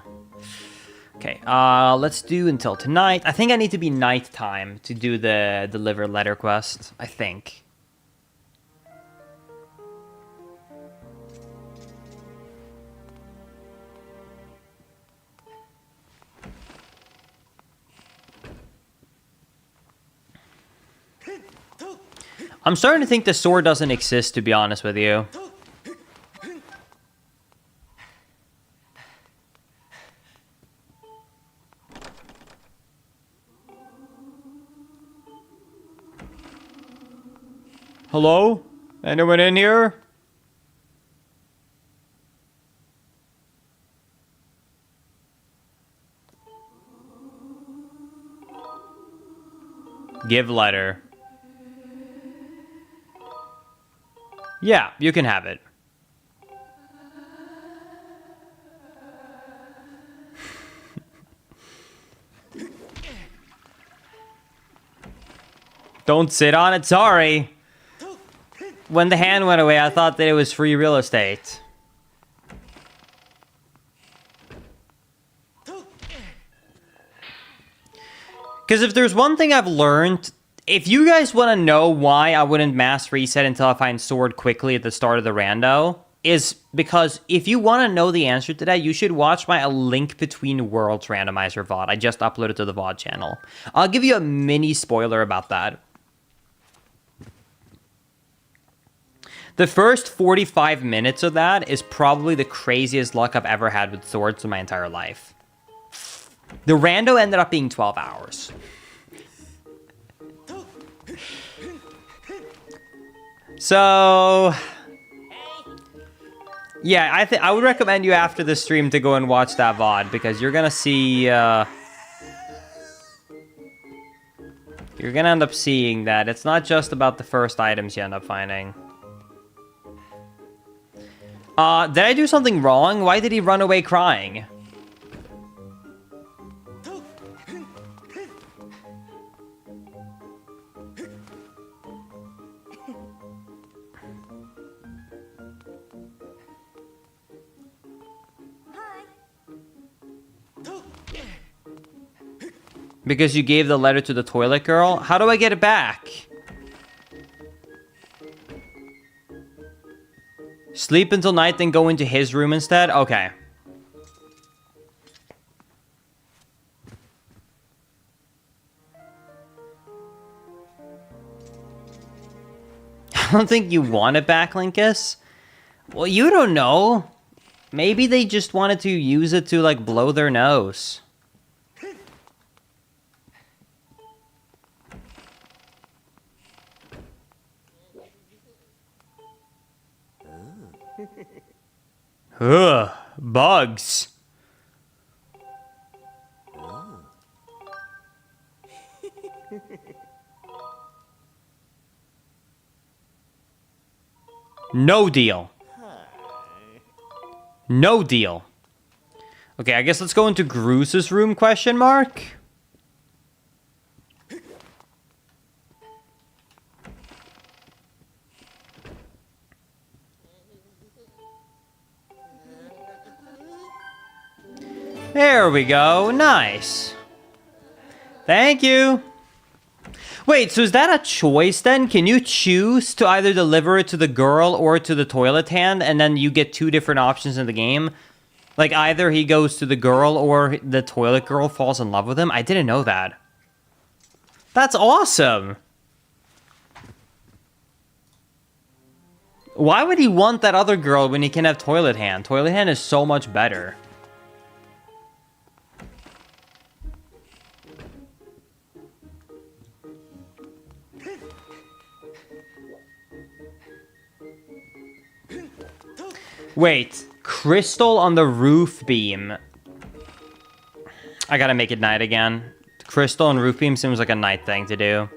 Okay, let's do until tonight. I think I need to be nighttime to do the deliver letter quest, I think. I'm starting to think the sword doesn't exist, to be honest with you. Hello? Anyone in here? Give letter. Yeah, you can have it. Don't sit on it, sorry. When the hand went away, I thought that it was free real estate. Because if there's one thing I've learned, if you guys want to know why I wouldn't mass reset until I find sword quickly at the start of the rando, is because if you want to know the answer to that, you should watch my A Link Between Worlds randomizer VOD. I just uploaded to the VOD channel. I'll give you a mini spoiler about that. The first 45 minutes of that is probably the craziest luck I've ever had with swords in my entire life. The rando ended up being 12 hours. So, yeah, I would recommend you after the stream to go and watch that VOD, because you're gonna see, you're gonna end up seeing that it's not just about the first items you end up finding. Did I do something wrong? Why did he run away crying? Because you gave the letter to the toilet girl? How do I get it back? Sleep until night, then go into his room instead? Okay. I don't think you want it back, Linkus. Well, you don't know. Maybe they just wanted to use it to, like, blow their nose. Ugh, bugs. No deal. No deal. Okay, I guess let's go into Gruce's room, question mark? There we go. Nice. Thank you. Wait, so is that a choice then? Can you choose to either deliver it to the girl or to the toilet hand, and then you get two different options in the game? Like either he goes to the girl or the toilet girl falls in love with him? I didn't know that. That's awesome. Why would he want that other girl when he can have toilet hand? Toilet hand is so much better. Wait, crystal on the roof beam. I gotta make it night again. Crystal and roof beam seems like a night thing to do.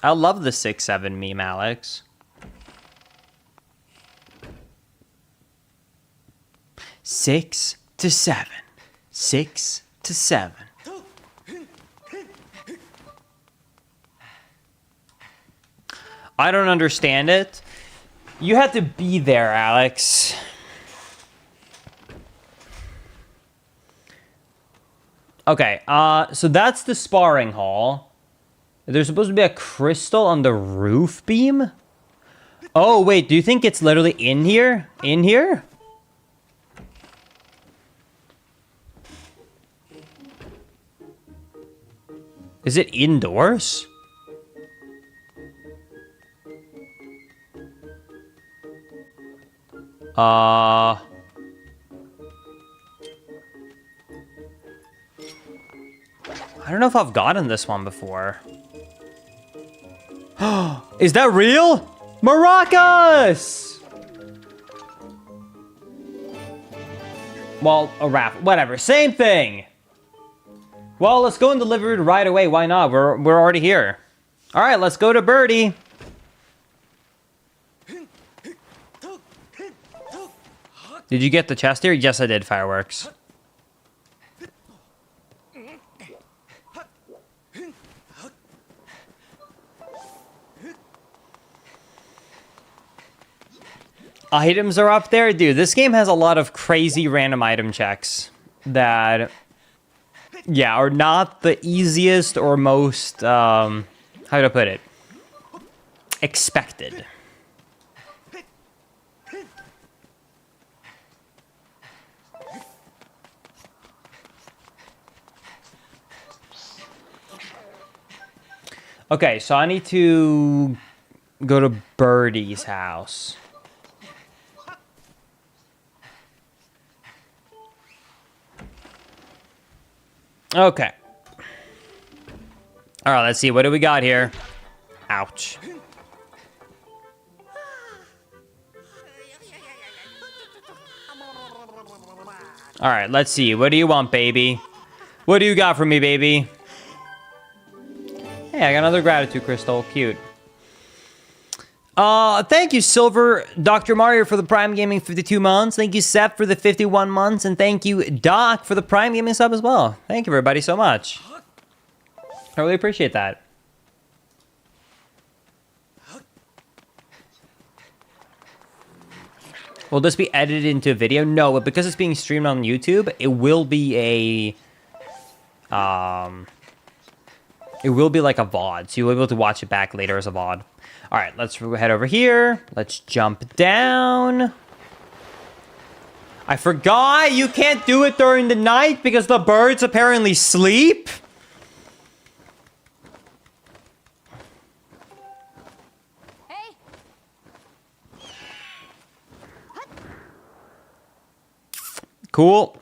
I love the 6-7 meme, Alex. Six to seven. 6 to 7. I don't understand it. You had to be there, Alex. Okay, so that's the sparring hall. There's supposed to be a crystal on the roof beam? Oh, wait, do you think it's literally in here? In here? Is it indoors? I don't know if I've gotten this one before. Is that real? Maracas! Well, a raffle. Whatever. Same thing. Well, let's go and deliver it right away. Why not? We're already here. All right, let's go to Birdie. Did you get the chest here? Yes, I did, fireworks. Items are up there. Dude, this game has a lot of crazy random item checks that, yeah, are not the easiest or most, how to put it, expected. Okay, so I need to go to Birdie's house. Okay. All right, let's see. What do we got here? Ouch. All right, let's see. What do you want, baby? What do you got for me, baby? Hey, I got another gratitude crystal. Cute. Thank you, Silver Dr. Mario, for the Prime Gaming 52 months. Thank you, Seth, for the 51 months. And thank you, Doc, for the Prime Gaming sub as well. Thank you, everybody, so much. I really appreciate that. Will this be edited into a video? No, but because it's being streamed on YouTube, it will be a... it will be like a VOD, so you'll be able to watch it back later as a VOD. All right, let's head over here. Let's jump down. I forgot you can't do it during the night because the birds apparently sleep. Hey. Cool.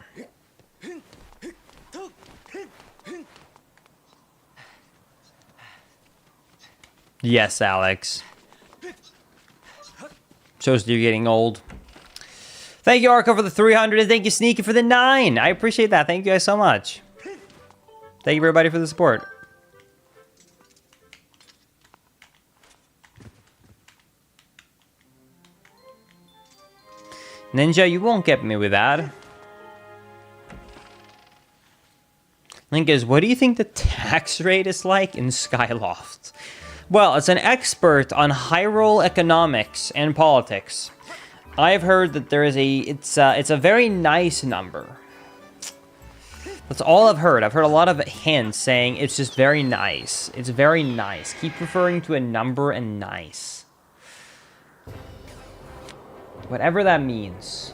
Yes, Alex. Shows that you're getting old. Thank you, Arco, for the 300, and thank you, Sneaky, for the 9. I appreciate that. Thank you guys so much. Thank you, everybody, for the support. Ninja, you won't get me with that. Link is, what do you think the tax rate is like in Skyloft? Well, as an expert on Hyrule economics and politics, I've heard that there is it's a very nice number. That's all I've heard. I've heard a lot of hints saying it's just very nice. It's very nice. Keep referring to a number and nice. Whatever that means.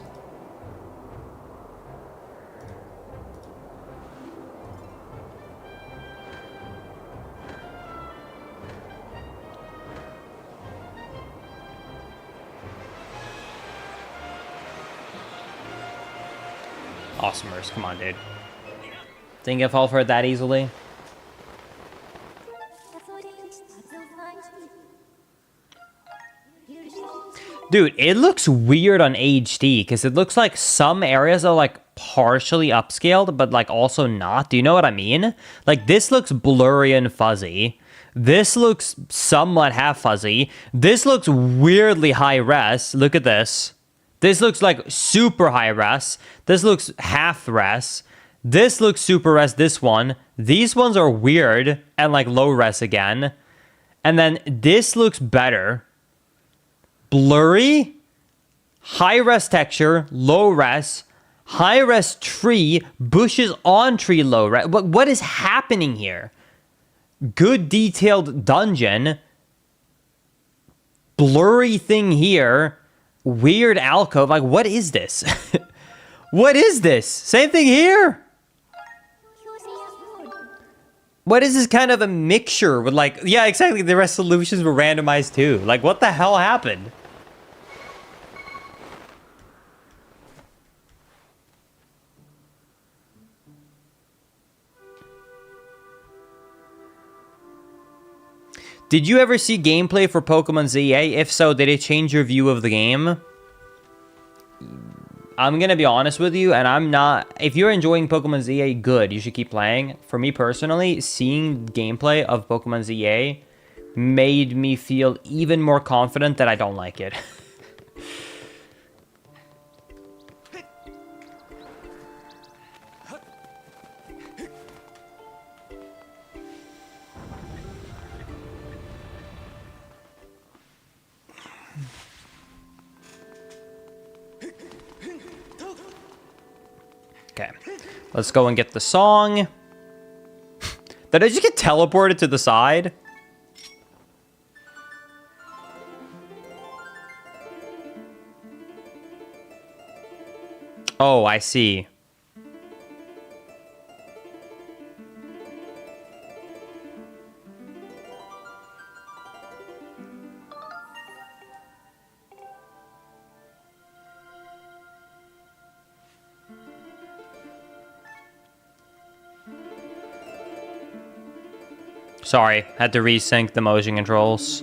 Awesomers, come on, dude. Think I'll fall for it that easily? Dude, it looks weird on HD, because it looks like some areas are, like, partially upscaled, but, like, also not. Do you know what I mean? Like, this looks blurry and fuzzy. This looks somewhat half fuzzy. This looks weirdly high res. Look at this. This looks like super high res. This looks half res. This looks super res, this one. These ones are weird and like low res again. And then this looks better. Blurry. High res texture, low res. High res tree, bushes on tree, low res. What is happening here? Good detailed dungeon. blurry thing here. Weird alcove. Like, what is this? What is this? Same thing here. What is this kind of a mixture with, like, yeah, exactly. The resolutions were randomized too. Like, what the hell happened? Did you ever see gameplay for Pokemon ZA? If so, did it change your view of the game? I'm gonna be honest with you, and I'm not... If you're enjoying Pokemon ZA, good. You should keep playing. For me personally, seeing gameplay of Pokemon ZA made me feel even more confident that I don't like it. Okay, let's go and get the song. Did I just get teleported to the side? Oh, I see. Sorry, had to resync the motion controls.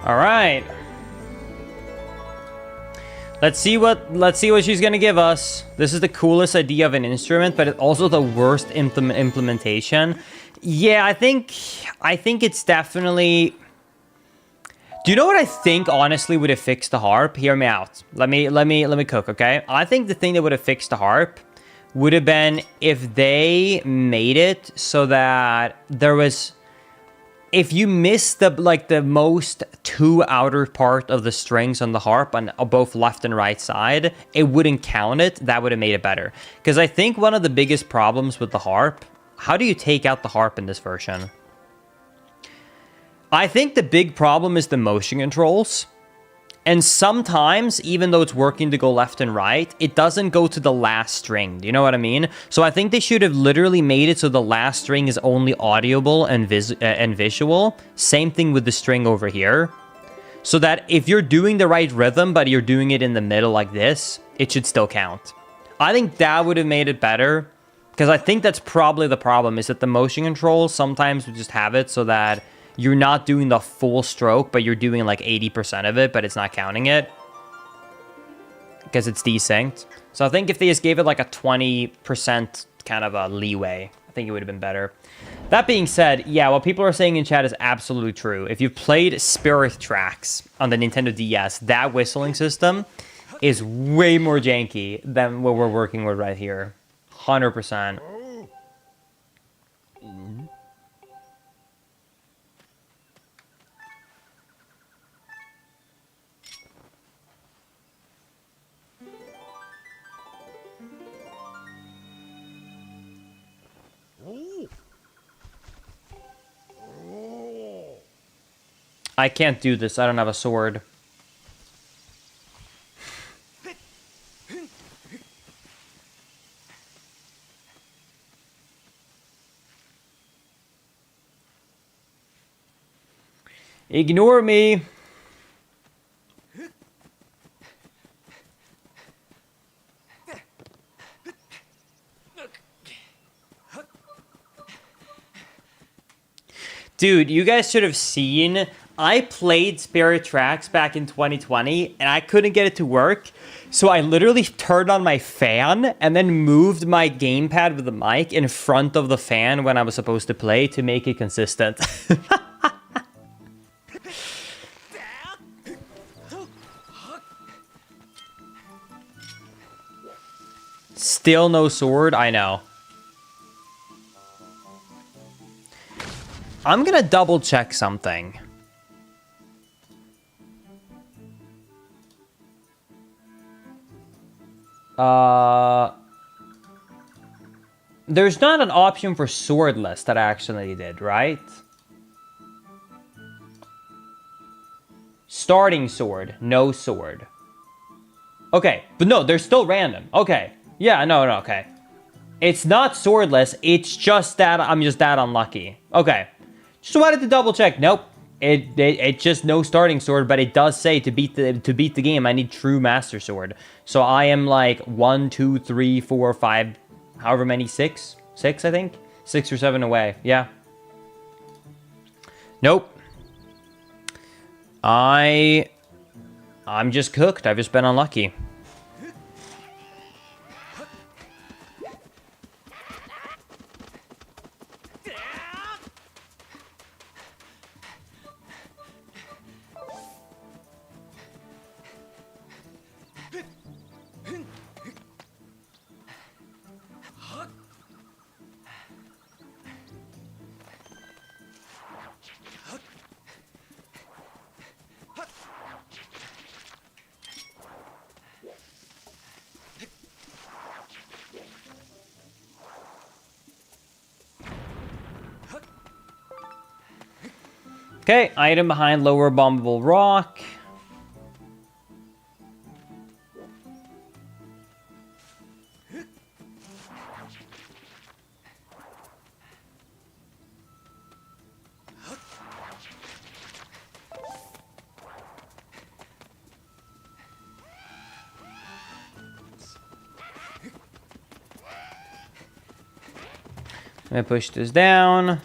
All right. Let's see what she's gonna give us. This is the coolest idea of an instrument, but it's also the worst implementation. Yeah, I think it's definitely. Do you know what I think honestly would have fixed the harp? Hear me out. Let me cook, okay? I think the thing that would have fixed the harp would have been if they made it so that there was. If you miss the most two outer part of the strings on the harp on both left and right side, it wouldn't count it. That would have made it better. Because I think one of the biggest problems with the harp, how do you take out the harp in this version? I think the big problem is the motion controls. And sometimes, even though it's working to go left and right, it doesn't go to the last string. Do you know what I mean? So I think they should have literally made it so the last string is only audible and visual. Same thing with the string over here. So that if you're doing the right rhythm, but you're doing it in the middle like this, it should still count. I think that would have made it better. Because I think that's probably the problem, is that the motion controls sometimes we just have it so that you're not doing the full stroke, but you're doing like 80% of it, but it's not counting it. Because it's desynced. So I think if they just gave it like a 20% kind of a leeway, I think it would have been better. That being said, yeah, what people are saying in chat is absolutely true. If you've played Spirit Tracks on the Nintendo DS, that whistling system is way more janky than what we're working with right here. 100%. I can't do this. I don't have a sword. Ignore me. Dude, you guys should have seen... I played Spirit Tracks back in 2020, and I couldn't get it to work. So I literally turned on my fan and then moved my gamepad with the mic in front of the fan when I was supposed to play to make it consistent. Still no sword, I know. I'm gonna double check something. There's not an option for swordless that I actually did, right? Starting sword, no sword. Okay, but no, they're still random. Okay, yeah, no, okay. It's not swordless, it's just that I'm just that unlucky. Okay, just wanted to double check. Nope, it's just no starting sword, but it does say to beat the game, I need true master sword. So I am like 1, 2, 3, 4, 5, however many, 6, I think, 6 or 7 away. Yeah. Nope. I'm just cooked. I've just been unlucky. Okay, item behind lower bombable rock. Let me push this down.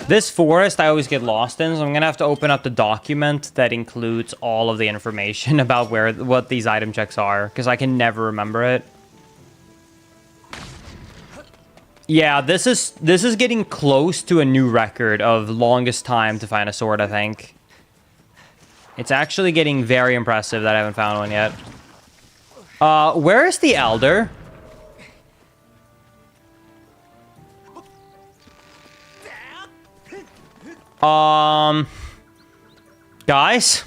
This forest I always get lost in, so I'm gonna have to open up the document that includes all of the information about what these item checks are, because I can never remember it. Yeah, this is getting close to a new record of longest time to find a sword, I think. It's actually getting very impressive that I haven't found one yet. Where is the Elder? Guys?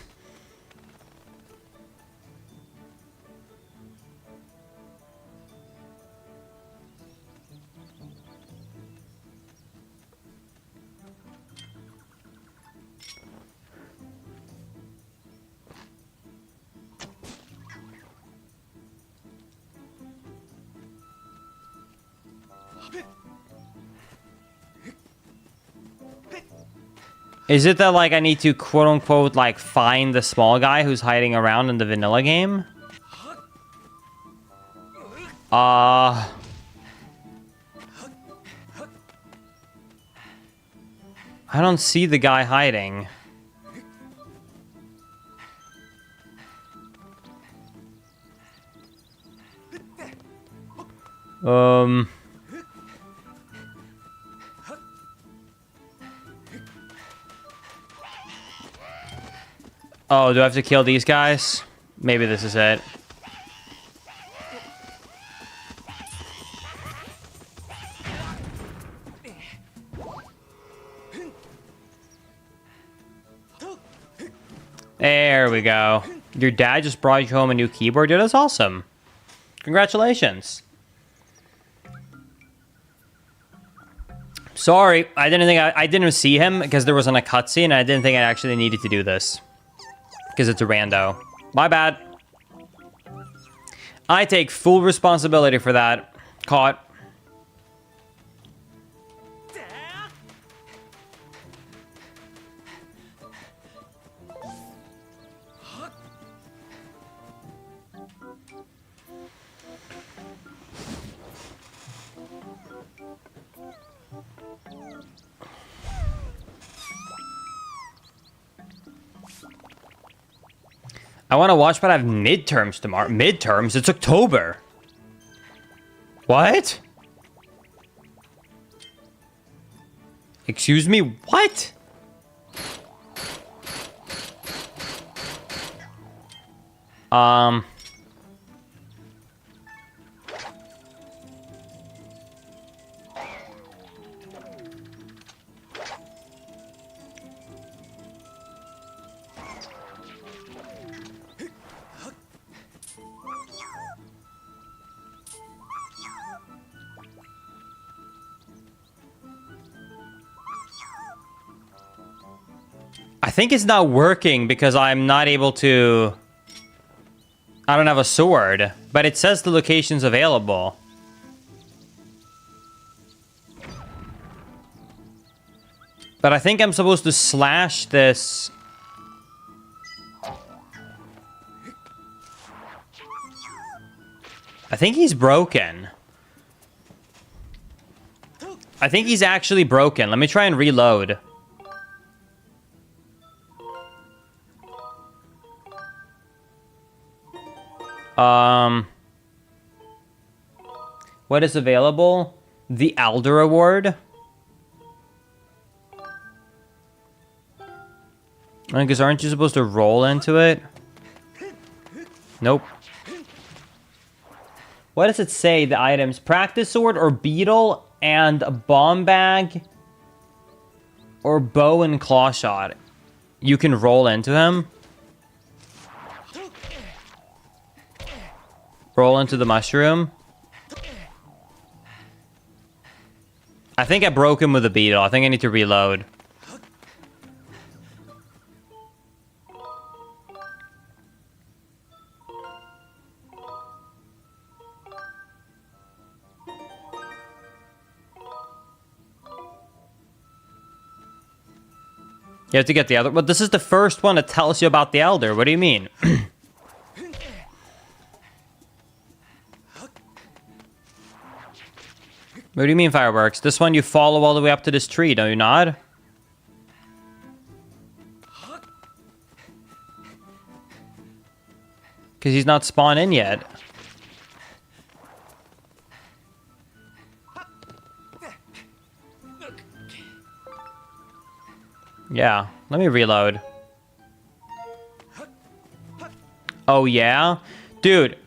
Is it that, like, I need to, quote-unquote, like, find the small guy who's hiding around in the vanilla game? I don't see the guy hiding. Oh, do I have to kill these guys? Maybe this is it. There we go. Your dad just brought you home a new keyboard? Dude, that's awesome. Congratulations. Sorry, I didn't see him because there wasn't a cutscene, and I didn't think I actually needed to do this. Because it's a rando. My bad. I take full responsibility for that. Caught. I want to watch, but I have midterms tomorrow. Midterms? It's October. What? Excuse me, what? I think it's not working because I'm not able to... I don't have a sword, but it says the location's available. But I think I'm supposed to slash this. I think he's broken. I think he's actually broken. Let me try and reload. What is available? The Elder Award. Because aren't you supposed to roll into it? Nope. What does it say, the items? Practice sword or beetle and a bomb bag or bow and claw shot. You can roll into him. Roll into the mushroom. I think I broke him with a beetle. I think I need to reload. You have to get the other... But this is the first one that tells you about the Elder. What do you mean? What do you mean, fireworks? This one you follow all the way up to this tree, do you not? Because he's not spawned in yet. Yeah, let me reload. Oh, yeah? Dude,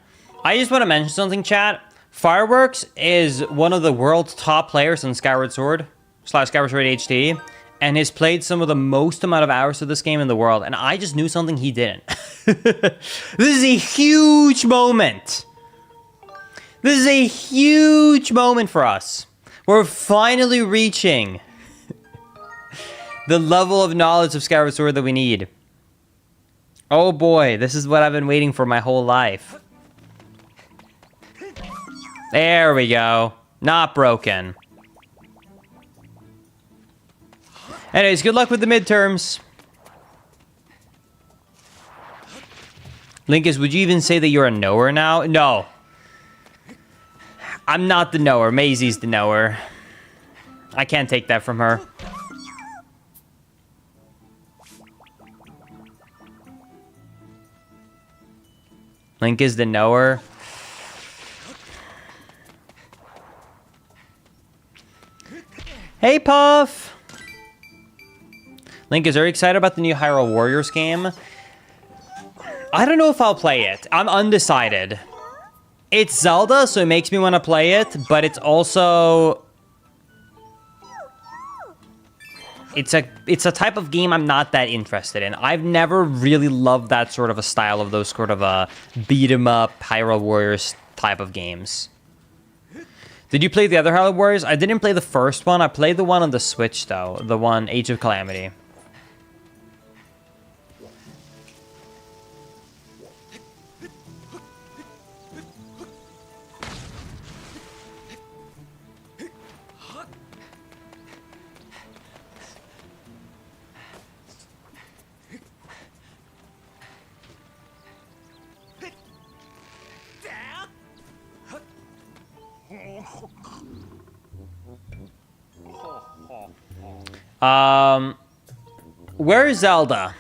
I just want to mention something, chat. Fireworks is one of the world's top players on Skyward Sword / Skyward Sword HD, and has played some of the most amount of hours of this game in the world, and I just knew something he didn't. This is a huge moment. This is a huge moment for us. We're finally reaching the level of knowledge of Skyward Sword that we need. Oh boy, this is what I've been waiting for my whole life. There we go. Not broken. Anyways, good luck with the midterms. Linkus, would you even say that you're a knower now? No. I'm not the knower. Maisie's the knower. I can't take that from her. Link is the knower. Hey, Puff! Link, is very excited about the new Hyrule Warriors game. I don't know if I'll play it. I'm undecided. It's Zelda, so it makes me want to play it, but it's also... It's a type of game I'm not that interested in. I've never really loved that sort of a style of those sort of beat-em-up Hyrule Warriors type of games. Did you play the other Hyrule Warriors? I didn't play the first one. I played the one on the Switch, though. The one, Age of Calamity. Where is Zelda?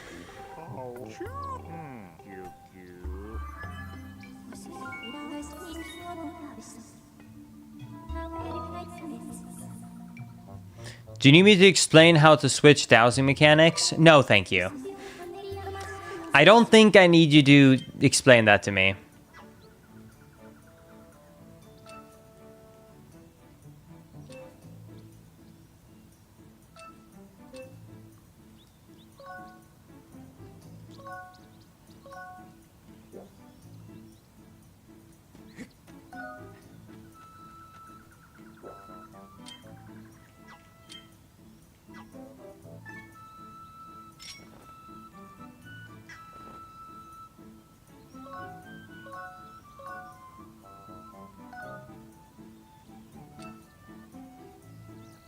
Do you need me to explain how to switch dowsing mechanics? No, thank you. I don't think I need you to explain that to me.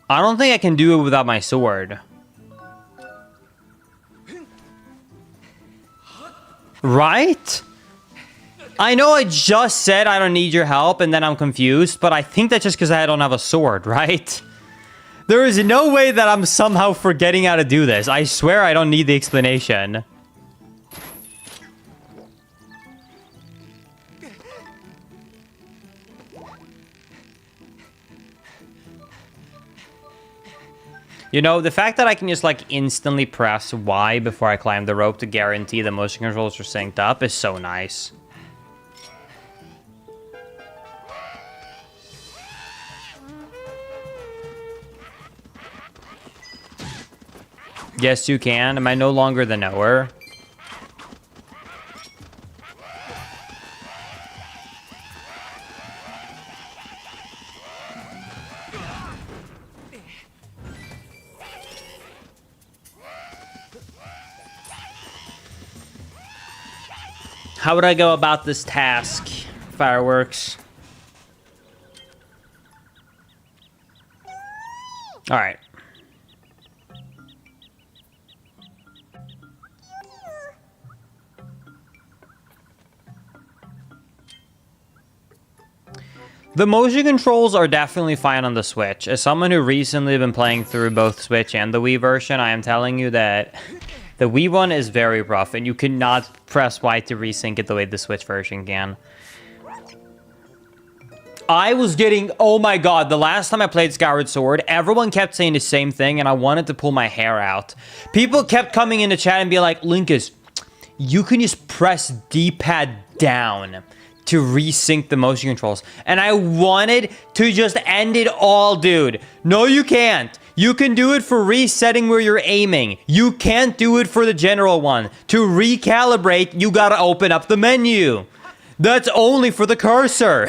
I don't think I can do it without my sword. Right? I know I just said I don't need your help and then I'm confused, but I think that's just because I don't have a sword, right? There is no way that I'm somehow forgetting how to do this. I swear I don't need the explanation. You know, the fact that I can just, like, instantly press Y before I climb the rope to guarantee the motion controls are synced up is so nice. Yes, you can. Am I no longer the knower? How would I go about this task, Fireworks? All right. The motion controls are definitely fine on the Switch. As someone who recently been playing through both Switch and the Wii version, I am telling you that the Wii one is very rough, and you cannot press Y to resync it the way the Switch version can. I was getting, oh my god, the last time I played Skyward Sword, everyone kept saying the same thing, and I wanted to pull my hair out. People kept coming into chat and be like, Linkus, you can just press D-pad down to resync the motion controls. And I wanted to just end it all, dude. No, you can't. You can do it for resetting where you're aiming. You can't do it for the general one. To recalibrate, you gotta open up the menu. That's only for the cursor.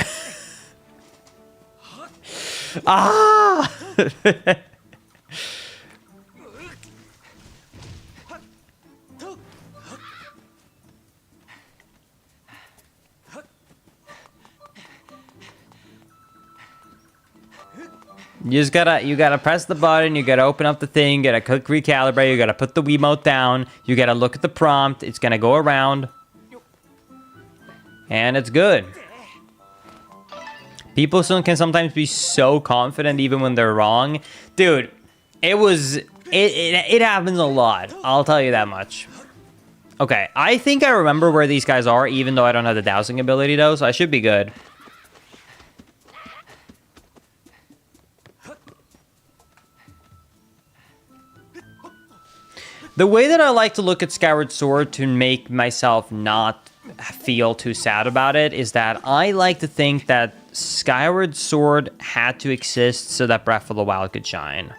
Ah! You gotta press the button, you gotta open up the thing, you gotta click recalibrate, you gotta put the Wiimote down, you gotta look at the prompt, it's gonna go around. And it's good. People can sometimes be so confident even when they're wrong. Dude, it happens a lot, I'll tell you that much. Okay, I think I remember where these guys are, even though I don't have the dowsing ability though, so I should be good. The way that I like to look at Skyward Sword to make myself not feel too sad about it is that I like to think that Skyward Sword had to exist so that Breath of the Wild could shine.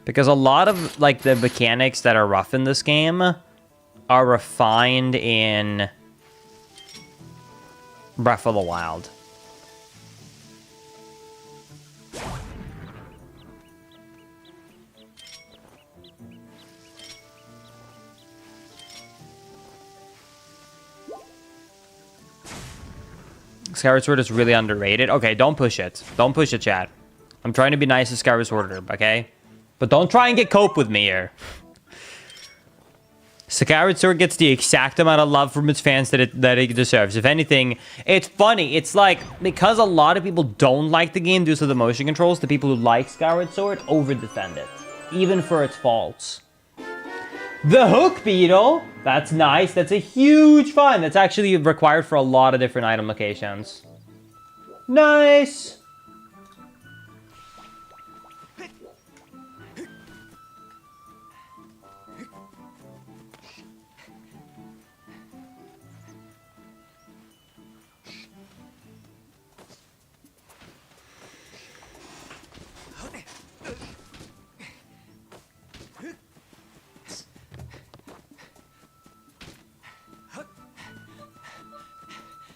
Because a lot of, like, the mechanics that are rough in this game are refined in Breath of the Wild. Skyward Sword is really underrated. Okay, don't push it. Don't push it, chat. I'm trying to be nice to Skyward Sword, okay? But don't try and get cope with me here. Skyward Sword gets the exact amount of love from its fans that it deserves. If anything, it's funny. It's like, because a lot of people don't like the game due to the motion controls, the people who like Skyward Sword over-defend it. Even for its faults. The Hook Beetle! That's nice. That's a huge find. That's actually required for a lot of different item locations. Nice!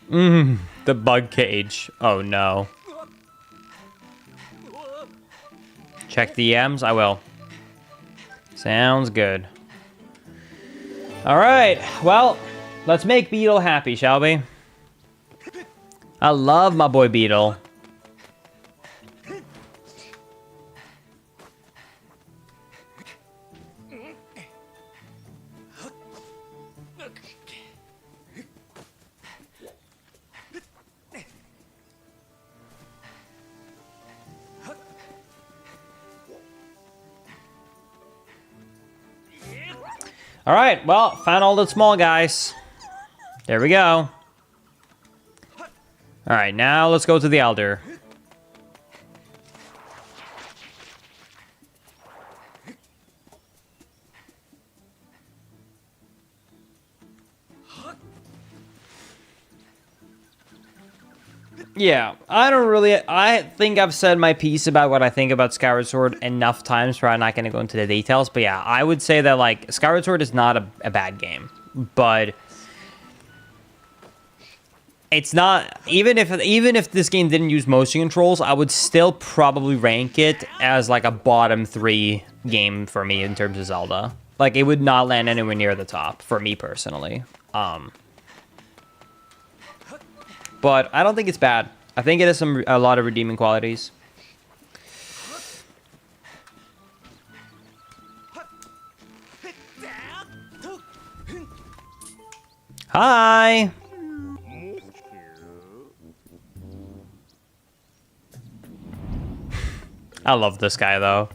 The bug cage. Oh no. Check the EMs? I will. Sounds good. Alright, well, let's make Beetle happy, shall we? I love my boy Beetle. All right, well, found all the small guys. There we go. All right, now let's go to the Elder. Yeah, I think I've said my piece about what I think about Skyward Sword enough times for I'm not going to go into the details. But yeah, I would say that, like, Skyward Sword is not a bad game. But it's not, even if this game didn't use motion controls, I would still probably rank it as, like, a bottom 3 game for me in terms of Zelda. Like, it would not land anywhere near the top for me personally. But I don't think it's bad. I think it has a lot of redeeming qualities. Hi! I love this guy, though.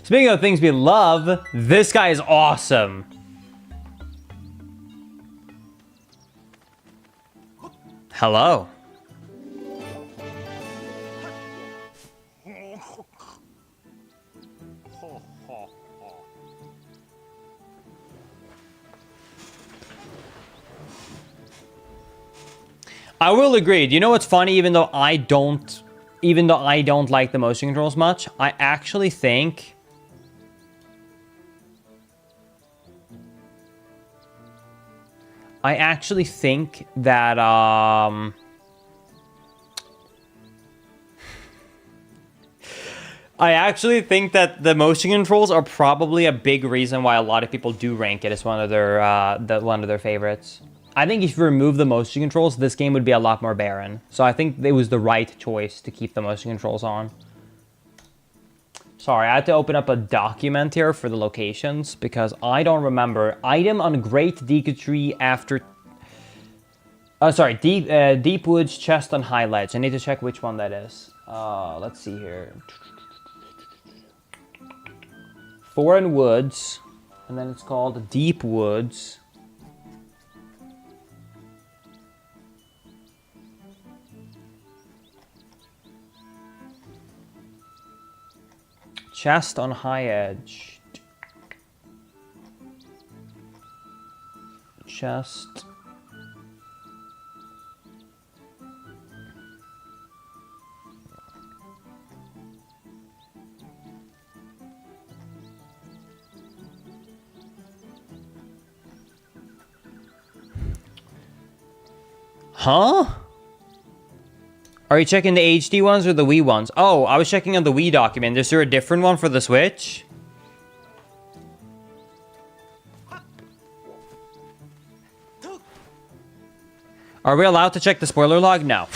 Speaking of things we love, this guy is awesome. Hello. I will agree. Do you know what's funny? Even though I don't like the motion controls much, I actually think that the motion controls are probably a big reason why a lot of people do rank it as one of their favorites. I think if you remove the motion controls, this game would be a lot more barren. So I think it was the right choice to keep the motion controls on. Sorry, I had to open up a document here for the locations because I don't remember. Item on Great Deku Tree after... Oh, sorry, Deep Woods, Chest on High Ledge. I need to check which one that is. Let's see here. Foreign Woods, and then it's called Deep Woods. Chest on High Edge. Chest. Huh? Are you checking the HD ones or the Wii ones? Oh, I was checking on the Wii document. Is there a different one for the Switch? Are we allowed to check the spoiler log? No.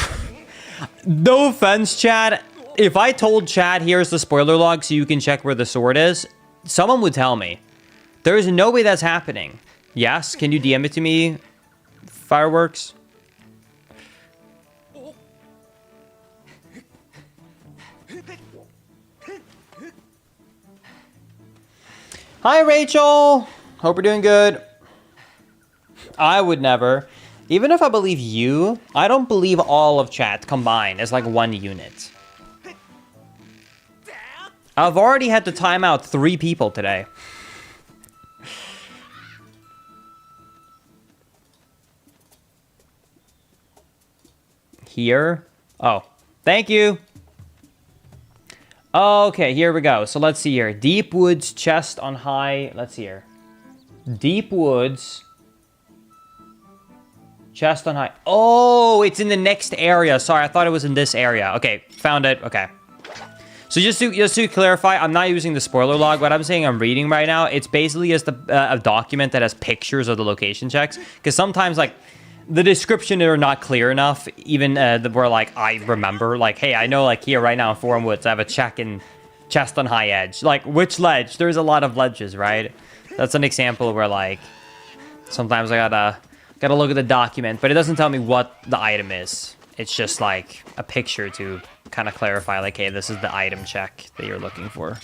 No offense, Chad. If I told Chad, here's the spoiler log so you can check where the sword is, someone would tell me. There is no way that's happening. Yes? Can you DM it to me, Fireworks? Hi, Rachel. Hope you're doing good. I would never. Even if I believe you, I don't believe all of chat combined as like one unit. I've already had to time out 3 people today. Here? Oh, thank you. Okay, here we go. So let's see here. Deep Woods, Chest on High. Let's see here. Deep Woods, Chest on high. Oh, it's in the next area. Sorry, I thought it was in this area. Okay, found it. Okay. So just to clarify, I'm not using the spoiler log. What I'm saying I'm reading right now, it's basically just a document that has pictures of the location checks. Because sometimes, like, the description are not clear enough. Even where, like, I remember, like, hey, I know, like, here right now in Forum Woods, I have a check in chest on high edge. Like, which ledge? There's a lot of ledges, right? That's an example where, like, sometimes I gotta look at the document, but it doesn't tell me what the item is. It's just, like, a picture to kind of clarify, like, hey, this is the item check that you're looking for.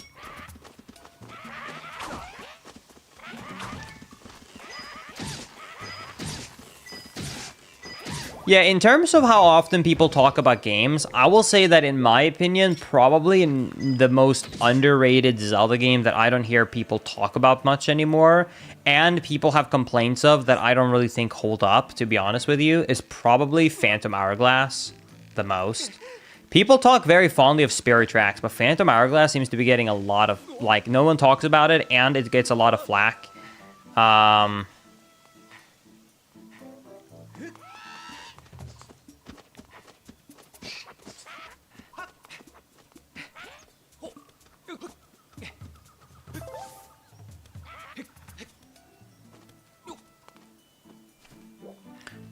Yeah, in terms of how often people talk about games, I will say that in my opinion, probably in the most underrated Zelda game that I don't hear people talk about much anymore, and people have complaints of that I don't really think hold up, to be honest with you, is probably Phantom Hourglass the most. People talk very fondly of Spirit Tracks, but Phantom Hourglass seems to be getting a lot of, like, no one talks about it, and it gets a lot of flack.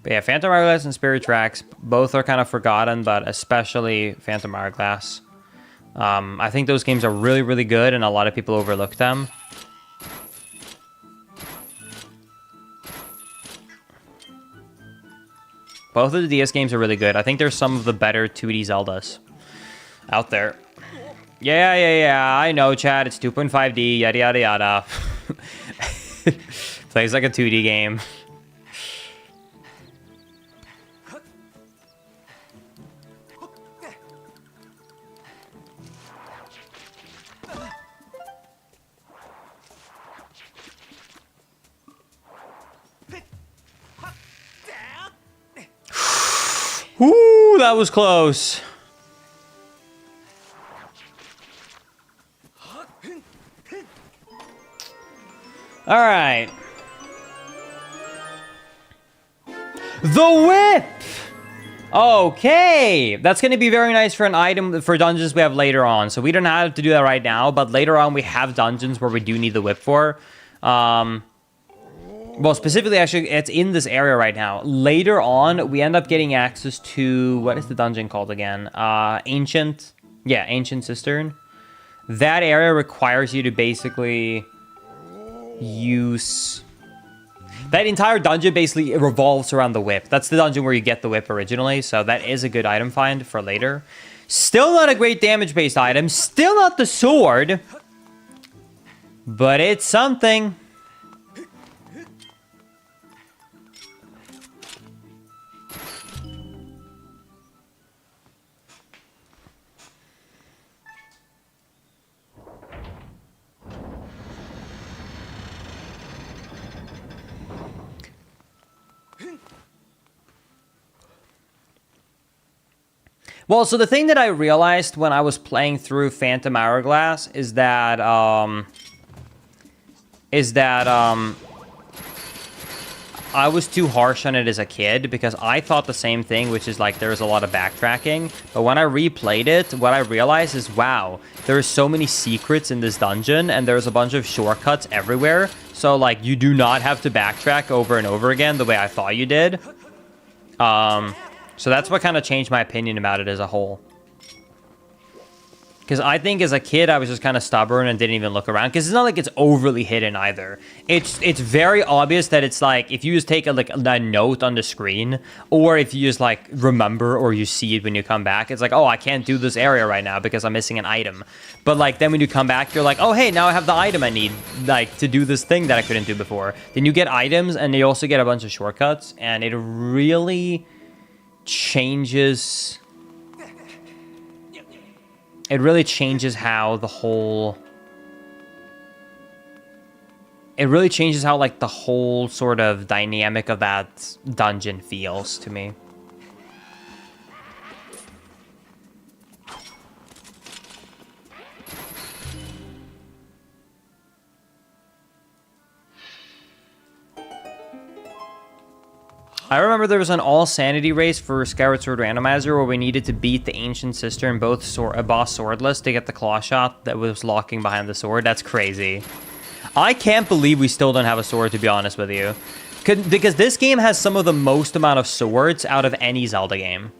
But yeah, Phantom Hourglass and Spirit Tracks, both are kind of forgotten, but especially Phantom Hourglass. I think those games are really, really good, and a lot of people overlook them. Both of the DS games are really good. I think they're some of the better 2D Zeldas out there. Yeah, I know, Chad. It's 2.5D, yada, yada, yada. Plays like a 2D game. Ooh, that was close. All right. The whip! Okay. That's going to be very nice for an item for dungeons we have later on. So we don't have to do that right now, but later on we have dungeons where we do need the whip for. Well, specifically, actually, it's in this area right now. Later on, we end up getting access to... What is the dungeon called again? Ancient... Yeah, Ancient Cistern. That area requires you to basically use... That entire dungeon basically revolves around the whip. That's the dungeon where you get the whip originally, so that is a good item find for later. Still not a great damage-based item. Still not the sword. But it's something... Well, so the thing that I realized when I was playing through Phantom Hourglass is that, I was too harsh on it as a kid because I thought the same thing, which is like there's a lot of backtracking. But when I replayed it, what I realized is, wow, there are so many secrets in this dungeon and there's a bunch of shortcuts everywhere. So like you do not have to backtrack over and over again the way I thought you did. So that's what kind of changed my opinion about it as a whole. Because I think as a kid, I was just kind of stubborn and didn't even look around. Because it's not like it's overly hidden either. It's very obvious that it's like, if you just take a note on the screen, or if you just like remember or you see it when you come back, it's like, oh, I can't do this area right now because I'm missing an item. But like then when you come back, you're like, oh, hey, now I have the item I need like to do this thing that I couldn't do before. Then you get items and you also get a bunch of shortcuts, and it really changes... It really changes how the whole... It really changes how, like, the whole sort of dynamic of that dungeon feels to me. I remember there was an all sanity race for Skyward Sword Randomizer where we needed to beat the Ancient Sister and both boss swordless to get the claw shot that was locking behind the sword. That's crazy. I can't believe we still don't have a sword, to be honest with you. Because this game has some of the most amount of swords out of any Zelda game.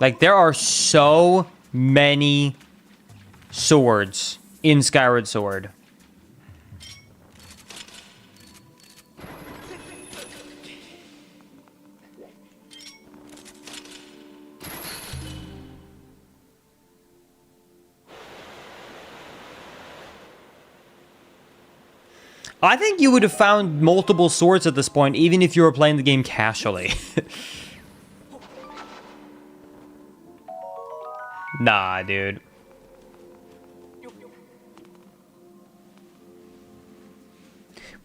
Like, there are so many swords in Skyward Sword. I think you would have found multiple swords at this point, even if you were playing the game casually. Nah, dude.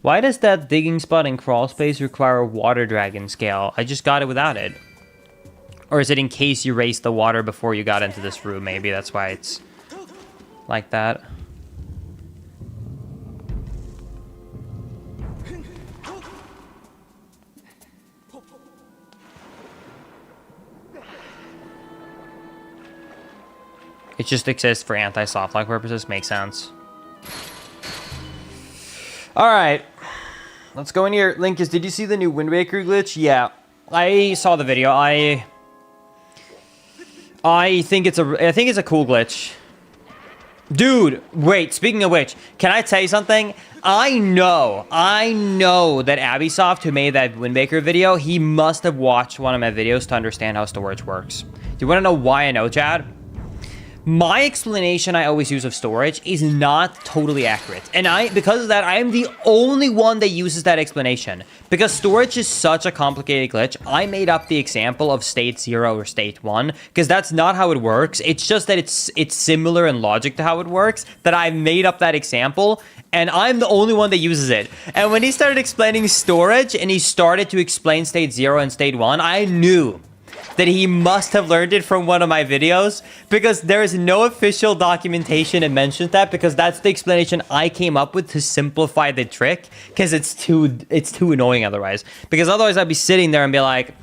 Why does that digging spot in crawl space require a water dragon scale? I just got it without it. Or is it in case you raised the water before you got into this room? Maybe that's why it's like that. It just exists for anti-softlock purposes. Makes sense. Alright. Let's go in here. Linkus, did you see the new Wind Waker glitch? Yeah. I saw the video. I think it's a cool glitch. Dude, wait, speaking of which, can I tell you something? I know that Abisoft, who made that Wind Waker video, he must have watched one of my videos to understand how storage works. Do you want to know why I know, Chad? My explanation I always use of storage is not totally accurate. And because of that, I am the only one that uses that explanation. Because storage is such a complicated glitch, I made up the example of state 0 or state 1, because that's not how it works. It's just that it's similar in logic to how it works, that I made up that example, and I'm the only one that uses it. And when he started explaining storage, and he started to explain state 0 and state 1, I knew that he must have learned it from one of my videos, because there is no official documentation that mentions that, because that's the explanation I came up with to simplify the trick, because it's too annoying otherwise. Because otherwise I'd be sitting there and be like,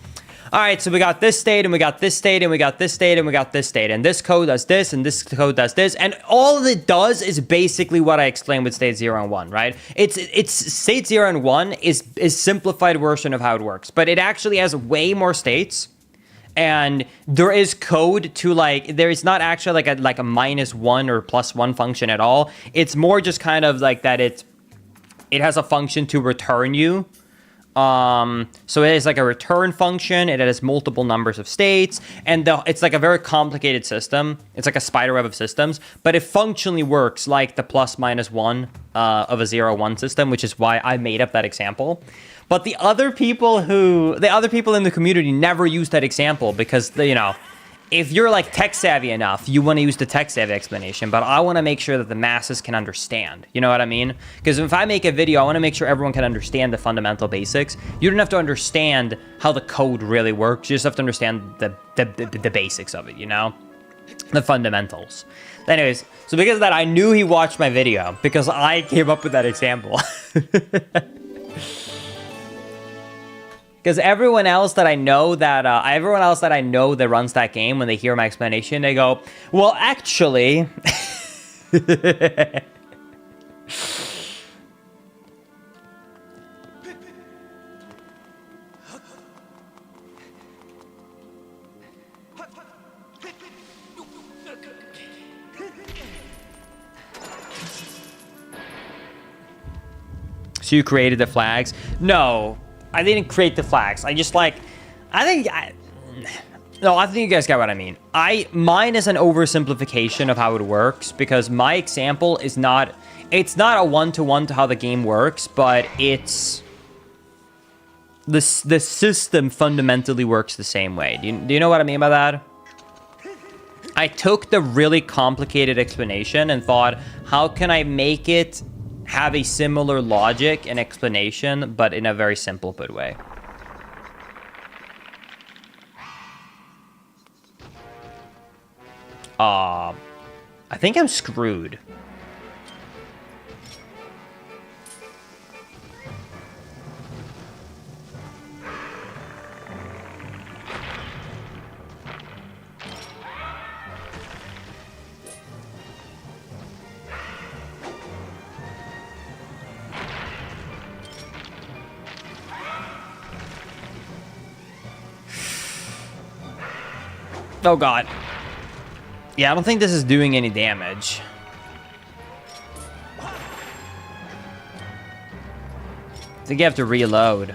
all right, so we got this state, and we got this state, and we got this state, and we got this state, and this code does this, and this code does this, and all it does is basically what I explained with state 0 and 1, right? It's state 0 and 1 is simplified version of how it works, but it actually has way more states. And there is code to, like, there is not actually like a -1 or +1 function at all. It's more just kind of like that it has a function to return you. So it is like a return function. It has multiple numbers of states, and it's like a very complicated system. It's like a spider web of systems, but it functionally works like the +-1 of a 0-1 system, which is why I made up that example. But the other people in the community never use that example, because if you're like tech savvy enough, you want to use the tech savvy explanation, but I want to make sure that the masses can understand. You know what I mean? Because if I make a video, I want to make sure everyone can understand the fundamental basics. You don't have to understand how the code really works. You just have to understand the basics of it, the fundamentals. Anyways, so because of that, I knew he watched my video because I came up with that example. Because everyone else that I know that runs that game, when they hear my explanation, they go, well, actually. So you created the flags? No. I didn't create the flags. I think you guys got what I mean. Mine is an oversimplification of how it works, because my example is not a one-to-one to how the game works, but it's the system fundamentally works the same way. Do you know what I mean by that? I took the really complicated explanation and thought, how can I make it have a similar logic and explanation, but in a very simple way. I think I'm screwed. Oh god. Yeah, I don't think this is doing any damage. I think you have to reload.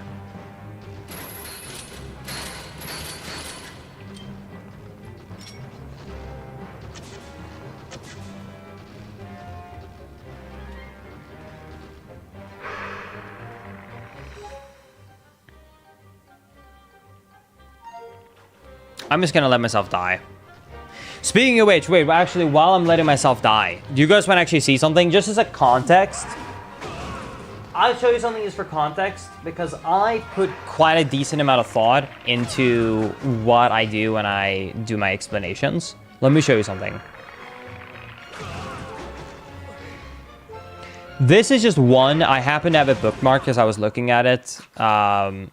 I'm just gonna let myself die. Speaking of which, wait, actually, while I'm letting myself die, do you guys want to actually see something? Just as a context, I'll show you something just for context, because I put quite a decent amount of thought into what I do when I do my explanations. Let me show you something. This is just one. I happen to have it bookmarked because I was looking at it. I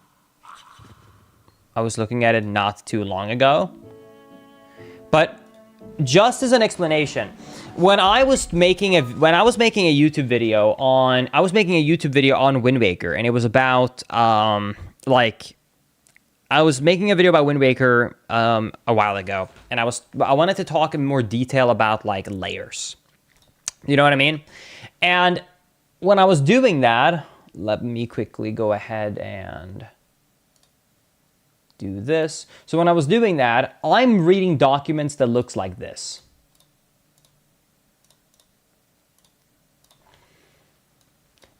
was looking at it not too long ago. But just as an explanation, when I was making a YouTube video on Wind Waker, and it was about I was making a video about Wind Waker a while ago, and I wanted to talk in more detail about like layers. You know what I mean? And when I was doing that, let me quickly go ahead and do this. So when I was doing that, I'm reading documents that looks like this.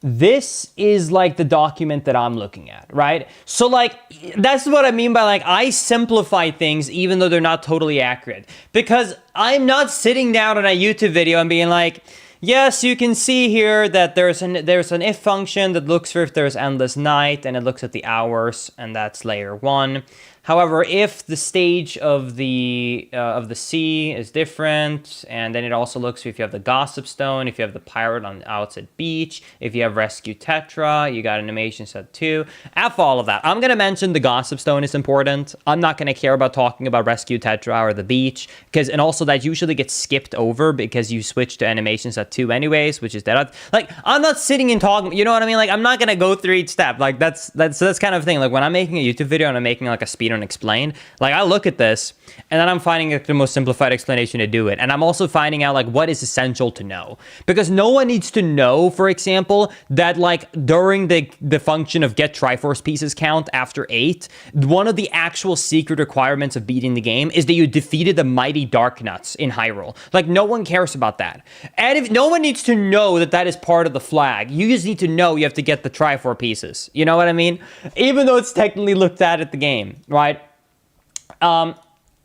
This is like the document that I'm looking at, right? So like, that's what I mean by like, I simplify things even though they're not totally accurate. Because I'm not sitting down on a YouTube video and being like, yes, you can see here that there's an if function that looks for if there's endless night, and it looks at the hours, and that's layer 1. However, if the stage of the sea is different, and then it also looks if you have the Gossip Stone, if you have the Pirate on the outside beach, if you have Rescue Tetra, you got Animation Set 2. F all of that. I'm going to mention the Gossip Stone is important. I'm not going to care about talking about Rescue Tetra or the beach, and also that usually gets skipped over because you switch to Animation Set 2 anyways, which is that. Like, I'm not sitting and talking, you know what I mean? Like, I'm not going to go through each step. Like, that's kind of thing. Like, when I'm making a YouTube video and I'm making like a speed and explain, like I look at this and then I'm finding like the most simplified explanation to do it, and I'm also finding out like what is essential to know, because no one needs to know, for example, that like during the function of get Triforce pieces count after 8, one of the actual secret requirements of beating the game is that you defeated the mighty Darknuts in Hyrule. Like, no one cares about that, and if no one needs to know that is part of the flag, you just need to know you have to get the Triforce pieces. You know what I mean? Even though it's technically looked at the game, right?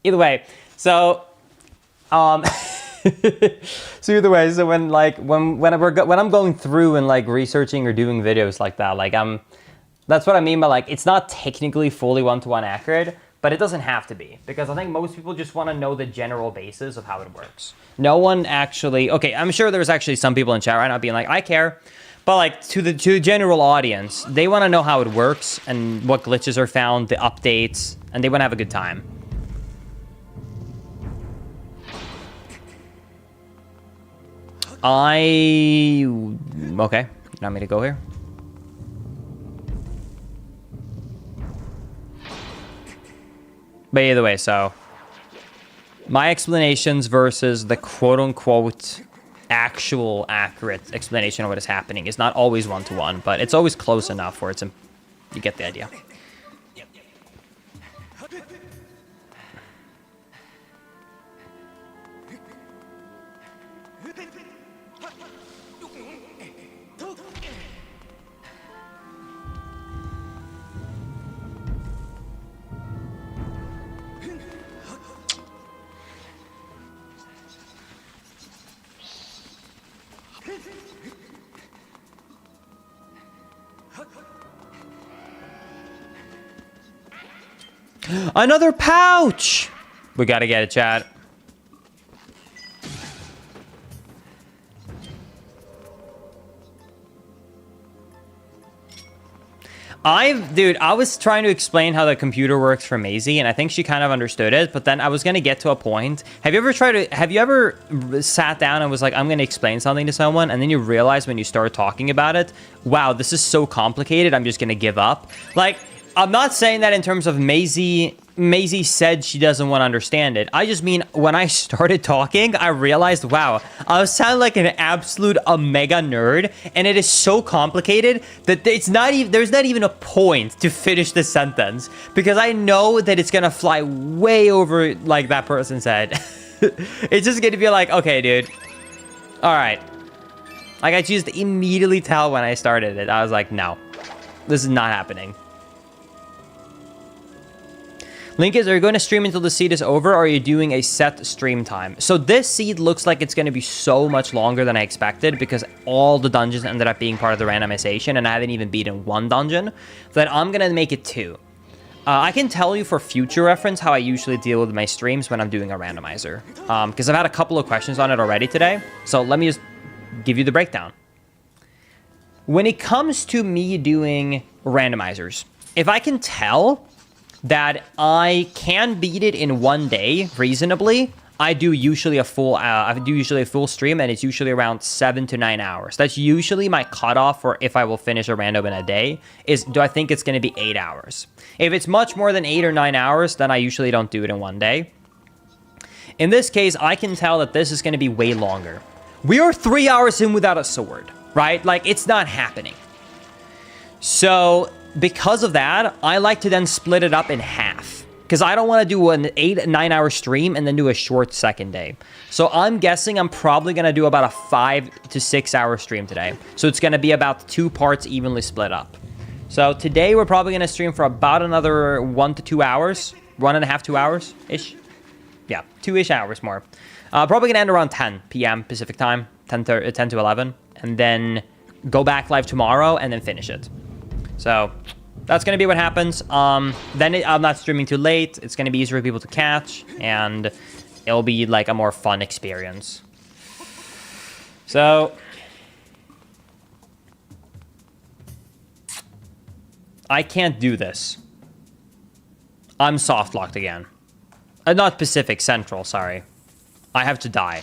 Either way, so so either way, so when I'm going through and like researching or doing videos like that, like that's what I mean by like, it's not technically fully one-to-one accurate, but it doesn't have to be, because I think most people just want to know the general basis of how it works. No one actually, okay, I'm sure there's actually some people in chat right now being like, I care. But like to the general audience, they want to know how it works and what glitches are found, the updates, and they want to have a good time. Okay, you want me to go here? But either way, so my explanations versus the quote-unquote actual accurate explanation of what is happening is not always one-to-one, but it's always close enough where it's you get the idea. Another pouch! We gotta get it, chat. Dude, I was trying to explain how the computer works for Maisie, and I think she kind of understood it, but then I was going to get to a point. Have you ever sat down and was like, I'm going to explain something to someone, and then you realize when you start talking about it, wow, this is so complicated, I'm just going to give up? Like, I'm not saying that in terms of Maisie said she doesn't want to understand it. I just mean when I started talking, I realized, wow, I sound like an absolute mega nerd, and it is so complicated that there's not even a point to finish the sentence because I know that it's gonna fly way over like that person said. It's just gonna be like, okay, dude, all right. Like I just immediately tell when I started it. I was like, no, this is not happening. Link is, are you going to stream until the seed is over, or are you doing a set stream time? So this seed looks like it's going to be so much longer than I expected because all the dungeons ended up being part of the randomization, and I haven't even beaten one dungeon, that I'm going to make it 2. I can tell you for future reference how I usually deal with my streams when I'm doing a randomizer, because I've had a couple of questions on it already today, so let me just give you the breakdown. When it comes to me doing randomizers, if I can tell that I can beat it in one day reasonably, I do usually a full stream, and it's usually around 7 to 9 hours. That's usually my cutoff for if I will finish a random in a day, is do I think it's going to be 8 hours. If it's much more than 8 or 9 hours, then I usually don't do it in one day. In this case, I can tell that this is going to be way longer. We are 3 hours in without a sword, right? Like, it's not happening. So because of that, I like to then split it up in half, because I don't want to do an 8-9 hour stream and then do a short second day. So I'm guessing I'm probably going to do about a 5 to 6 hour stream today. So it's going to be about 2 parts evenly split up. So today we're probably going to stream for about another 1 to 2 hours, 1.5, 2 hours ish. Yeah, 2-ish hours more. Probably going to end around 10 p.m. Pacific time, 10 to 11, and then go back live tomorrow and then finish it. So that's going to be what happens. Then I'm not streaming too late. It's going to be easier for people to catch, and it'll be like a more fun experience. So I can't do this. I'm soft locked again. Not Pacific, Central, sorry. I have to die.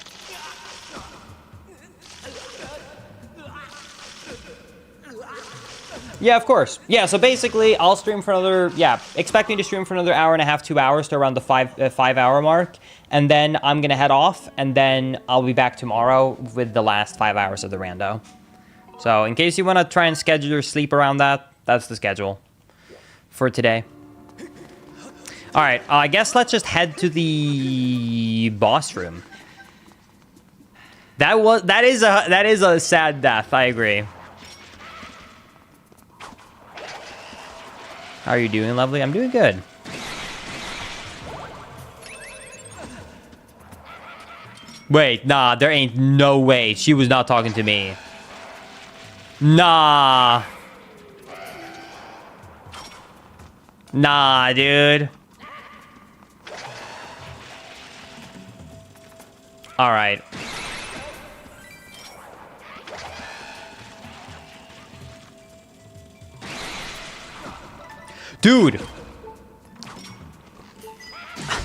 Yeah, of course. Yeah, so basically, I'll stream for another, expect me to stream for another 1.5, 2 hours to around the 5 hour mark. And then I'm going to head off, and then I'll be back tomorrow with the last 5 hours of the rando. So in case you want to try and schedule your sleep around that, that's the schedule for today. All right, I guess let's just head to the boss room. That is a sad death, I agree. How are you doing, lovely? I'm doing good. Wait, nah, there ain't no way. She was not talking to me. Nah. Nah, dude. All right. Dude.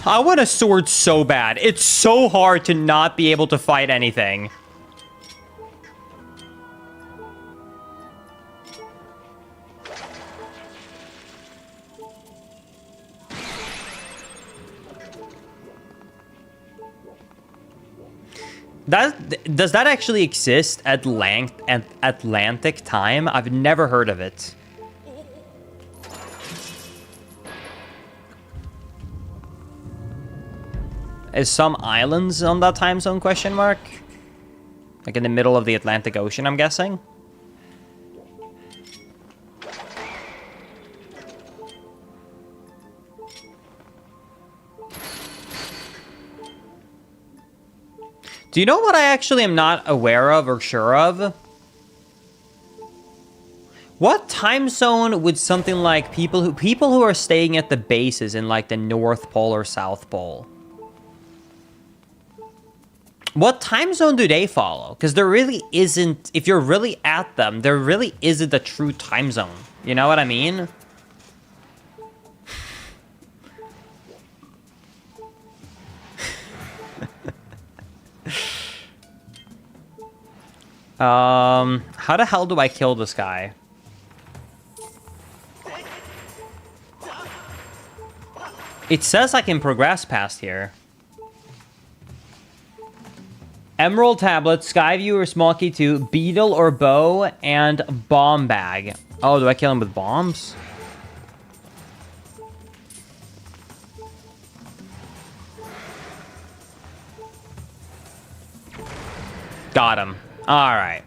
I want a sword so bad. It's so hard to not be able to fight anything. Does that actually exist at Atlantic time? I've never heard of it. Is some islands on that time zone, question mark? Like in the middle of the Atlantic Ocean, I'm guessing? Do you know what I actually am not aware of or sure of? What time zone would something like people who are staying at the bases in like the North Pole or South Pole? What time zone do they follow? Because there really isn't, if you're really at them, there really isn't a true time zone. You know what I mean? How the hell do I kill this guy? It says I can progress past here. Emerald Tablet, Skyview or Small Key 2, Beetle or Bow, and Bomb Bag. Oh, do I kill him with bombs? Got him. All right.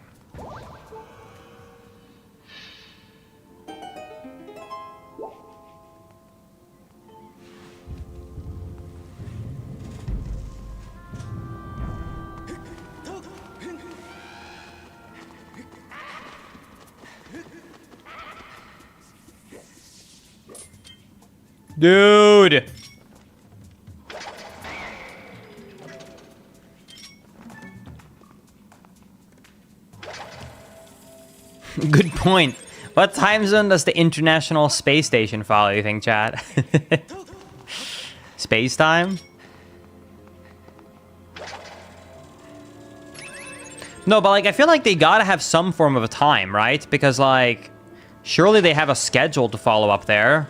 Dude. Good point. What time zone does the International Space Station follow, you think, chat? Space time? No, but, like, I feel like they gotta have some form of a time, right? Because, like, surely they have a schedule to follow up there.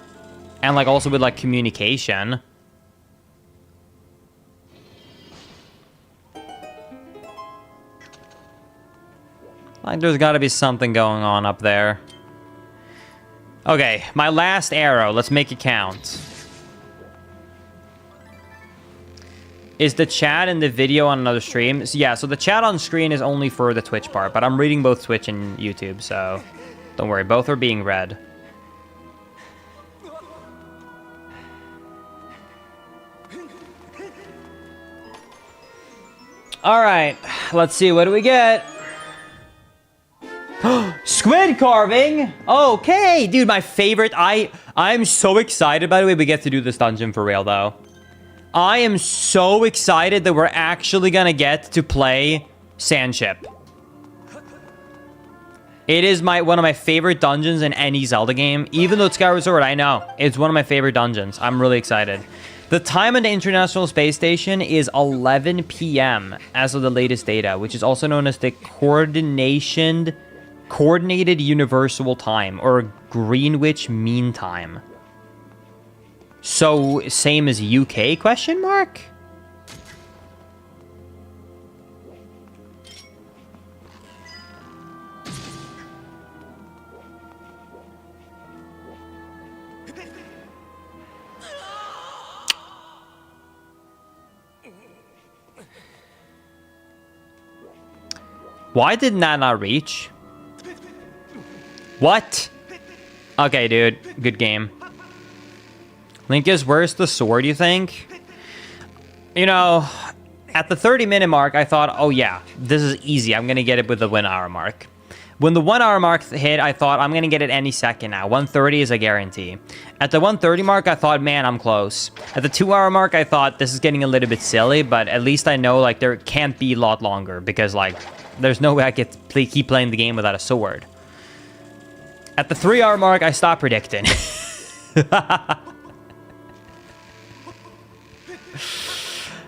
And, like, also with, like, communication. Like, there's got to be something going on up there. Okay, my last arrow. Let's make it count. Is the chat in the video on another stream? So, yeah, so the chat on screen is only for the Twitch part, but I'm reading both Twitch and YouTube, so don't worry. Both are being read. All right, let's see. What do we get? Squid carving. Okay, dude, my favorite. I'm so excited. By the way, we get to do this dungeon for real, though. I am so excited that we're actually gonna get to play Sandship. It is one of my favorite dungeons in any Zelda game. Even though it's Skyward Sword, I know it's one of my favorite dungeons. I'm really excited. The time on the International Space Station is 11 p.m. as of the latest data, which is also known as the Coordinated Universal Time, or Greenwich Mean Time. So, same as UK, question mark? Why did that not reach? What? Okay, dude. Good game. Linkus, where's the sword, you think? You know, at the 30-minute mark, I thought, oh yeah, this is easy. I'm going to get it with the 1 hour mark. When the 1 hour mark hit, I thought, I'm going to get it any second now. 1:30 is a guarantee. At the 1:30 mark, I thought, man, I'm close. At the 2 hour mark, I thought, this is getting a little bit silly, but at least I know, like, there can't be a lot longer because, like, there's no way I could keep playing the game without a sword. At the 3 hour mark, I stopped predicting.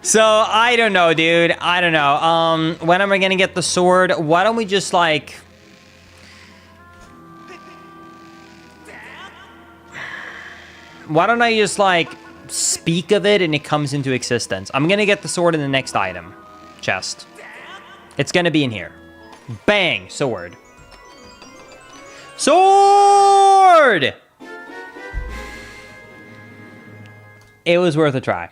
So, I don't know, dude. I don't know. When am I gonna get the sword? Why don't we just, like... Why don't I just, like, speak of it and it comes into existence? I'm gonna get the sword in the next item. Chest. It's gonna be in here. Bang! Sword. Sword! It was worth a try.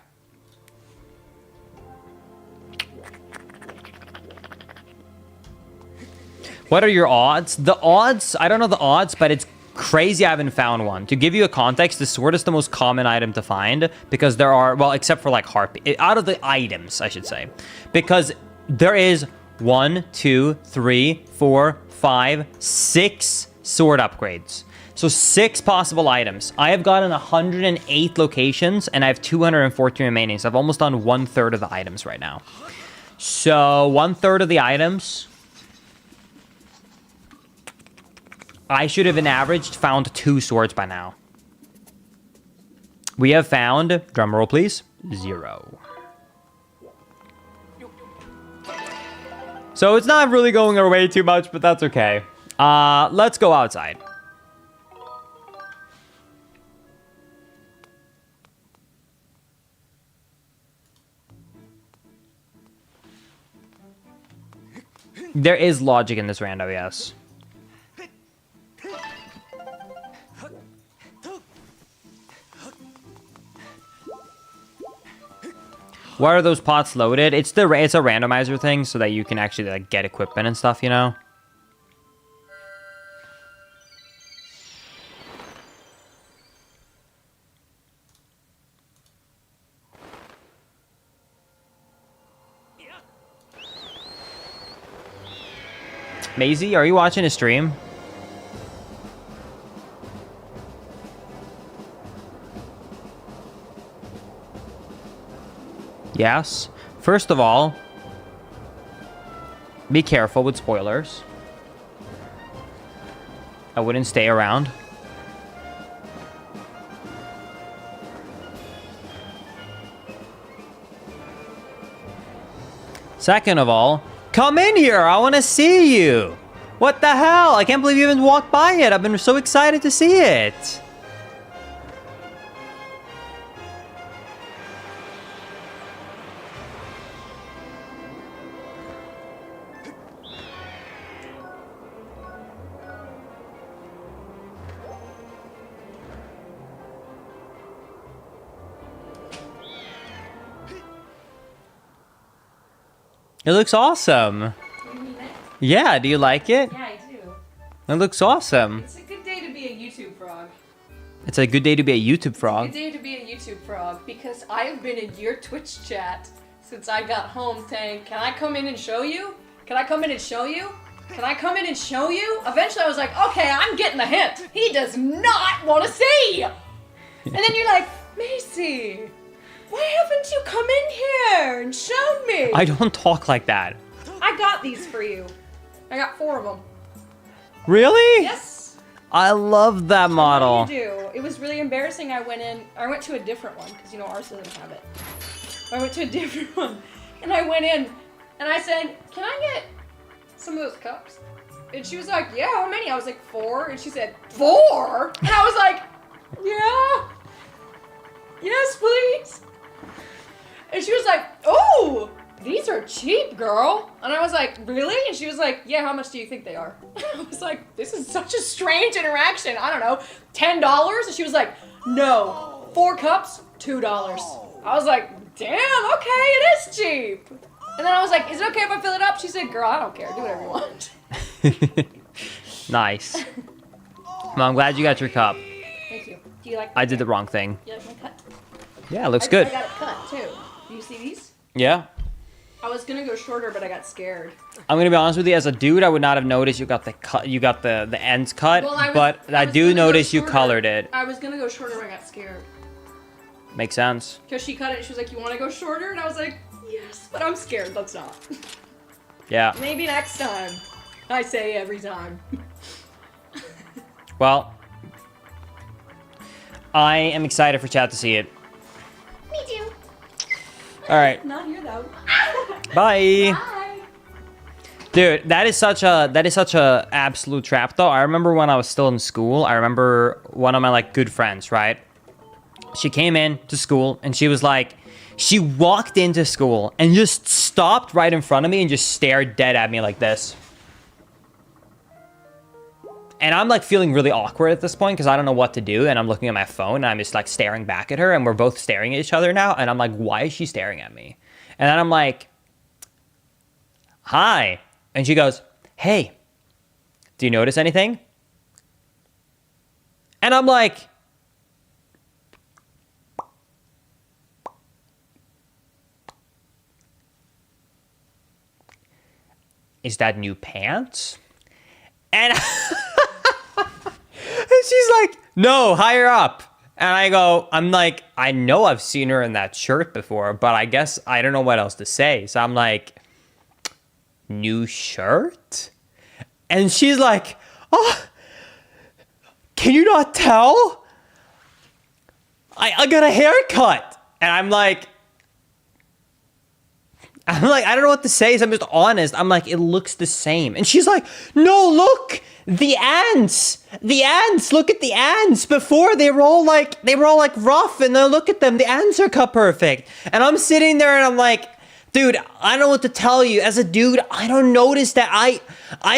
What are your odds? The odds, I don't know the odds, but it's crazy I haven't found one. To give you a context, the sword is the most common item to find because there are, well, except for like harpy, out of the items, I should say. Because there is 1, 2, 3, 4, 5, 6 sword upgrades. So 6 possible items. I have gotten 108 locations and I have 214 remaining. So I've almost done 1/3 of the items right now. So 1/3 of the items. I should have, in average, found 2 swords by now. We have found, drumroll please, 0. So it's not really going our way too much, but that's okay. Let's go outside. There is logic in this rando, yes. Why are those pots loaded? It's a randomizer thing so that you can actually like get equipment and stuff, you know? Maisie, are you watching a stream? Yes. First of all, be careful with spoilers. I wouldn't stay around. Second of all, come in here. I want to see you. What the hell? I can't believe you haven't walked by it. I've been so excited to see it. It looks awesome. Yeah, do you like it? Yeah, I do. It looks awesome. It's a good day to be a YouTube frog. It's a good day to be a YouTube frog. Good day to be a YouTube frog because I have been in your Twitch chat since I got home saying, can I come in and show you? Can I come in and show you? Can I come in and show you? Eventually I was like, okay, I'm getting the hint. He does not want to see. And then you're like, Macy, why haven't you come in here and shown me? I don't talk like that. I got these for you. I got 4 of them. Really? Yes. I love that model. What do you do? It was really embarrassing. I went to a different one because you know ours doesn't have it. I went to a different one, and I went in, and I said, "Can I get some of those cups?" And she was like, "Yeah, how many?" I was like, 4, and she said, 4? And I was like, "Yeah, yes, please." And she was like, "Oh, these are cheap, girl." And I was like, "Really?" And she was like, "Yeah, how much do you think they are?" I was like, this is such a strange interaction. I don't know, $10? And she was like, "No, 4 cups, $2. I was like, damn, okay, it is cheap. And then I was like, "Is it okay if I fill it up?" She said, "Girl, I don't care. Do whatever you want." Nice. Well, I'm glad you got your cup. Thank you. Do you like I did the wrong thing. You like my cut? Yeah, it looks good. I got it cut, too. Do you see these? Yeah. I was gonna go shorter, but I got scared. I'm gonna be honest with you. As a dude, I would not have noticed you got the cut. You got the ends cut, Well, I was- but I was do gonna go notice you shorter. colored it. I was gonna go shorter, but I got scared. Makes sense. Because she cut it, and she was like, "You want to go shorter?" And I was like, "Yes, but I'm scared. Let's not." Yeah. Maybe next time. I say every time. Well, I am excited for chat to see it. Me too. All right. Not here though. Bye. Bye. Dude, that is such a absolute trap though. I remember when I was still in school, I remember one of my like good friends, right? She came in to school and she was like, she walked into school and just stopped right in front of me and just stared dead at me like this. And I'm like feeling really awkward at this point because I don't know what to do. And I'm looking at my phone and I'm just like staring back at her and we're both staring at each other now. And I'm like, why is she staring at me? And then I'm like, hi. And she goes, hey, do you notice anything? And I'm like, is that new pants? And she's like, no, higher up. And I'm like, I know I've seen her in that shirt before, but I guess I don't know what else to say. So I'm like, new shirt? And she's like, oh, can you not tell? I got a haircut. And I'm like, I don't know what to say. So I'm just honest. I'm like, it looks the same. And she's like, no, look, the ants, look at the ants. Before they were all like rough, and now look at them. The ants are cut perfect. And I'm sitting there and I'm like, dude, I don't know what to tell you. As a dude, I don't notice that. I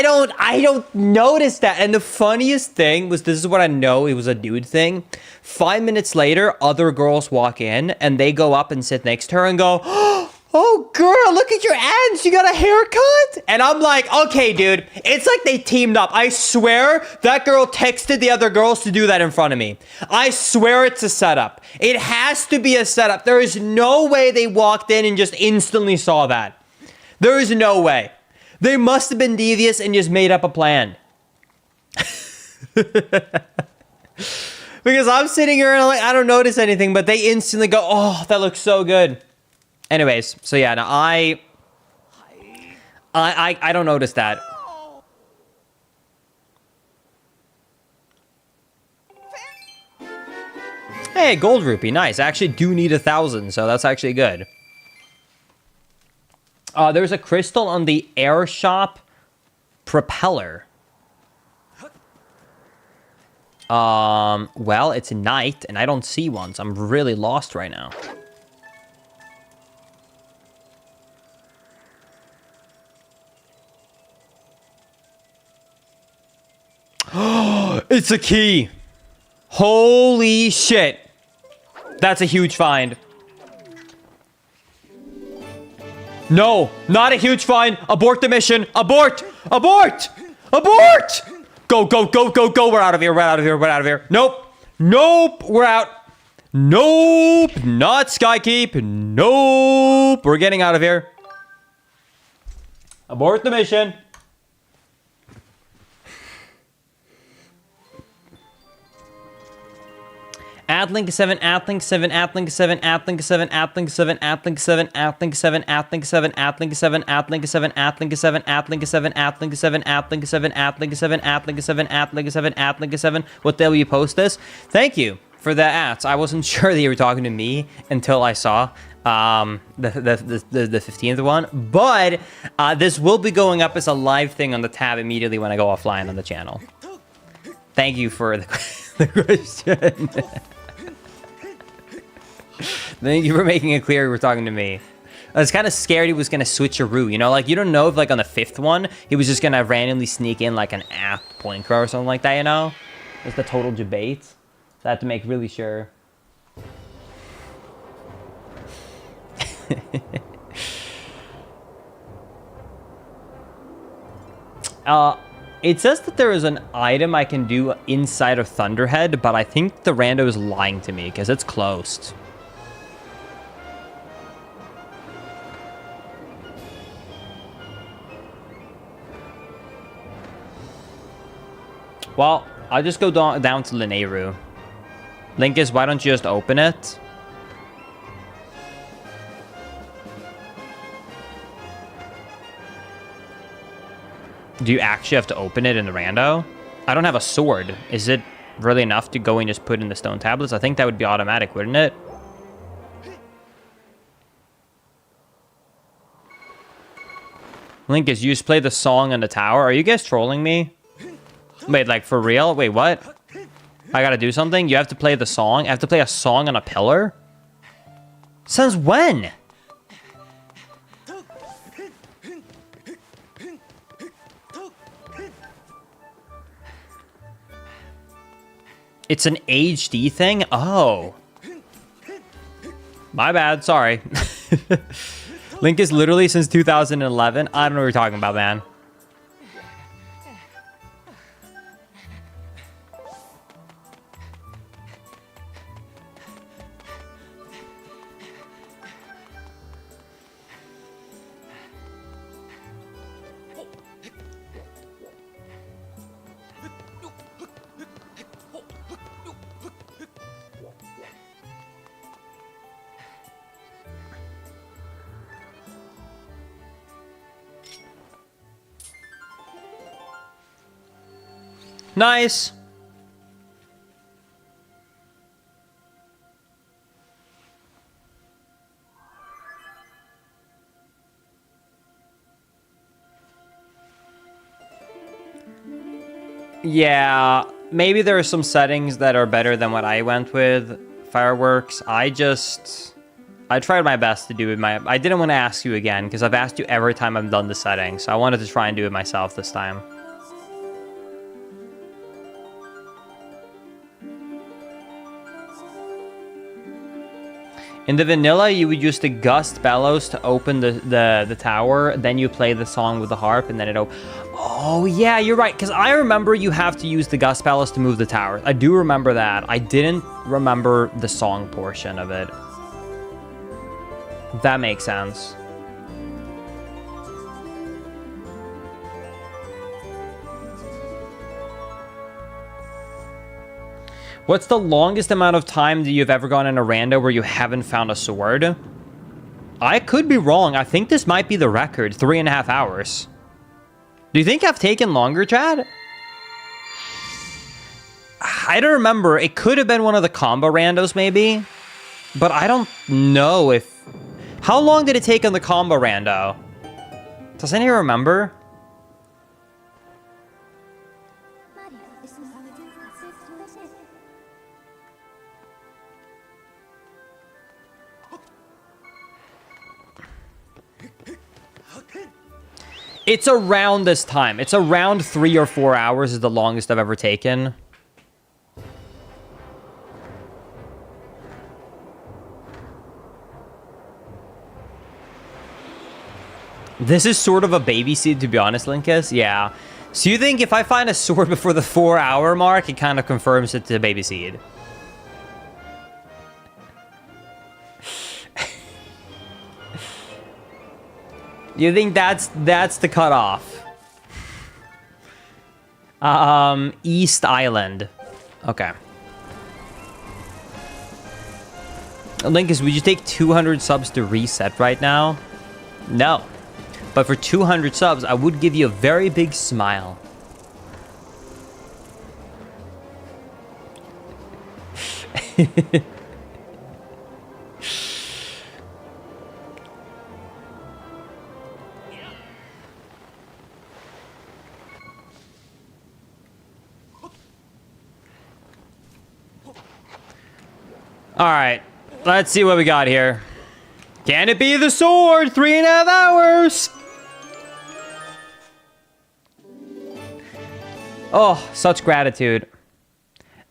don't notice that. And the funniest thing was, this is what I know it was a dude thing. 5 minutes later, other girls walk in and they go up and sit next to her and go, oh, girl, look at your ants. You got a haircut? And I'm like, okay, dude. It's like they teamed up. I swear that girl texted the other girls to do that in front of me. I swear it's a setup. It has to be a setup. There is no way they walked in and just instantly saw that. There is no way. They must have been devious and just made up a plan. Because I'm sitting here and I'm like, I don't notice anything, but they instantly go, oh, that looks so good. Anyways, so yeah, now I don't notice that. Hey, gold rupee, nice. I actually do need 1,000, so that's actually good. There's a crystal on the air shop propeller. Well, it's night, and I don't see one, so I'm really lost right now. It's a key. Holy shit. That's a huge find. No, not a huge find. Abort the mission. Abort. Abort. Abort. Go, go, go, go, go. We're out of here. We're out of here. We're out of here. Nope. Nope. We're out. Nope. Not Skykeep. Nope. We're getting out of here. Abort the mission. Adlink 7, Adlink 7, Adlink 7, Adlink 7, Adlink 7, Adlink 7, Adlink 7, Adlink 7, Adlink 7, Adlink 7, Adlink 7, Adlink 7, Adlink 7, Adlink 7, Adlink 7, Adlink 7, Adlink 7, Adlink 7. What day will you post this? Thank you for the ads. I wasn't sure that you were talking to me until I saw the 15th one, but this will be going up as a live thing on the tab immediately when I go offline on the channel. Thank you for the question. Thank you for making it clear you were talking to me. I was kind of scared he was going to switcheroo, you know? Like, you don't know if, like, on the 5th one, he was just going to randomly sneak in, like, an app blinker or something like that, you know? It's the total debate. So I have to make really sure. It says that there is an item I can do inside of Thunderhead, but I think the rando is lying to me because it's closed. Well, I'll just go down to Lineru. Linkus, why don't you just open it? Do you actually have to open it in the rando? I don't have a sword. Is it really enough to go and just put in the stone tablets? I think that would be automatic, wouldn't it? Linkus, you just play the song on the tower. Are you guys trolling me? Wait, like, for real? Wait, what? I gotta do something? You have to play the song? I have to play a song on a pillar? Since when? It's an HD thing? Oh. My bad, sorry. Link is literally since 2011. I don't know what you're talking about, man. Nice. Yeah, maybe there are some settings that are better than what I went with. Fireworks. I tried my best to do it. I didn't want to ask you again because I've asked you every time I've done the settings. So I wanted to try and do it myself this time. In the vanilla, you would use the gust bellows to open the tower. Then you play the song with the harp, and then it Oh, yeah, you're right. Because I remember you have to use the gust bellows to move the tower. I do remember that. I didn't remember the song portion of it. That makes sense. What's the longest amount of time that you've ever gone in a rando where you haven't found a sword? I could be wrong. I think this might be the record. 3.5 hours. Do you think I've taken longer, Chad? I don't remember. It could have been one of the combo randos, maybe. But I don't know if... How long did it take on the combo rando? Does anyone remember? It's around this time. It's around 3 or 4 hours is the longest I've ever taken. This is sort of a baby seed, to be honest, Linkus. Yeah. So you think if I find a sword before the 4-hour mark, it kind of confirms it's a baby seed? You think that's the cutoff? East Island. Okay. Linkus, would you take 200 subs to reset right now? No. But for 200 subs, I would give you a very big smile. All right, let's see what we got here. Can it be the sword? 3.5 hours. Oh, such gratitude.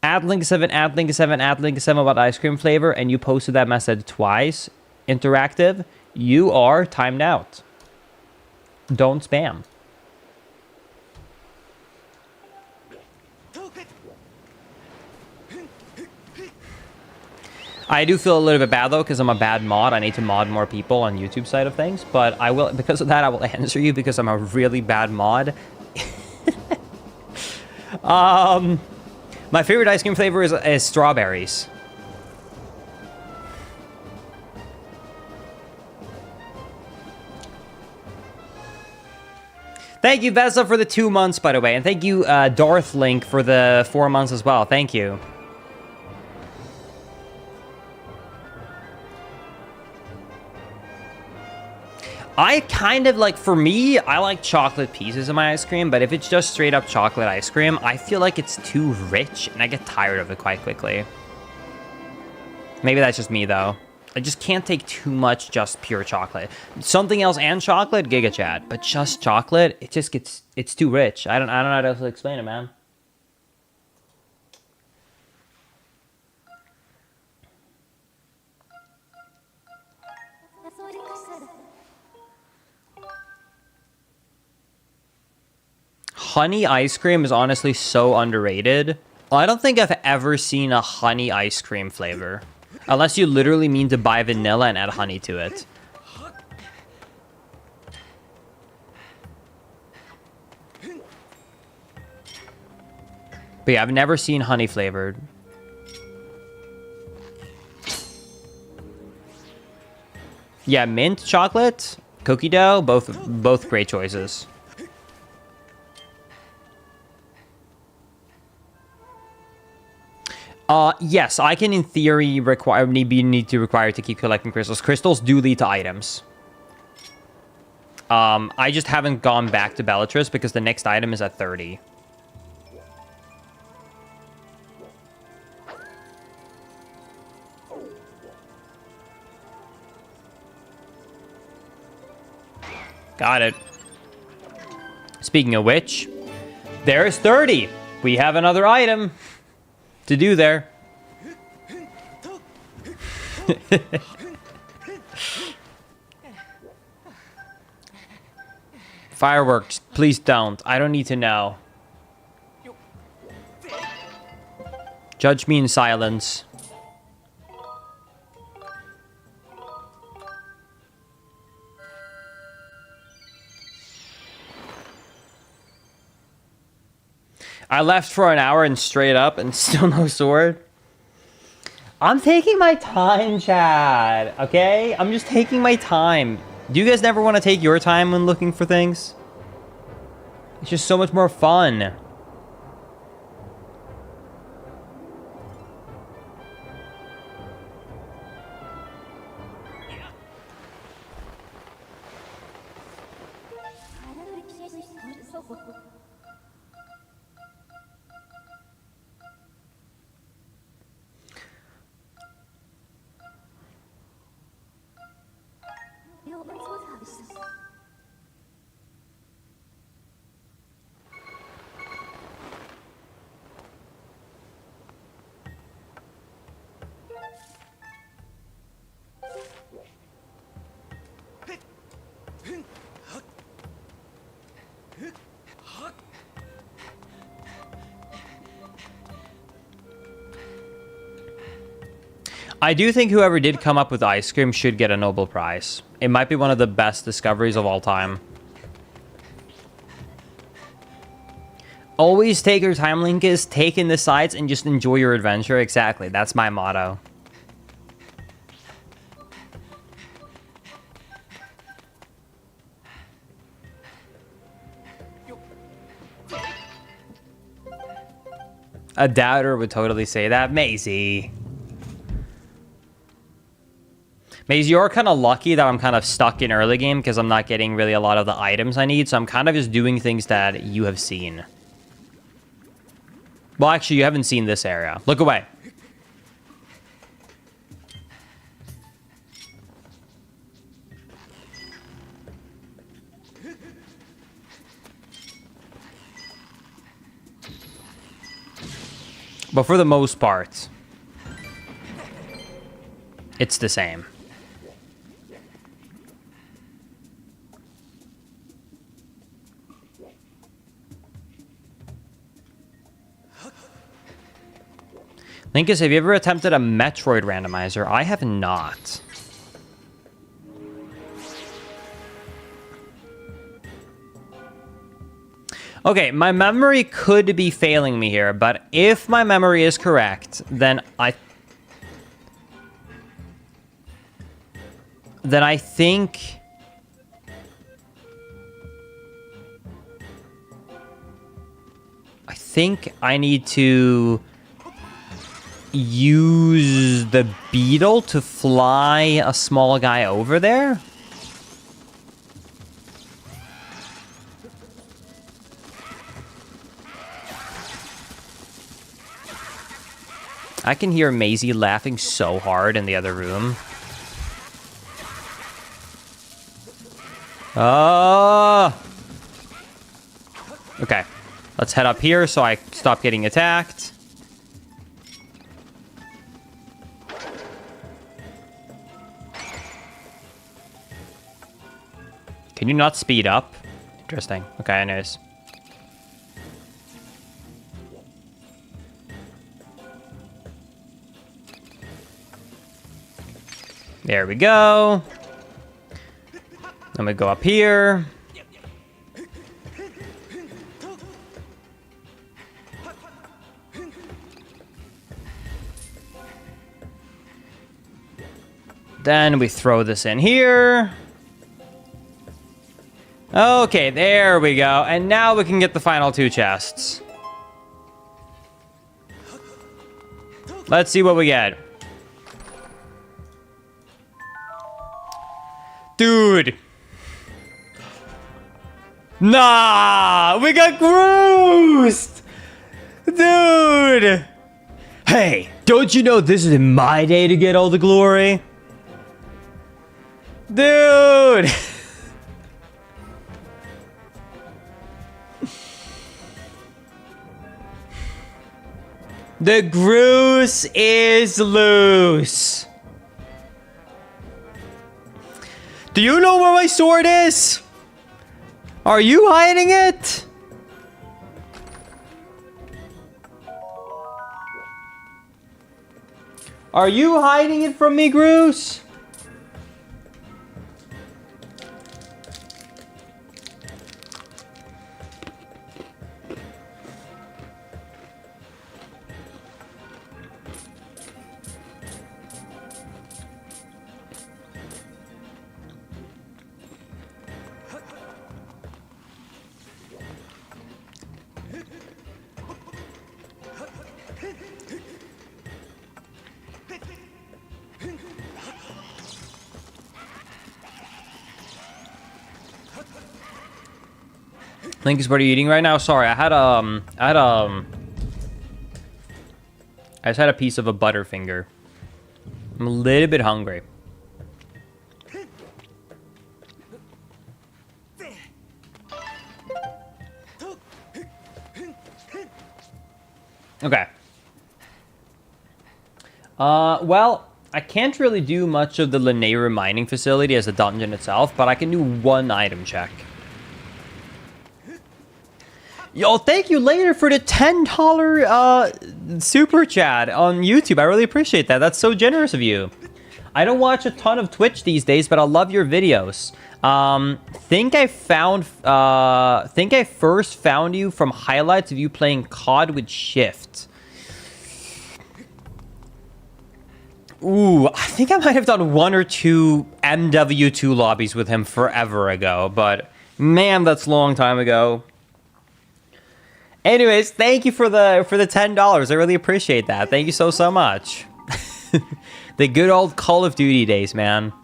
Add link 7, add link 7, add link 7 about ice cream flavor, and you posted that message twice. Interactive, you are timed out. Don't spam. I do feel a little bit bad though, because I'm a bad mod. I need to mod more people on YouTube side of things, but I will, because of that, I will answer you because I'm a really bad mod. My favorite ice cream flavor is strawberries. Thank you, Vesa, for the 2 months, by the way, and thank you, Darth Link, for the 4 months as well. Thank you. I kind of like, for me, I like chocolate pieces in my ice cream, but if it's just straight up chocolate ice cream, I feel like it's too rich and I get tired of it quite quickly. Maybe that's just me though. I just can't take too much just pure chocolate. Something else and chocolate, Giga Chat, but just chocolate, it just gets, it's too rich. I don't know how to explain it, man. Honey ice cream is honestly so underrated. I don't think I've ever seen a honey ice cream flavor. Unless you literally mean to buy vanilla and add honey to it. But yeah, I've never seen honey flavored. Yeah, mint chocolate, cookie dough, both great choices. Yes, I can in theory need to keep collecting crystals. Crystals do lead to items. I just haven't gone back to Bellatrix because the next item is at 30. Got it. Speaking of which, there's 30. We have another item to do there. Fireworks, please don't. I don't need to know. Judge me in silence. I left for an hour and straight up and still no sword. I'm taking my time, Chad. Okay? I'm just taking my time. Do you guys never want to take your time when looking for things? It's just so much more fun. I do think whoever did come up with ice cream should get a Nobel Prize. It might be one of the best discoveries of all time. Always take your time, Linkus. Take in the sights and just enjoy your adventure. Exactly. That's my motto. A doubter would totally say that. Maisie. Maisie, you're kind of lucky that I'm kind of stuck in early game because I'm not getting really a lot of the items I need. So I'm kind of just doing things that you have seen. Well, actually, you haven't seen this area. Look away. But for the most part, it's the same. Linkus, have you ever attempted a Metroid randomizer? I have not. Okay, my memory could be failing me here, but if my memory is correct, then I think I need to use the beetle to fly a small guy over there. I can hear Maisie laughing so hard in the other room. Oh! Okay, let's head up here so I stop getting attacked. Can you not speed up? Interesting. Okay, anyways. There we go. Then we go up here. Then we throw this in here. Okay, there we go. And now we can get the final two chests. Let's see what we get. Dude. Nah, we got groosed. Dude. Hey, don't you know this is my day to get all the glory? Dude. The goose is loose. Do you know where my sword is? Are you hiding it? Are you hiding it from me, Groose? Linkus, what are you eating right now? Sorry, I just had a piece of a Butterfinger. I'm a little bit hungry. Okay. Well, I can't really do much of the Lanayru mining facility as a dungeon itself, but I can do one item check. Yo, thank you later for the $10 super chat on YouTube. I really appreciate that. That's so generous of you. I don't watch a ton of Twitch these days, but I love your videos. Think I first found you from highlights of you playing COD with Shift. Ooh, I think I might have done 1 or 2 MW2 lobbies with him forever ago, but man, that's a long time ago. Anyways, thank you for the $10. I really appreciate that. Thank you so much. The good old Call of Duty days, man.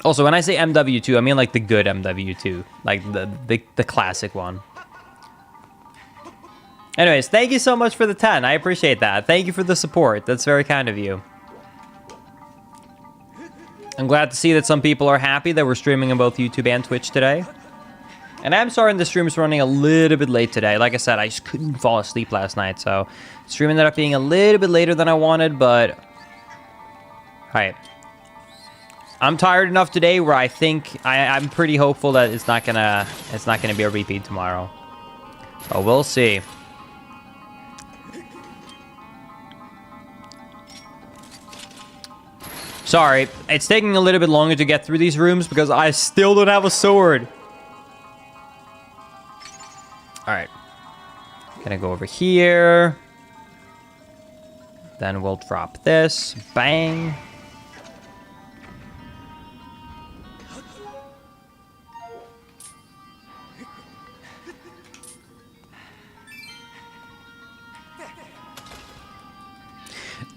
Also, when I say MW2, I mean like the good MW2, like the classic one. Anyways, thank you so much for the 10. I appreciate that. Thank you for the support. That's very kind of you. I'm glad to see that some people are happy that we're streaming on both YouTube and Twitch today. And I'm sorry the stream's running a little bit late today. Like I said, I just couldn't fall asleep last night, so stream ended up being a little bit later than I wanted, but alright. I'm tired enough today where I think I'm pretty hopeful that it's not gonna be a repeat tomorrow. But we'll see. Sorry, it's taking a little bit longer to get through these rooms because I still don't have a sword. Alright. Gonna go over here. Then we'll drop this. Bang.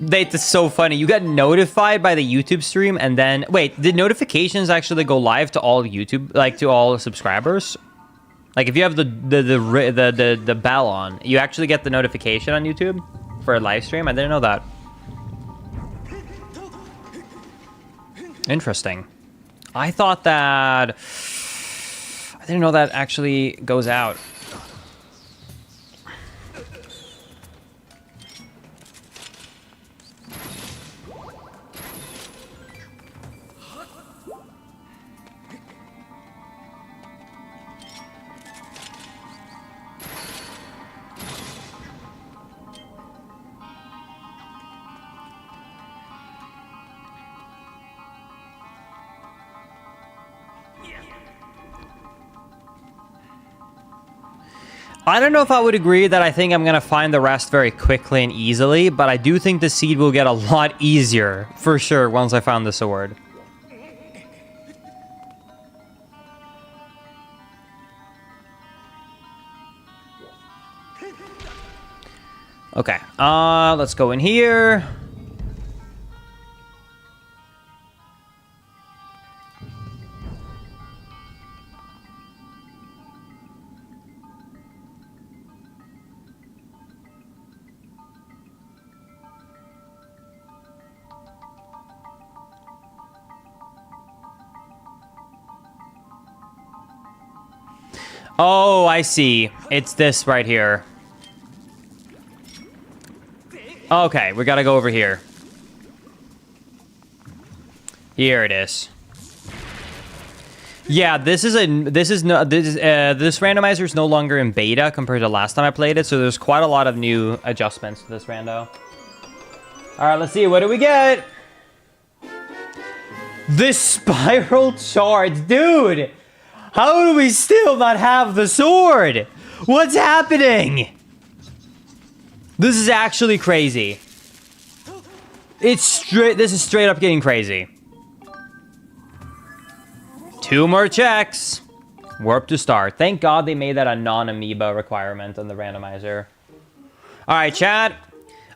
That's so funny. You got notified by the YouTube stream and then... Wait, did notifications actually go live to all YouTube, like to all subscribers? Like if you have the bell on, you actually get the notification on YouTube for a live stream? I didn't know that. Interesting. I thought that... I didn't know that actually goes out. I don't know if I would agree that I think I'm going to find the rest very quickly and easily, but I do think the seed will get a lot easier, for sure, once I found the sword. Okay, let's go in here. Oh, I see. It's this right here. Okay, we gotta go over here. Here it is. Yeah, this randomizer is no longer in beta compared to last time I played it, so there's quite a lot of new adjustments to this rando. All right, let's see. What do we get? This spiral shard, dude. How do we still not have the sword? What's happening? This is actually crazy. This is straight up getting crazy. 2 more checks. Warp to start. Thank God they made that a non-amoeba requirement on the randomizer. All right, chat.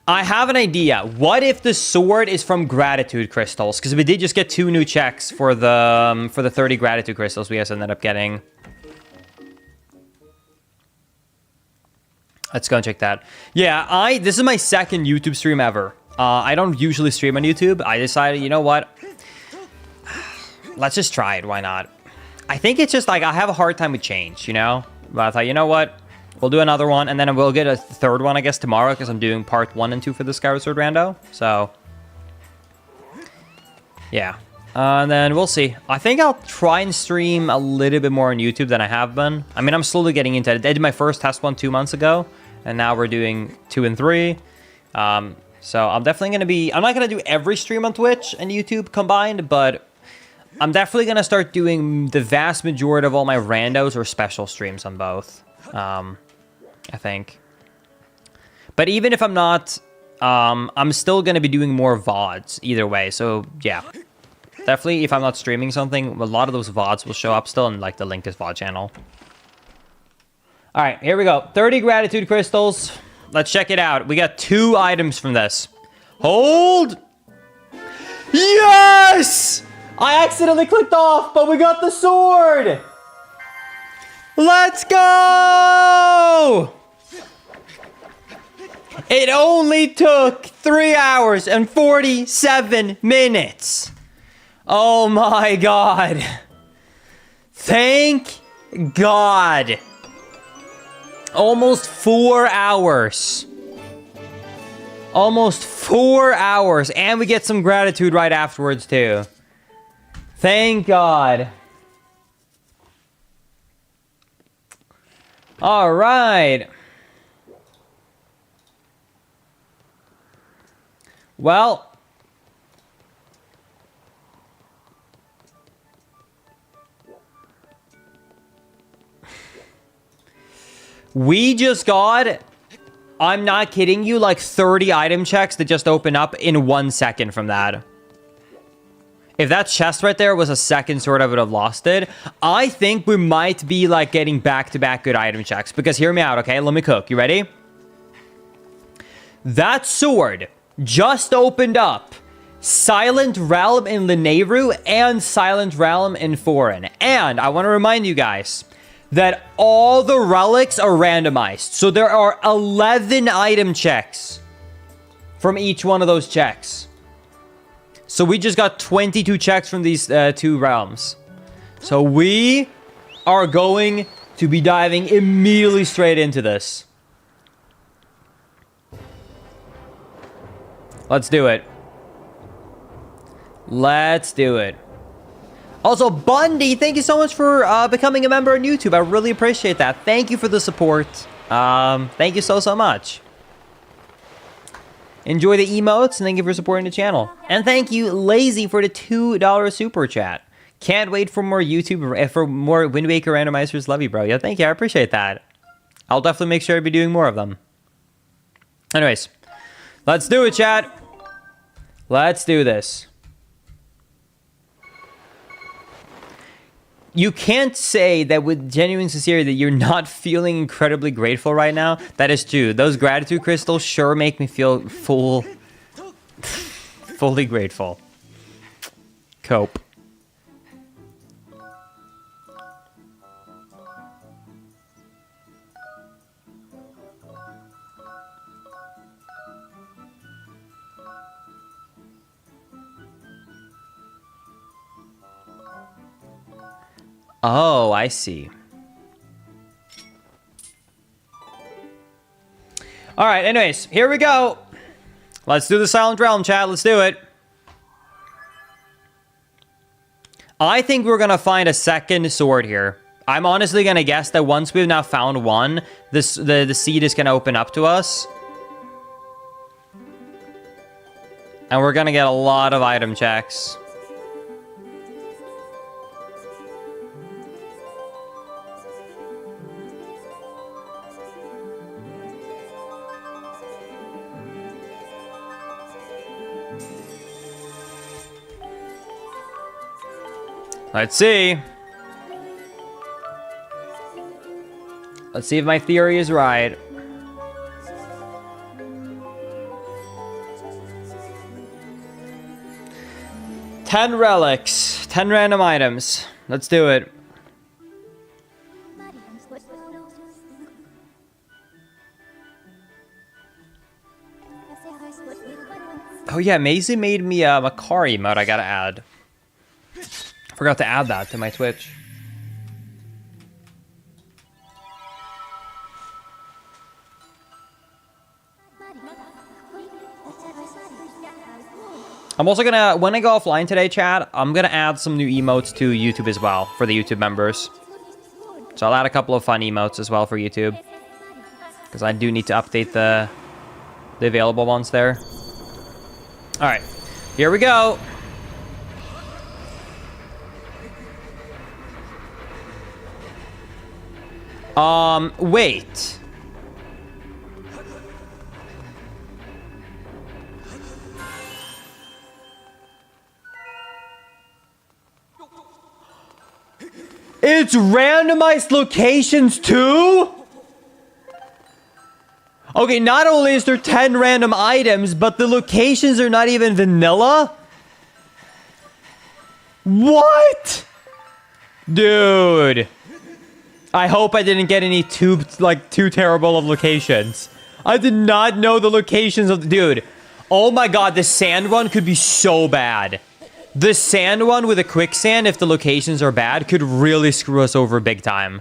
I have an idea. What if the sword is from gratitude crystals? Because we did just get 2 new checks for the 30 gratitude crystals we guys ended up getting. Let's go and check that. Yeah, this is my second YouTube stream ever. I don't usually stream on YouTube. I decided, you know what? Let's just try it. Why not? I think it's just like I have a hard time with change, you know? But I thought, you know what? We'll do another one, and then we'll get a third one, I guess, tomorrow, because I'm doing part 1 and 2 for the Skyward Sword rando. So, yeah. And then we'll see. I think I'll try and stream a little bit more on YouTube than I have been. I mean, I'm slowly getting into it. I did my first test one 2 months ago, and now we're doing 2 and 3. So I'm definitely going to be... I'm not going to do every stream on Twitch and YouTube combined, but I'm definitely going to start doing the vast majority of all my randos or special streams on both. I think. But even if I'm not, I'm still going to be doing more VODs either way. So, yeah. Definitely, if I'm not streaming something, a lot of those VODs will show up still in, like, the Linkus VOD channel. All right, here we go. 30 gratitude crystals. Let's check it out. We got 2 items from this. Hold! Yes! I accidentally clicked off, but we got the sword! Let's go! It only took 3 hours and 47 minutes. Oh my God. Thank God. Almost 4 hours. Almost 4 hours. And we get some gratitude right afterwards too. Thank God. All right. Well, we just got, I'm not kidding you, like 30 item checks that just open up in 1 second from that. If that chest right there was a second sword, I would have lost it. I think we might be like getting back-to-back good item checks. Because hear me out, okay? Let me cook. You ready? That sword just opened up Silent Realm in Lineru and Silent Realm in Foreign. And I want to remind you guys that all the relics are randomized. So there are 11 item checks from each one of those checks. So we just got 22 checks from these 2 realms. So we are going to be diving immediately straight into this. Let's do it. Let's do it. Also, Bundy, thank you so much for becoming a member on YouTube. I really appreciate that. Thank you for the support. Thank you so much. Enjoy the emotes, and thank you for supporting the channel. And thank you, Lazy, for the $2 super chat. Can't wait for more YouTube, for more Wind Waker randomizers. Love you, bro. Yeah, thank you. I appreciate that. I'll definitely make sure to be doing more of them. Anyways, let's do it, chat. Let's do this. you can't say that with genuine sincerity that you're not feeling incredibly grateful right now. That is true. Those gratitude crystals sure make me feel fully grateful. Cope. Oh, I see. All right, anyways, here we go. Let's do the Silent Realm, chat. Let's do it. I think we're going to find a second sword here. I'm honestly going to guess that once we've now found one, the seed is going to open up to us. And we're going to get a lot of item checks. Let's see. Let's see if my theory is right. Ten relics, 10 random items. Let's do it. Oh yeah, Maisie made me a Makari emote I gotta add. Forgot to add that to my Twitch. I'm also gonna, when I go offline today, chat, I'm gonna add some new emotes to YouTube as well for the YouTube members. So I'll add a couple of fun emotes as well for YouTube, because I do need to update the available ones there. All right, here we go. Wait. It's randomized locations too? Okay, not only is there 10 random items, but the locations are not even vanilla? What? Dude. I hope I didn't get any too terrible of locations. I did not know the locations of the... Dude. Oh my god, the sand one could be so bad. The sand one with a quicksand, if the locations are bad, could really screw us over big time.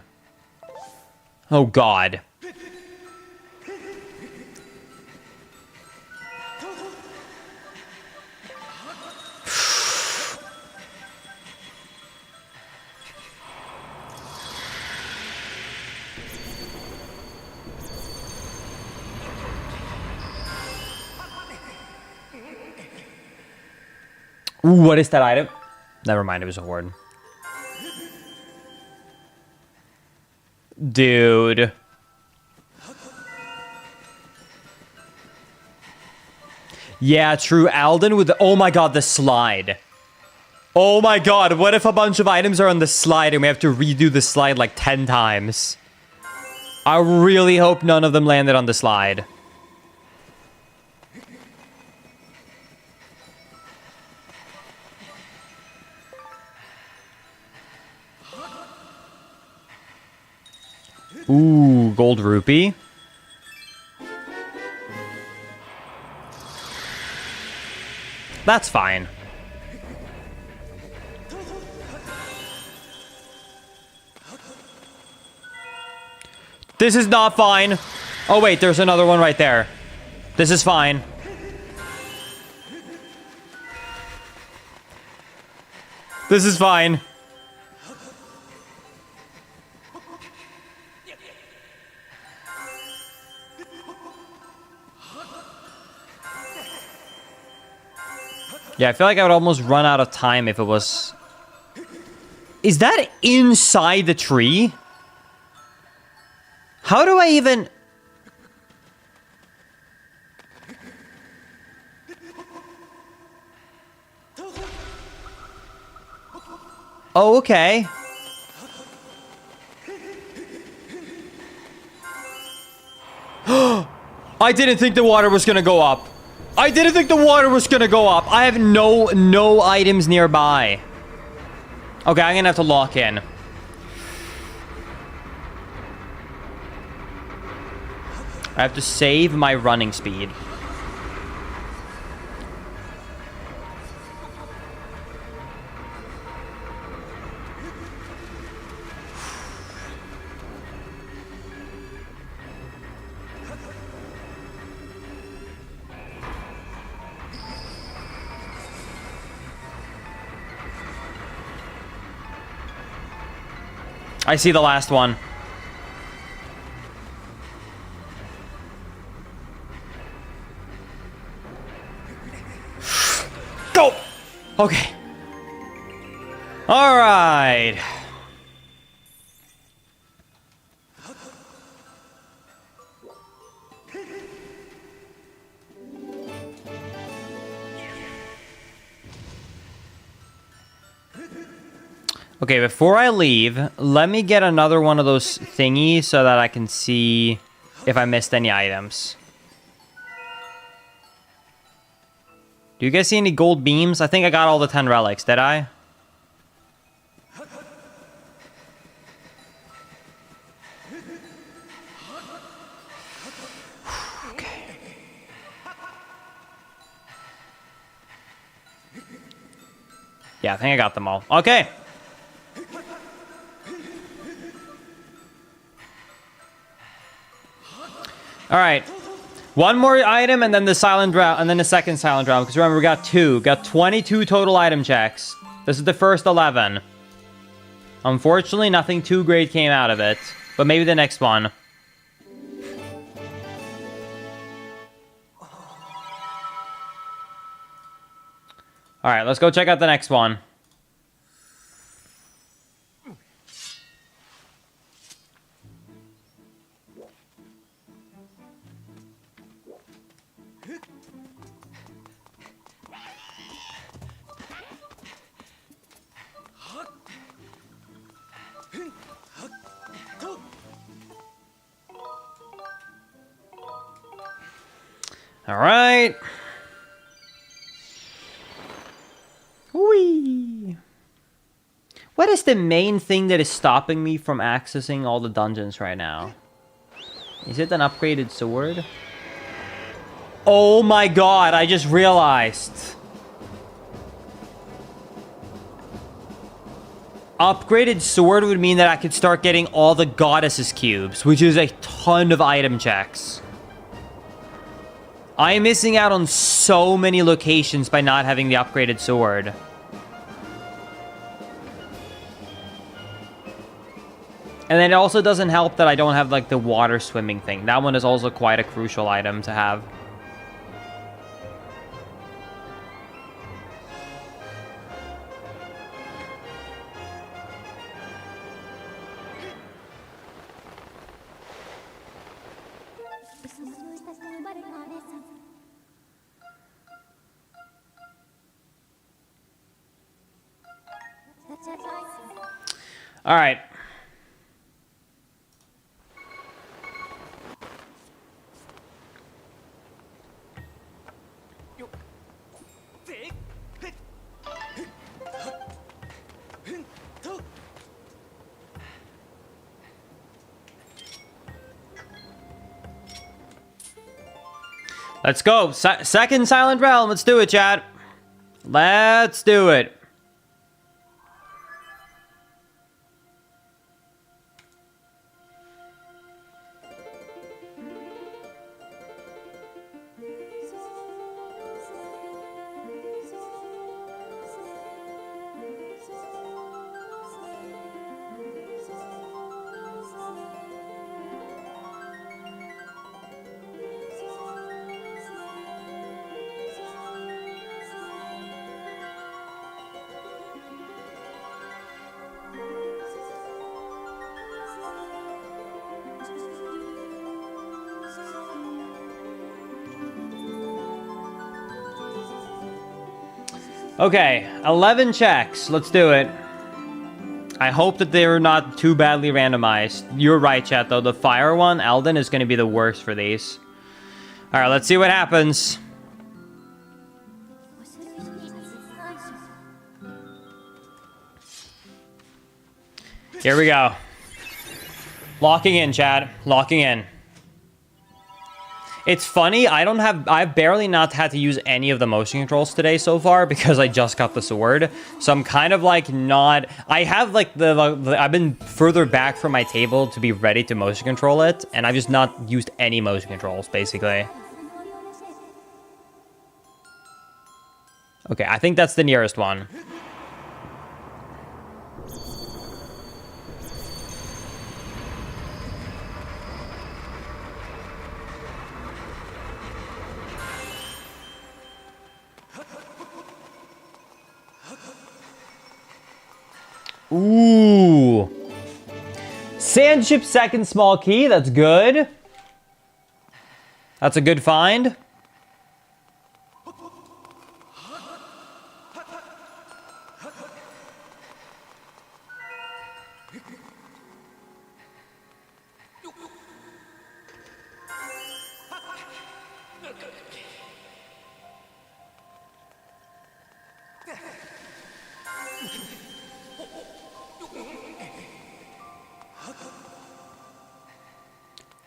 Oh god. Ooh, what is that item? Never mind, it was a horde. Dude. Yeah, true. Alden with the... Oh my god, the slide. Oh my god, what if a bunch of items are on the slide and we have to redo the slide like 10 times? I really hope none of them landed on the slide. Ooh, gold rupee. That's fine. This is not fine. Oh wait, there's another one right there. This is fine. This is fine. Yeah, I feel like I would almost run out of time if it was... Is that inside the tree? How do I even... Oh, okay. I didn't think the water was gonna go up. I didn't think the water was gonna go up. I have no items nearby. Okay, I'm gonna have to lock in. I have to save my running speed. I see the last one. Go! Okay. All right. Okay, before I leave, let me get another one of those thingies so that I can see if I missed any items. Do you guys see any gold beams? I think I got all the 10 relics, did I? Okay. Yeah, I think I got them all. Okay. All right. One more item and then the silent round, and then the second silent round. Because remember, we got 2. Got 22 total item checks. This is the first 11. Unfortunately, nothing too great came out of it. But maybe the next one. All right, let's go check out the next one. All right. Whee. What is the main thing that is stopping me from accessing all the dungeons right now? Is it an upgraded sword? Oh my god, I just realized. Upgraded sword would mean that I could start getting all the goddesses cubes, which is a ton of item checks. I am missing out on so many locations by not having the upgraded sword. And then it also doesn't help that I don't have, like, the water swimming thing. That one is also quite a crucial item to have. All right. Let's go. Second Silent Realm. Let's do it, chat. Let's do it. Okay, 11 checks. Let's do it. I hope that they're not too badly randomized. You're right, chat, though. The fire one, Elden, is going to be the worst for these. All right, let's see what happens. Here we go. Locking in, Chad. Locking in. It's funny, I've barely not had to use any of the motion controls today so far because I just got the sword. So I'm kind of like not, I have like I've been further back from my table to be ready to motion control it, and I've just not used any motion controls, basically. Okay, I think that's the nearest one. Ooh. Sandship second small key. That's good. That's a good find.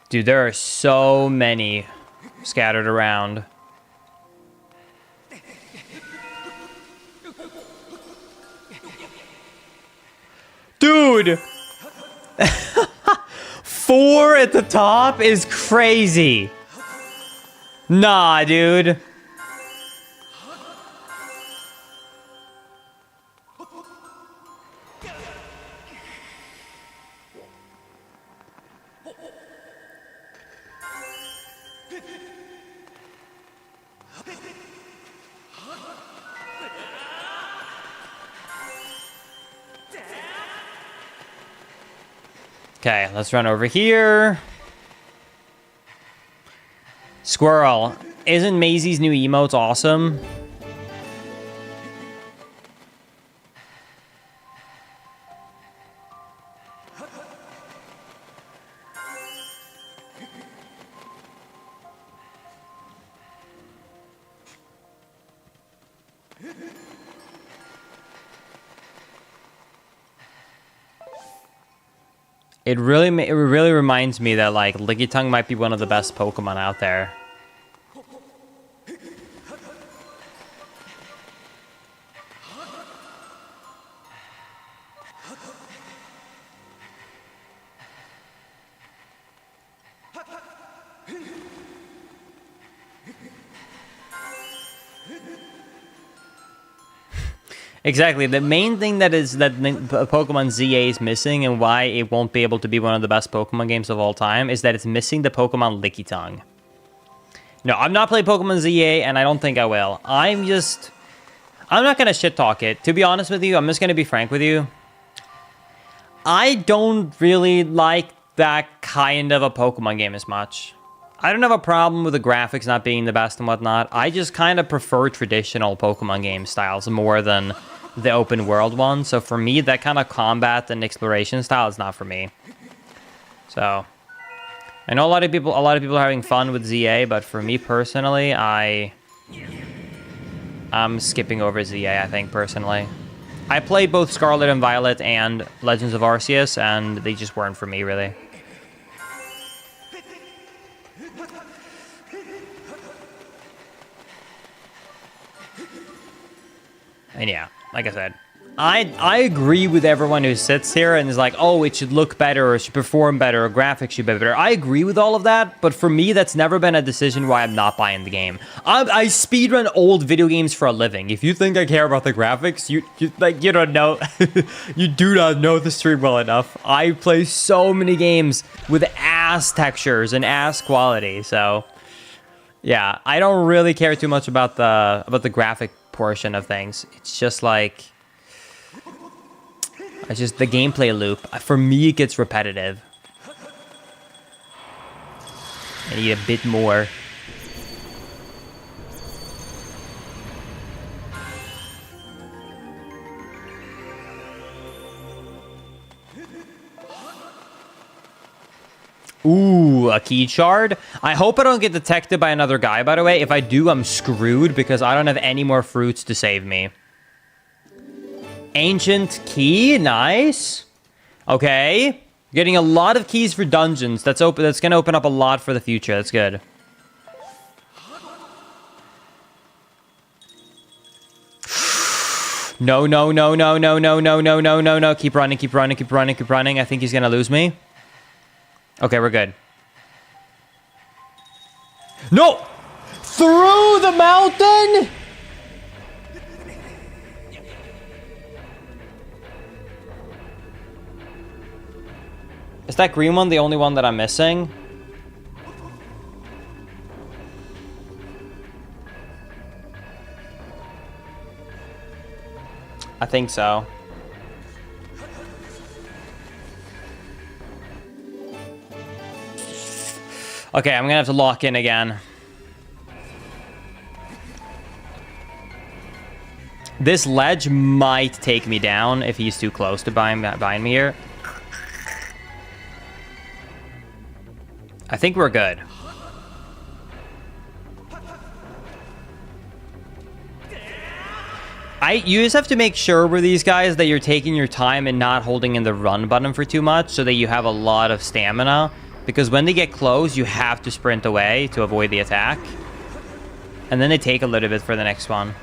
Dude, there are so many scattered around. Dude! 4 at the top is crazy. Nah, dude. Okay, let's run over here. Squirrel. Isn't Maisie's new emotes awesome? It really reminds me that, like, Lickitung might be one of the best Pokemon out there. Exactly. The main thing that Pokemon ZA is missing and why it won't be able to be one of the best Pokemon games of all time is that it's missing the Pokemon Lickitung. No, I've not played Pokemon ZA, and I don't think I will. I'm not going to shit talk it. To be honest with you, I'm just going to be frank with you. I don't really like that kind of a Pokemon game as much. I don't have a problem with the graphics not being the best and whatnot. I just kind of prefer traditional Pokemon game styles more than the open world one. So for me, that kind of combat and exploration style is not for me. So I know a lot of people are having fun with ZA, but for me personally, I'm skipping over ZA, I think, personally. I played both Scarlet and Violet and Legends of Arceus, and they just weren't for me, really. And yeah, like I said, I agree with everyone who sits here and is like, oh, it should look better, or it should perform better, or graphics should be better. I agree with all of that, but for me, that's never been a decision why I'm not buying the game. I speedrun old video games for a living. If you think I care about the graphics, you don't know. You do not know the stream well enough. I play so many games with ass textures and ass quality, so yeah, I don't really care too much about the graphic portion of things. It's just like, it's just the gameplay loop. For me, it gets repetitive. I need a bit more. Ooh, Ooh, a key shard. I hope I don't get detected by another guy, by the way. If I do, I'm screwed because I don't have any more fruits to save me. Ancient key, nice. Okay. Getting a lot of keys for dungeons. That's gonna open up a lot for the future. That's good. No, no, no, no, no, no, no, no, no, no, no. Keep running, keep running, keep running, keep running. I think he's gonna lose me. Okay, we're good. No! Through the mountain? Is that green one the only one that I'm missing? I think so. Okay, I'm gonna have to lock in again. This ledge might take me down if he's too close to behind me here. I think we're good. You just have to make sure with these guys that you're taking your time and not holding in the run button for too much so that you have a lot of stamina. Because when they get close, you have to sprint away to avoid the attack. And then they take a little bit for the next one.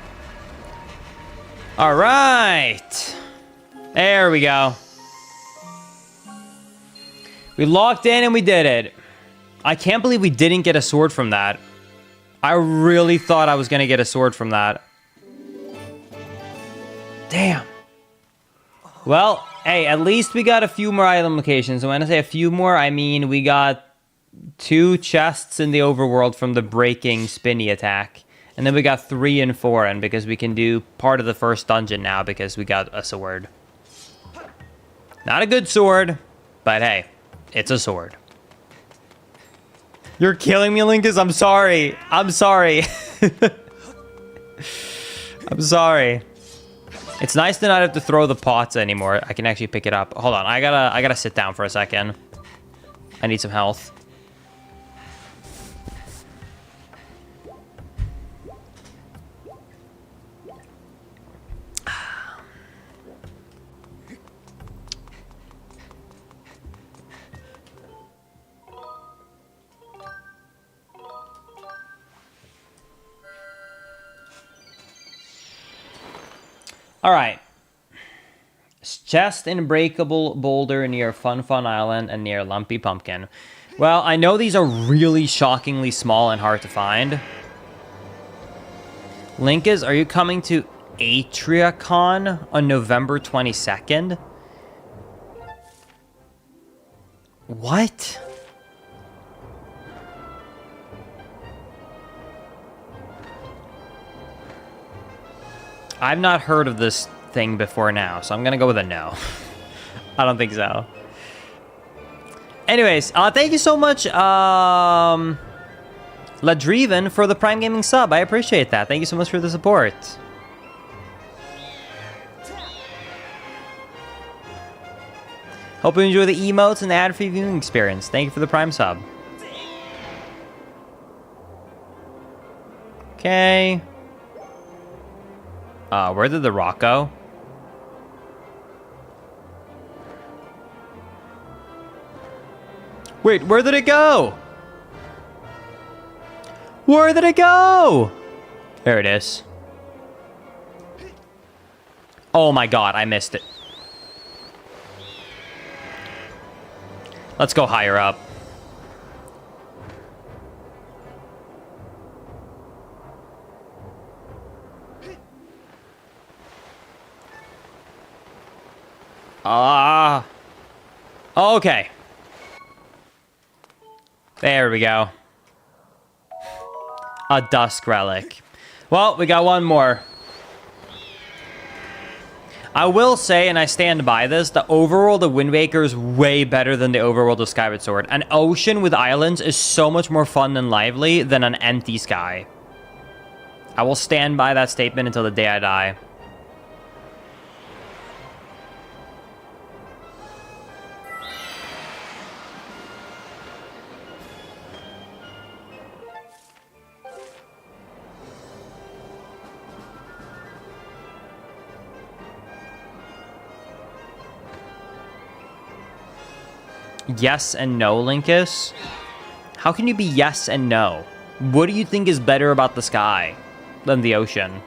All right. There we go. We locked in and we did it. I can't believe we didn't get a sword from that. I really thought I was going to get a sword from that. Damn. Well, hey, at least we got a few more item locations. And when I say a few more, I mean we got 2 chests in the overworld from the breaking spinny attack. And then we got 3 in foreign because we can do part of the first dungeon now because we got a sword. Not a good sword, but hey, it's a sword. You're killing me, Linkus. I'm sorry. I'm sorry. I'm sorry. It's nice to not have to throw the pots anymore. I can actually pick it up. Hold on. I gotta sit down for a second. I need some health. All right. Chest in Breakable Boulder near Fun Fun Island and near Lumpy Pumpkin. Well, I know these are really shockingly small and hard to find. Linkus, are you coming to AtriaCon on November 22nd? What? I've not heard of this thing before now, so I'm gonna go with a no. I don't think so. Anyways, thank you so much, Ladriven, for the Prime Gaming sub. I appreciate that. Thank you so much for the support. Hope you enjoy the emotes and the ad-free viewing experience. Thank you for the Prime sub. Okay. Where did the rock go? Wait, where did it go? Where did it go? There it is. Oh my god, I missed it. Let's go higher up. Okay. There we go. A dusk relic. Well, we got one more. I will say, and I stand by this, the overworld of Wind Waker is way better than the overworld of Skyward Sword. An ocean with islands is so much more fun and lively than an empty sky. I will stand by that statement until the day I die. Yes and no, Linkus? How can you be yes and no? What do you think is better about the sky than the ocean?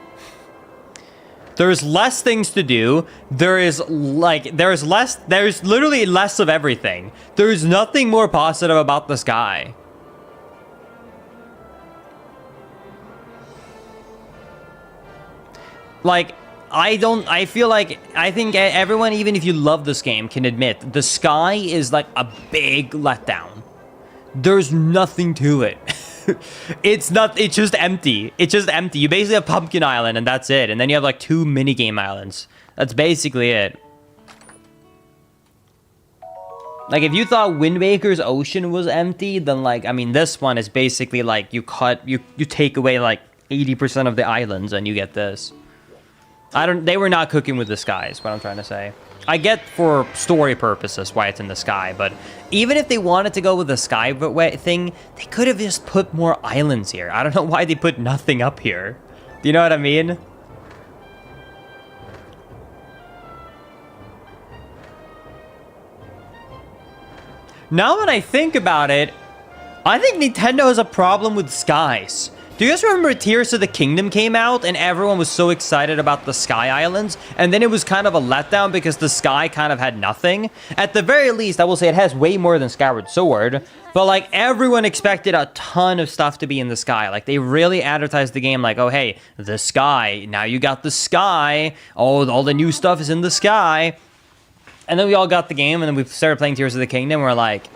There's less things to do. There's literally less of everything. There's nothing more positive about the sky. Like, I think everyone, even if you love this game, can admit the sky is like a big letdown. There's nothing to it. It's just empty. It's just empty. You basically have Pumpkin Island and that's it. And then you have like 2 minigame islands. That's basically it. Like, if you thought Wind Waker's ocean was empty, then like, I mean, this one is basically like you take away like 80% of the islands and you get this. They were not cooking with the sky, is what I'm trying to say. I get for story purposes why it's in the sky, but even if they wanted to go with the sky thing, they could have just put more islands here. I don't know why they put nothing up here. Do you know what I mean? Now that I think about it, I think Nintendo has a problem with skies. Do you guys remember Tears of the Kingdom came out and everyone was so excited about the Sky Islands, and then it was kind of a letdown because the sky kind of had nothing? At the very least, I will say it has way more than Skyward Sword, but like everyone expected a ton of stuff to be in the sky. Like they really advertised the game like, oh hey, the sky, now you got the sky, all the new stuff is in the sky. And then we all got the game and then we started playing Tears of the Kingdom and we're like,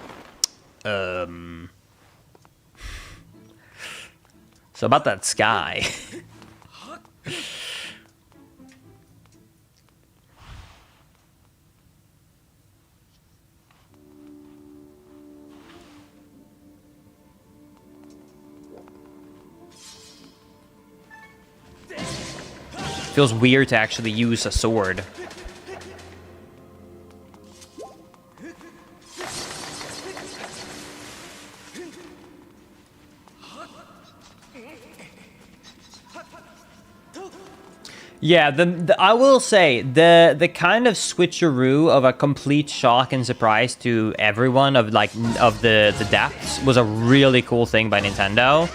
So about that sky. Feels weird to actually use a sword. Yeah, I will say the kind of switcheroo of a complete shock and surprise to everyone of the depths was a really cool thing by Nintendo.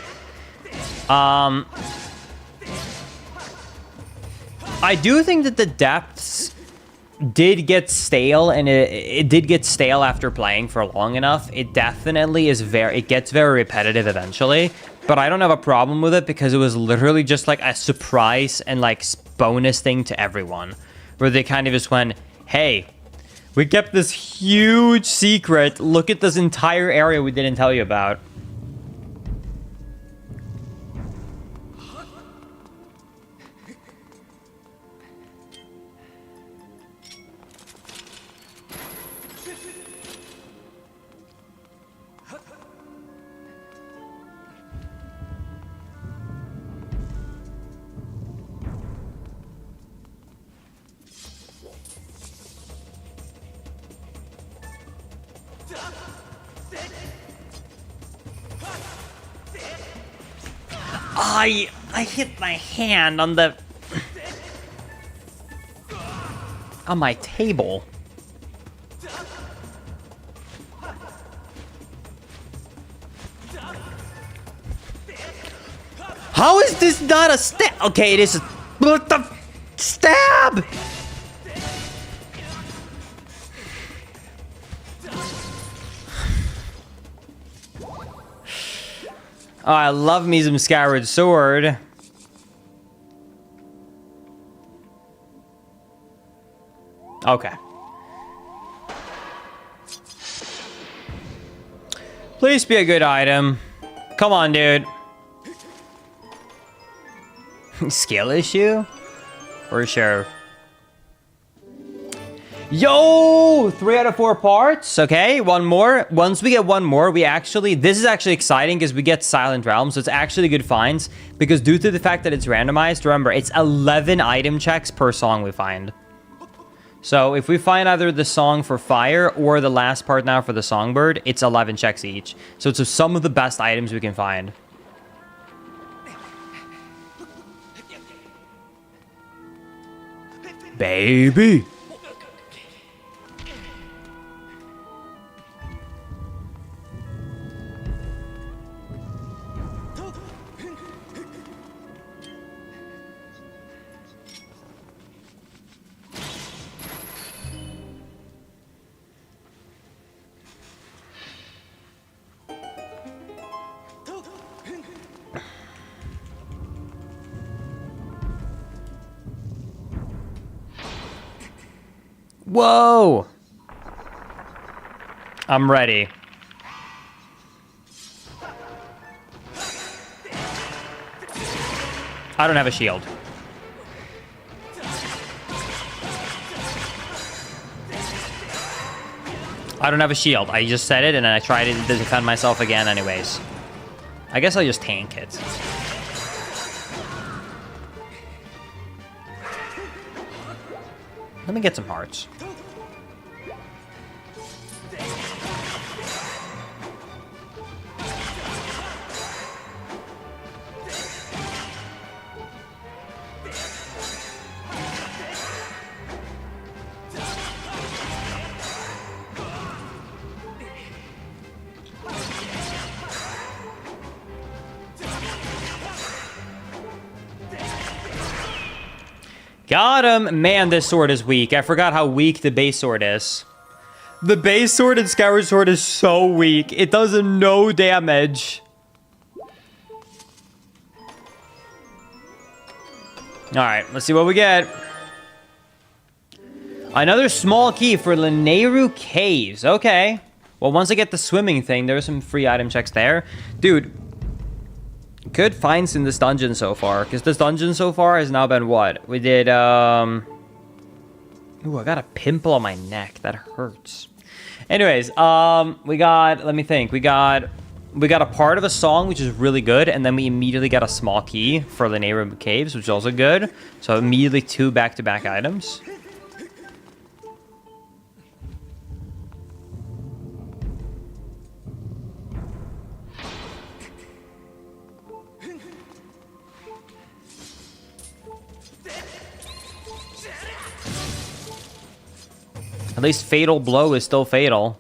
I do think that the depths did get stale, and it did get stale after playing for long enough. It definitely is it gets very repetitive eventually, but I don't have a problem with it because it was literally just like a surprise and like bonus thing to everyone, where they kind of just went, hey, we kept this huge secret, look at this entire area we didn't tell you about. I hit my hand on my table. How is this not a stab? Okay, it is. What the stab? Oh, I love me some Skyward Sword. Okay. Please be a good item. Come on, dude. Skill issue? For sure. Yo! 3 out of 4 parts. Okay, one more. Once we get one more, this is actually exciting because we get Silent Realm, so it's actually good finds. Because due to the fact that it's randomized, remember, it's 11 item checks per song we find. So if we find either the song for Fire or the last part now for the Songbird, it's 11 checks each. So it's some of the best items we can find. Baby! Whoa! I'm ready. I don't have a shield. I don't have a shield. I just said it and then I tried to defend myself again anyways. I guess I'll just tank it. Let me get some hearts. Got him! Man, this sword is weak. I forgot how weak the base sword is. The base sword in Skyward Sword is so weak. It does no damage. Alright, let's see what we get. Another small key for Lanayru Caves. Okay. Well, once I get the swimming thing, there's some free item checks there. Dude, good finds in this dungeon so far, because this dungeon so far has now been what? We did, Ooh, I got a pimple on my neck. That hurts. Anyways, we got, let me think. We got a part of a song, which is really good, and then we immediately got a small key for the Lanayru Caves, which is also good. So immediately 2 back-to-back items. At least Fatal Blow is still fatal.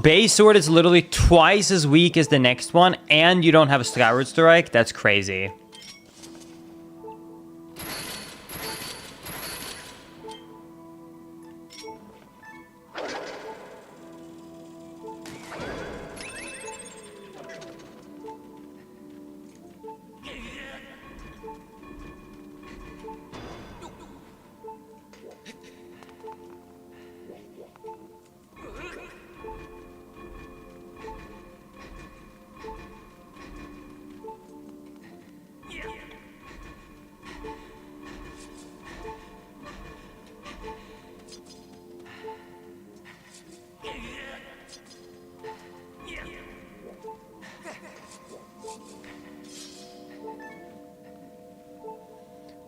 Base Sword is literally twice as weak as the next one, and you don't have a Skyward Strike? That's crazy.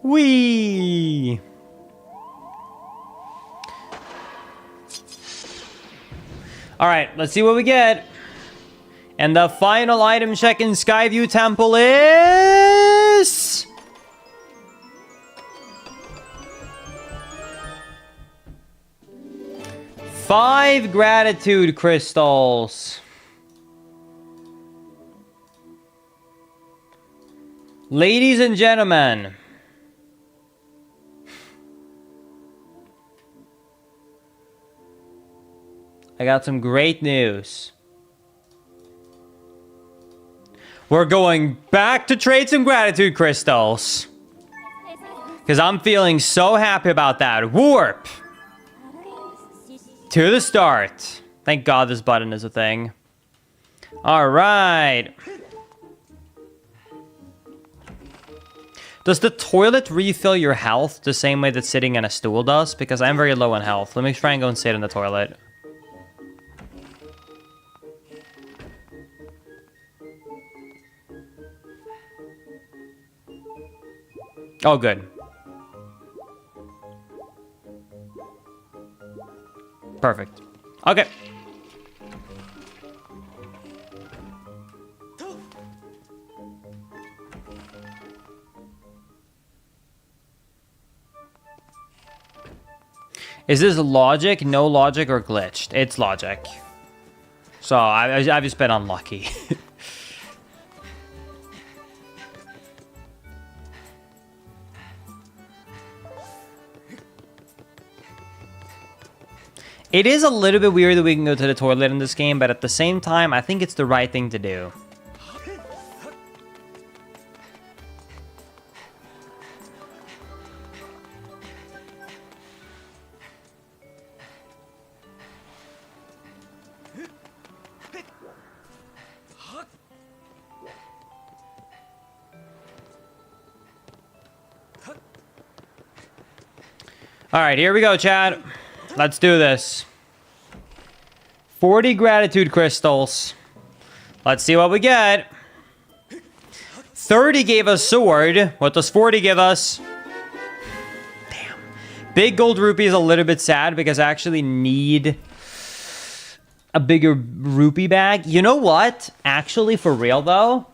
Whee! All right, let's see what we get. And the final item check in Skyview Temple is... Five gratitude crystals. Ladies and gentlemen, I got some great news. We're going back to trade some gratitude crystals. Because I'm feeling so happy about that. Warp! To the start. Thank God this button is a thing. Alright. Does the toilet refill your health the same way that sitting in a stool does? Because I'm very low on health. Let me try and go and sit in the toilet. Oh, good. Perfect. Okay. Is this logic, no logic, or glitched? It's logic. So I've just been unlucky. It is a little bit weird that we can go to the toilet in this game, but at the same time, I think it's the right thing to do. All right, here we go, chat. Let's do this. 40 gratitude crystals. Let's see what we get. 30 gave us sword. What does 40 give us? Damn. Big gold rupee is a little bit sad because I actually need a bigger rupee bag. You know what? Actually, for real though,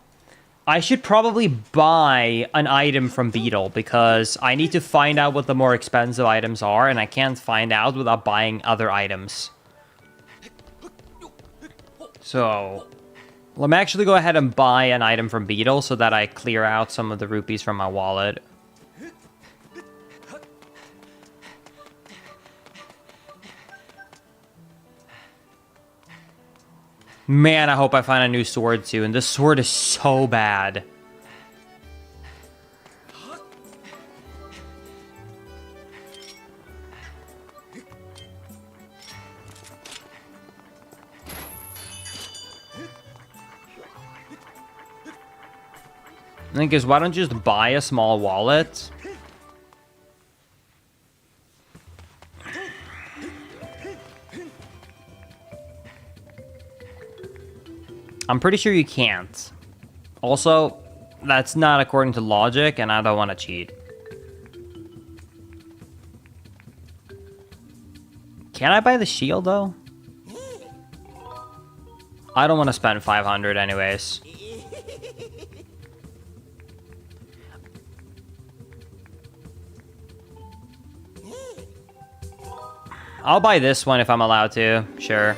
I should probably buy an item from Beetle because I need to find out what the more expensive items are, and I can't find out without buying other items. So, let me actually go ahead and buy an item from Beetle so that I clear out some of the rupees from my wallet. Man, I hope I find a new sword soon. This sword is so bad. The thing is, why don't you just buy a small wallet? I'm pretty sure you can't. Also, that's not according to logic, and I don't want to cheat. Can I buy the shield, though? I don't want to spend 500 anyways. I'll buy this one if I'm allowed to. Sure.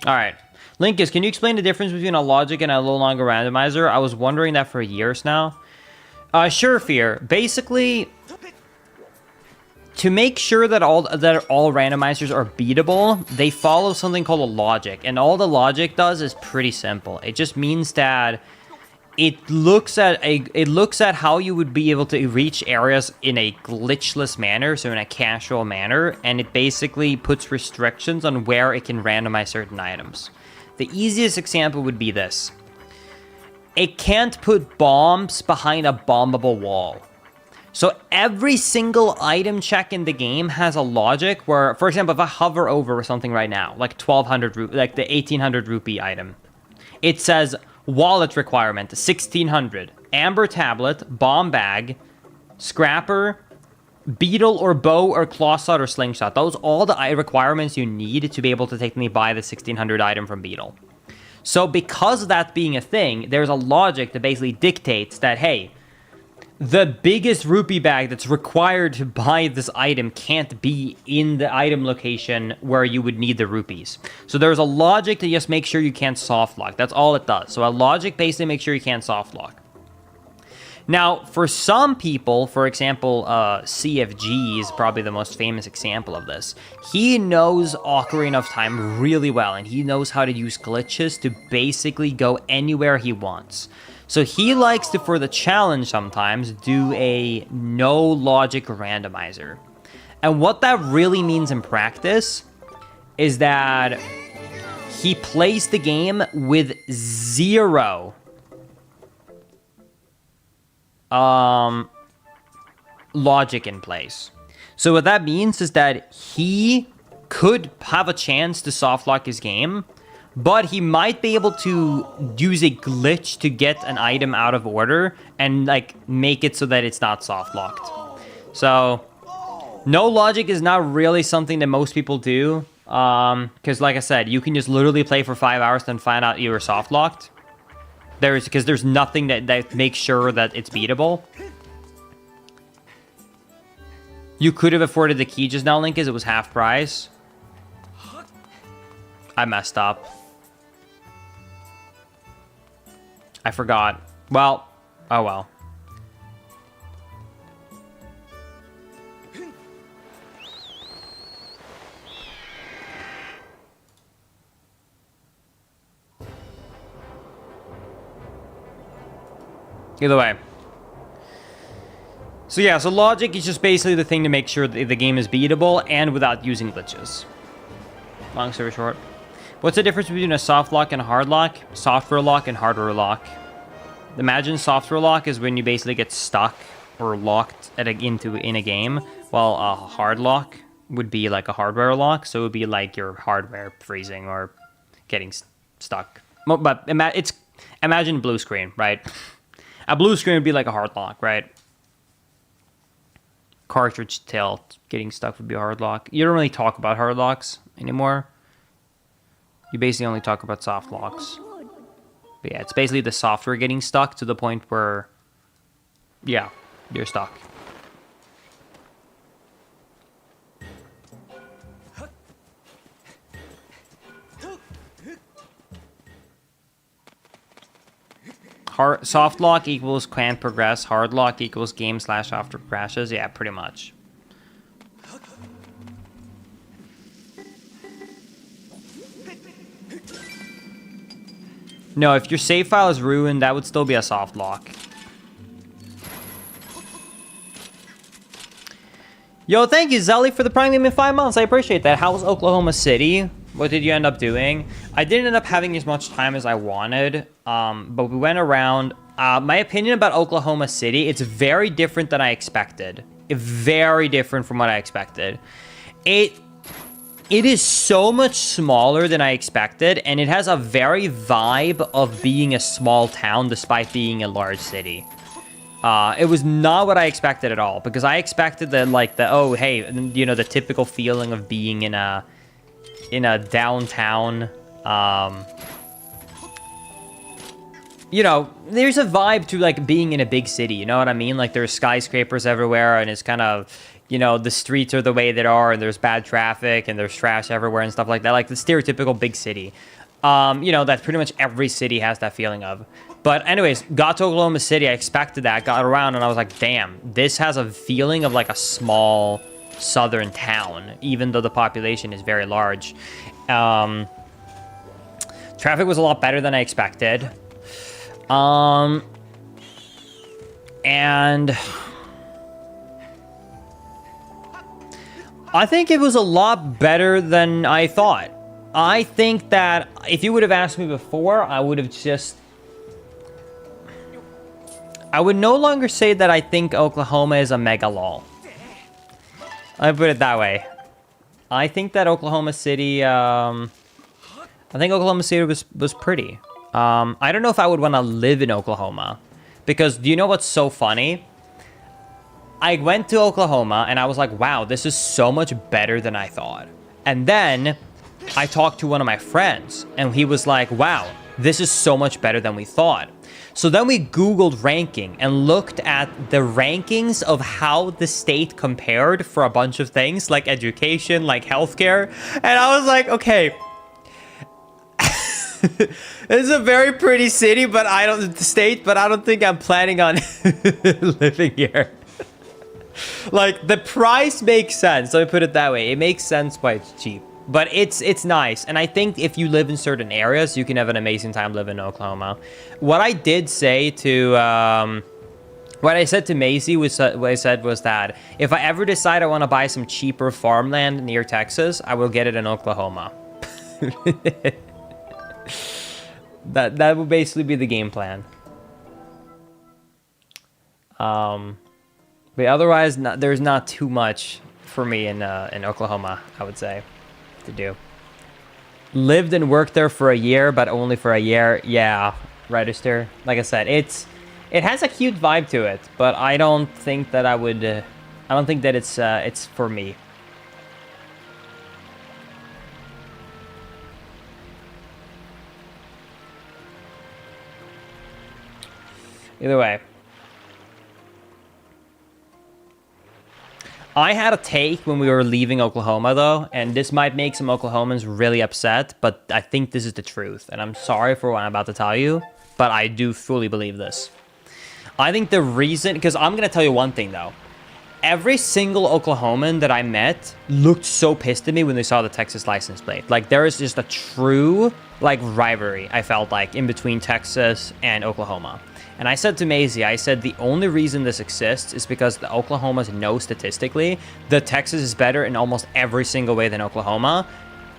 Alright. Linkus, can you explain the difference between a logic and a no longer randomizer? I was wondering that for years now. Sure, Fear. Basically, to make sure that all randomizers are beatable, they follow something called a logic. And all the logic does is pretty simple. It just means that it looks at how you would be able to reach areas in a glitchless manner, so in a casual manner, and it basically puts restrictions on where it can randomize certain items. The easiest example would be this. It can't put bombs behind a bombable wall. So every single item check in the game has a logic where, for example, if I hover over something right now, like 1200 rupee, like the 1800 rupee item, it says wallet requirement 1600, amber tablet, bomb bag, scrapper, beetle or bow or claw shot or slingshot. Those are all the requirements you need to be able to technically buy the 1600 item from Beetle. So because of that being a thing, there's a logic that basically dictates that, hey, the biggest rupee bag that's required to buy this item can't be in the item location where you would need the rupees. So there's a logic to just make sure you can't soft lock. That's all it does. So a logic basically makes sure you can't soft lock. Now, for some people, for example, CFG is probably the most famous example of this. He knows Ocarina of Time really well, and he knows how to use glitches to basically go anywhere he wants. So he likes to, for the challenge sometimes, do a no logic randomizer. And what that really means in practice is that he plays the game with zero logic in place. So what that means is that he could have a chance to soft lock his game, but he might be able to use a glitch to get an item out of order and like make it so that it's not soft locked. So no logic is not really something that most people do. Because like I said, you can just literally play for 5 hours then find out you were soft locked. Because there's nothing that makes sure that it's beatable. You could have afforded the key just now, Link, because it was half price. I messed up. I forgot. Well, oh well. Either way. So yeah, so logic is just basically the thing to make sure that the game is beatable and without using glitches. Long story short. What's the difference between a soft lock and a hard lock? Software lock and hardware lock. Imagine software lock is when you basically get stuck or locked in a game, while a hard lock would be like a hardware lock. So it would be like your hardware freezing or getting stuck. But imagine blue screen, right? A blue screen would be like a hard lock, right? Cartridge tilt, getting stuck would be a hard lock. You don't really talk about hard locks anymore. You basically only talk about soft locks. But yeah, it's basically the software getting stuck to the point where, yeah, you're stuck. Soft lock equals can't progress. Hard lock equals game/after crashes. Yeah, pretty much. No, if your save file is ruined, that would still be a soft lock. Yo, thank you, Zelly, for the Prime Game in 5 months. I appreciate that. How was Oklahoma City? What did you end up doing? I didn't end up having as much time as I wanted, but we went around. My opinion about Oklahoma City, it's very different than I expected. Very different from what I expected. It is so much smaller than I expected, and it has a very vibe of being a small town despite being a large city. It was not what I expected at all, because I expected that, like, oh, hey, you know, the typical feeling of being in a downtown, you know, there's a vibe to, like, being in a big city, you know what I mean? Like, there's skyscrapers everywhere, and it's kind of, you know, the streets are the way they are, and there's bad traffic, and there's trash everywhere and stuff like that. Like, the stereotypical big city. You know, that pretty much every city has that feeling of. But anyways, got to Oklahoma City, I expected that, got around, and I was like, damn, this has a feeling of, like, a small southern town, even though the population is very large. Traffic was a lot better than I expected. And I think it was a lot better than I thought. I think that if you would have asked me before, I would have just... I would no longer say that I think Oklahoma is a mega lol. I put it that way. I think that Oklahoma City, I think Oklahoma City was pretty. I don't know if I would want to live in Oklahoma. Because do you know what's so funny? I went to Oklahoma and I was like, wow, this is so much better than I thought. And then I talked to one of my friends and he was like, wow, this is so much better than we thought. So then we Googled ranking and looked at the rankings of how the state compared for a bunch of things like education, like healthcare. And I was like, okay, this is a very pretty city, but I don't think I'm planning on living here. Like, the price makes sense. Let me put it that way. It makes sense why it's cheap. But it's nice. And I think if you live in certain areas, you can have an amazing time living in Oklahoma. What I did say to... what I said to Maisie was that if I ever decide I want to buy some cheaper farmland near Texas, I will get it in Oklahoma. That would basically be the game plan. But otherwise, there's not too much for me in Oklahoma, I would say, to do. Lived and worked there for a year, but only for a year. Yeah, register. Like I said, it has a cute vibe to it, but I don't think that I would. I don't think that it's for me. Either way. I had a take when we were leaving Oklahoma, though, and this might make some Oklahomans really upset, but I think this is the truth, and I'm sorry for what I'm about to tell you, but I do fully believe this. I think the reason... Because I'm going to tell you one thing, though. Every single Oklahoman that I met looked so pissed at me when they saw the Texas license plate. Like, there is just a true, like, rivalry, I felt like, in between Texas and Oklahoma. And I said to Maisie, I said the only reason this exists is because the Oklahomas know statistically that Texas is better in almost every single way than Oklahoma.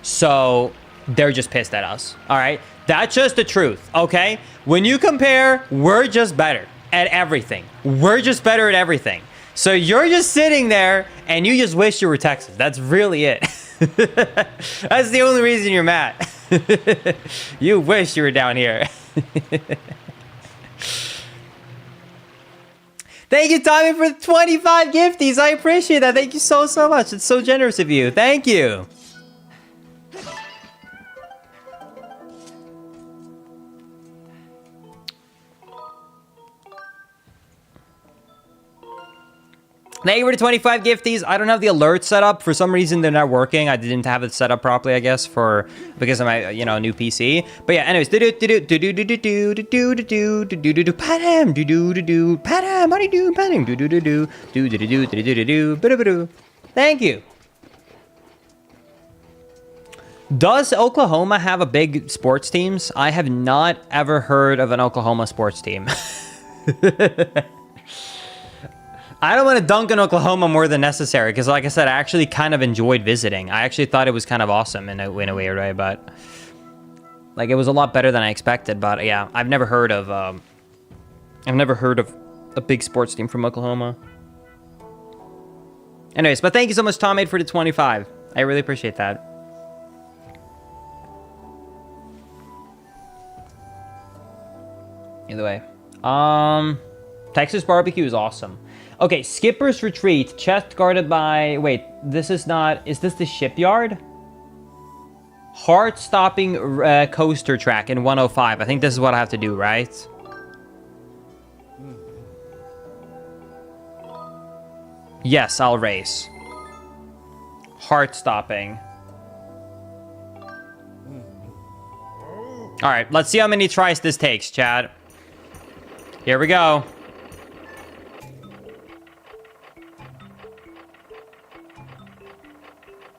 So they're just pissed at us. All right? That's just the truth, okay? When you compare, we're just better at everything. We're just better at everything. So you're just sitting there and you just wish you were Texas. That's really it. That's the only reason you're mad. You wish you were down here. Thank you, Tommy, for the 25 gifties. I appreciate that. Thank you so much. It's so generous of you. Thank you. Thank you for the 25 gifties. I don't have the alert set up. For some reason, they're not working. I didn't have it set up properly, I guess, because of my, you know, new PC. But yeah, anyways, thank you. Does Oklahoma have a big sports teams? I have not ever heard of an Oklahoma sports team. I don't want to dunk in Oklahoma more than necessary because, like I said, I actually kind of enjoyed visiting. I actually thought it was kind of awesome in a weird way, but like it was a lot better than I expected. But yeah, I've never heard of a big sports team from Oklahoma. Anyways, but thank you so much, Tom, for the 25. I really appreciate that. Either way, Texas barbecue is awesome. Okay, Skipper's Retreat, chest guarded by... Wait, this is not... Is this the shipyard? Heart-stopping coaster track in 105. I think this is what I have to do, right? Yes, I'll race. Heart-stopping. Alright, let's see how many tries this takes, Chad. Here we go.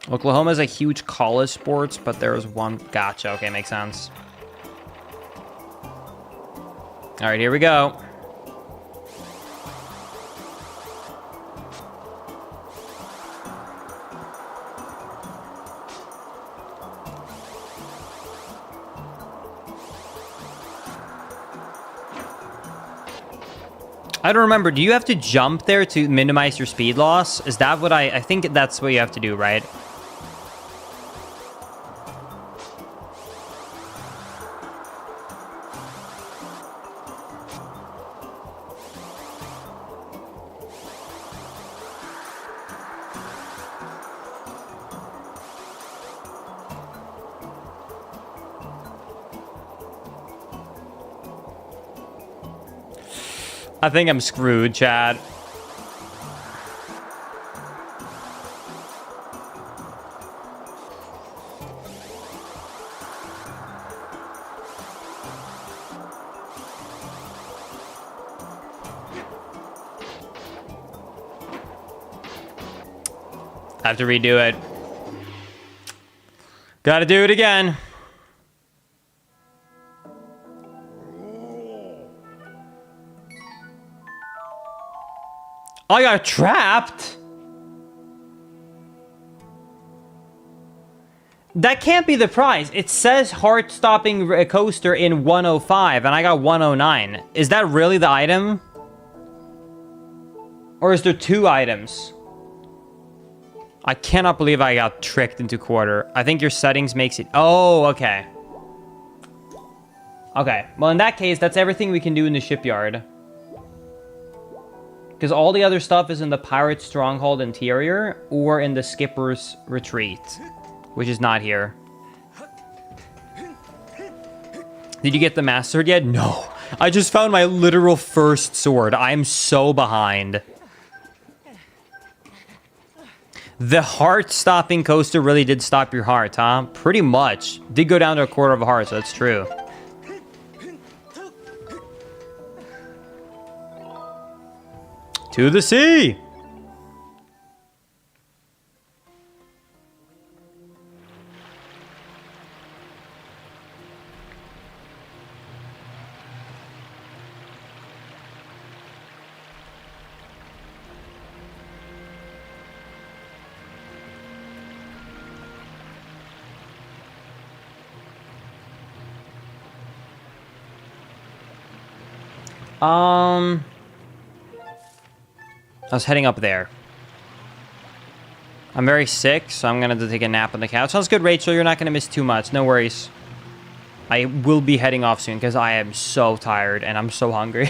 Oklahoma's a huge college sports, but there's one... Gotcha. Okay, makes sense. All right, here we go. I don't remember. Do you have to jump there to minimize your speed loss? Is that what I think that's what you have to do, right? I think I'm screwed, Chad. I have to redo it. Gotta do it again. I got trapped? That can't be the prize. It says heart-stopping coaster in 105, and I got 109. Is that really the item? Or is there two items? I cannot believe I got tricked into quarter. I think your settings makes it... Oh, okay. Okay, well, in that case, that's everything we can do in the shipyard. Because all the other stuff is in the Pirate Stronghold interior or in the Skipper's Retreat, which is not here. Did you get the Master Sword yet? No. I just found my literal first sword. I'm so behind. The heart-stopping coaster really did stop your heart, huh? Pretty much. Did go down to a quarter of a heart, so that's true. To the sea! I was heading up there. I'm very sick, so I'm gonna take a nap on the couch. Sounds good, Rachel. You're not gonna miss too much. No worries. I will be heading off soon because I am so tired and I'm so hungry.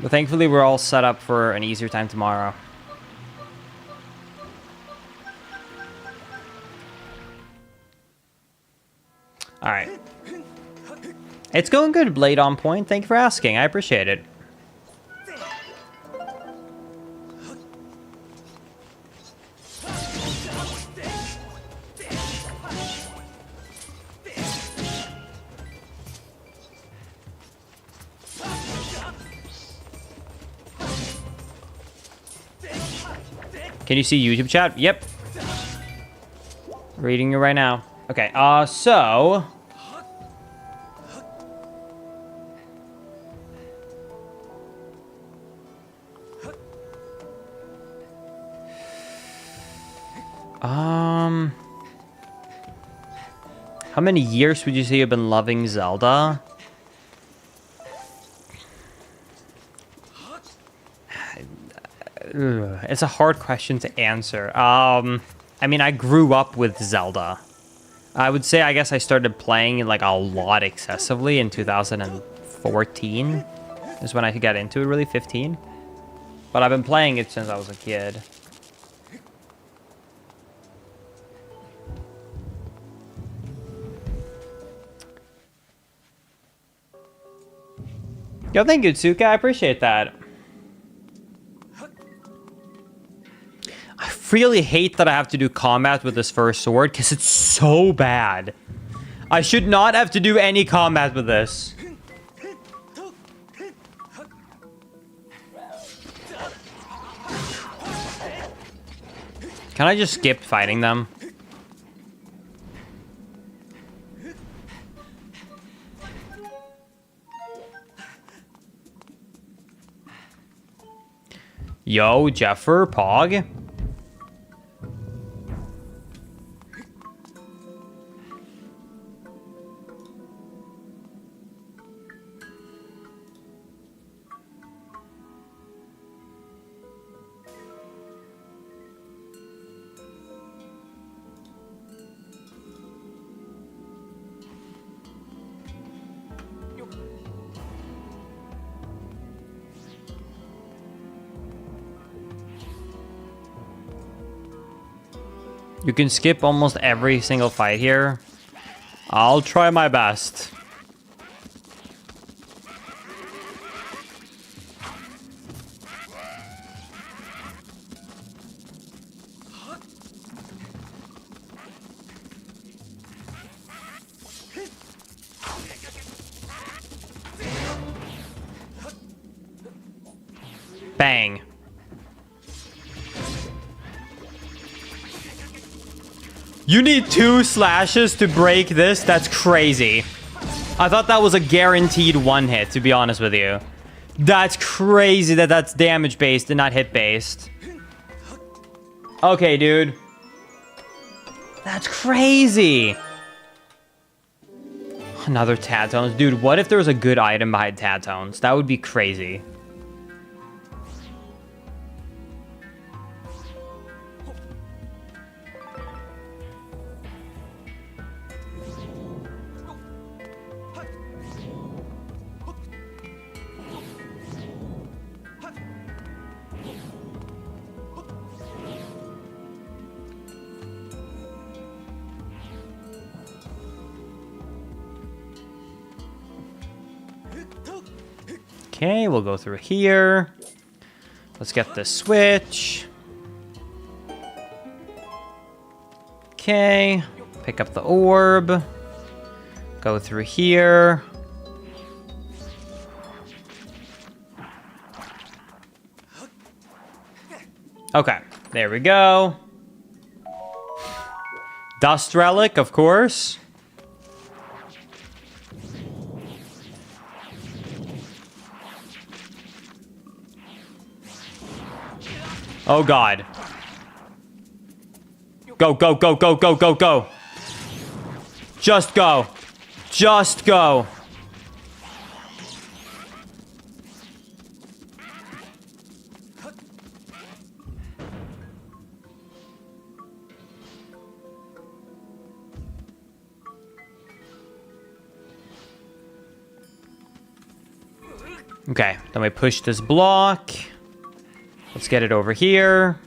But thankfully, we're all set up for an easier time tomorrow. All right. It's going good, Blade on point. Thank you for asking. I appreciate it. Can you see YouTube chat? Yep. Reading you right now. Okay, so... How many years would you say you've been loving Zelda? It's a hard question to answer. I mean, I grew up with Zelda. I would say, I guess I started playing like a lot excessively in 2014. Is when I got into it, really, 15. But I've been playing it since I was a kid. Yo, thank you, Tsuka. I appreciate that. I really hate that I have to do combat with this first sword because it's so bad. I should not have to do any combat with this. Can I just skip fighting them? Yo, Jeffer, Pog. You can skip almost every single fight here. I'll try my best. Bang. You need 2 slashes to break this? That's crazy. I thought that was a guaranteed one hit, to be honest with you. That's crazy that that's damage-based and not hit-based. Okay, dude. That's crazy. Another Tatones. Dude, what if there was a good item behind Tatones? That would be crazy. Okay, we'll go through here. Let's get the switch. Okay, pick up the orb. Go through here. Okay, there we go. Dust relic, of course. Oh, God. Go, go, go, go, go, go, go. Just go. Just go. Okay, then we push this block. Let's get it over here.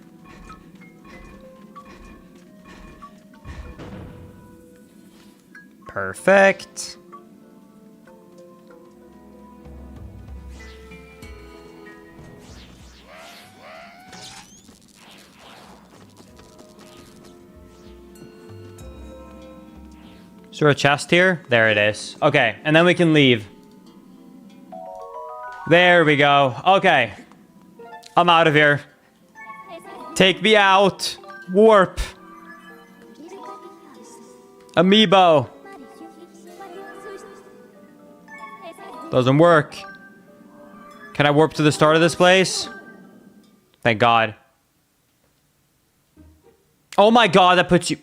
Perfect. Is there a chest here? There it is. Okay, and then we can leave. There we go. Okay. I'm out of here. Take me out. Warp. Amiibo. Doesn't work. Can I warp to the start of this place? Thank God. Oh my God, that puts you...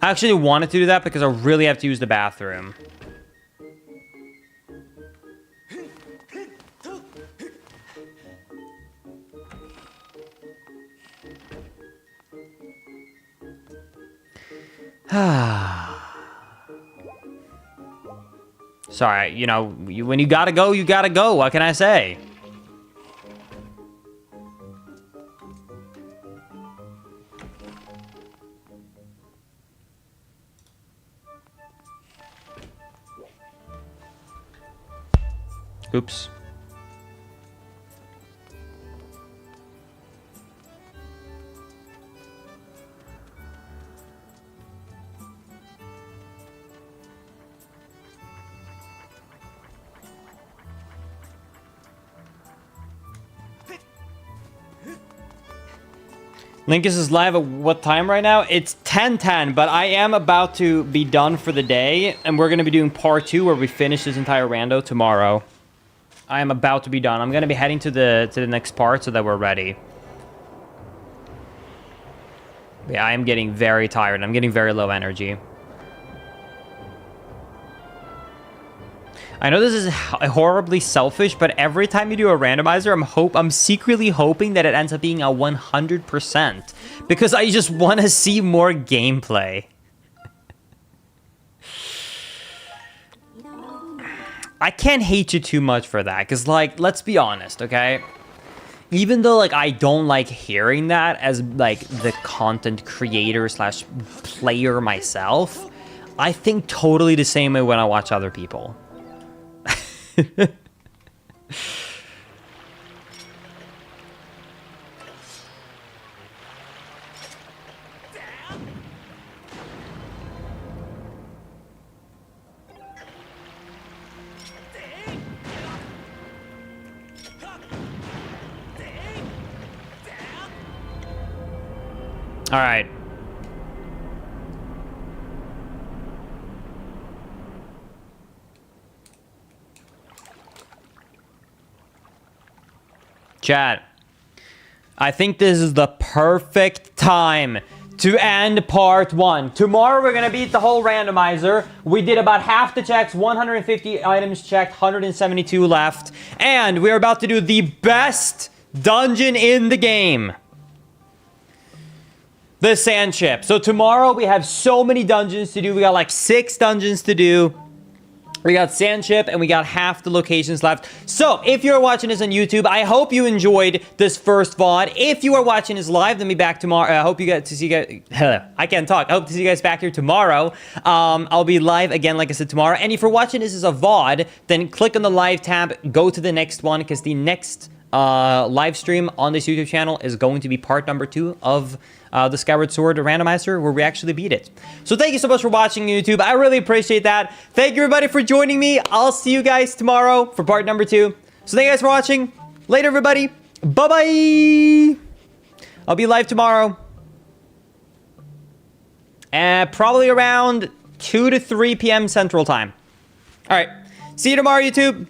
I actually wanted to do that because I really have to use the bathroom. Sorry, you know, when you gotta go, you gotta go. What can I say? Oops. Linkus is live at what time right now? It's 10:10, but I am about to be done for the day, and we're going to be doing part 2 where we finish this entire rando tomorrow. I am about to be done. I'm going to be heading to the next part so that we're ready. But yeah, I am getting very tired. I'm getting very low energy. I know this is horribly selfish, but every time you do a randomizer, I'm secretly hoping that it ends up being a 100% because I just want to see more gameplay. I can't hate you too much for that because, like, let's be honest, okay? Even though, like, I don't like hearing that as, like, the content creator slash player myself, I think totally the same way when I watch other people. All right. Chat, I think this is the perfect time to end part 1. Tomorrow we're gonna beat the whole randomizer. We did about half the checks, 150 items checked, 172 left, and we're about to do the best dungeon in the game. The sand ship. So tomorrow we have so many dungeons to do. We got like 6 dungeons to do. We got sand ship and we got half the locations left. So if you're watching this on YouTube, I hope you enjoyed this first VOD. If you are watching this live, then be back tomorrow. I hope you get to see you guys. I can't talk. I hope to see you guys back here tomorrow. I'll be live again, like I said, tomorrow. And if you're watching this as a VOD, then click on the live tab, go to the next one, because the next live stream on this YouTube channel is going to be part number 2 of the Skyward Sword randomizer, where we actually beat it. So thank you so much for watching, YouTube. I really appreciate that. Thank you, everybody, for joining me. I'll see you guys tomorrow for part number 2. So thank you guys for watching. Later, everybody. Bye-bye. I'll be live tomorrow. Probably around 2 to 3 p.m. Central Time. All right. See you tomorrow, YouTube.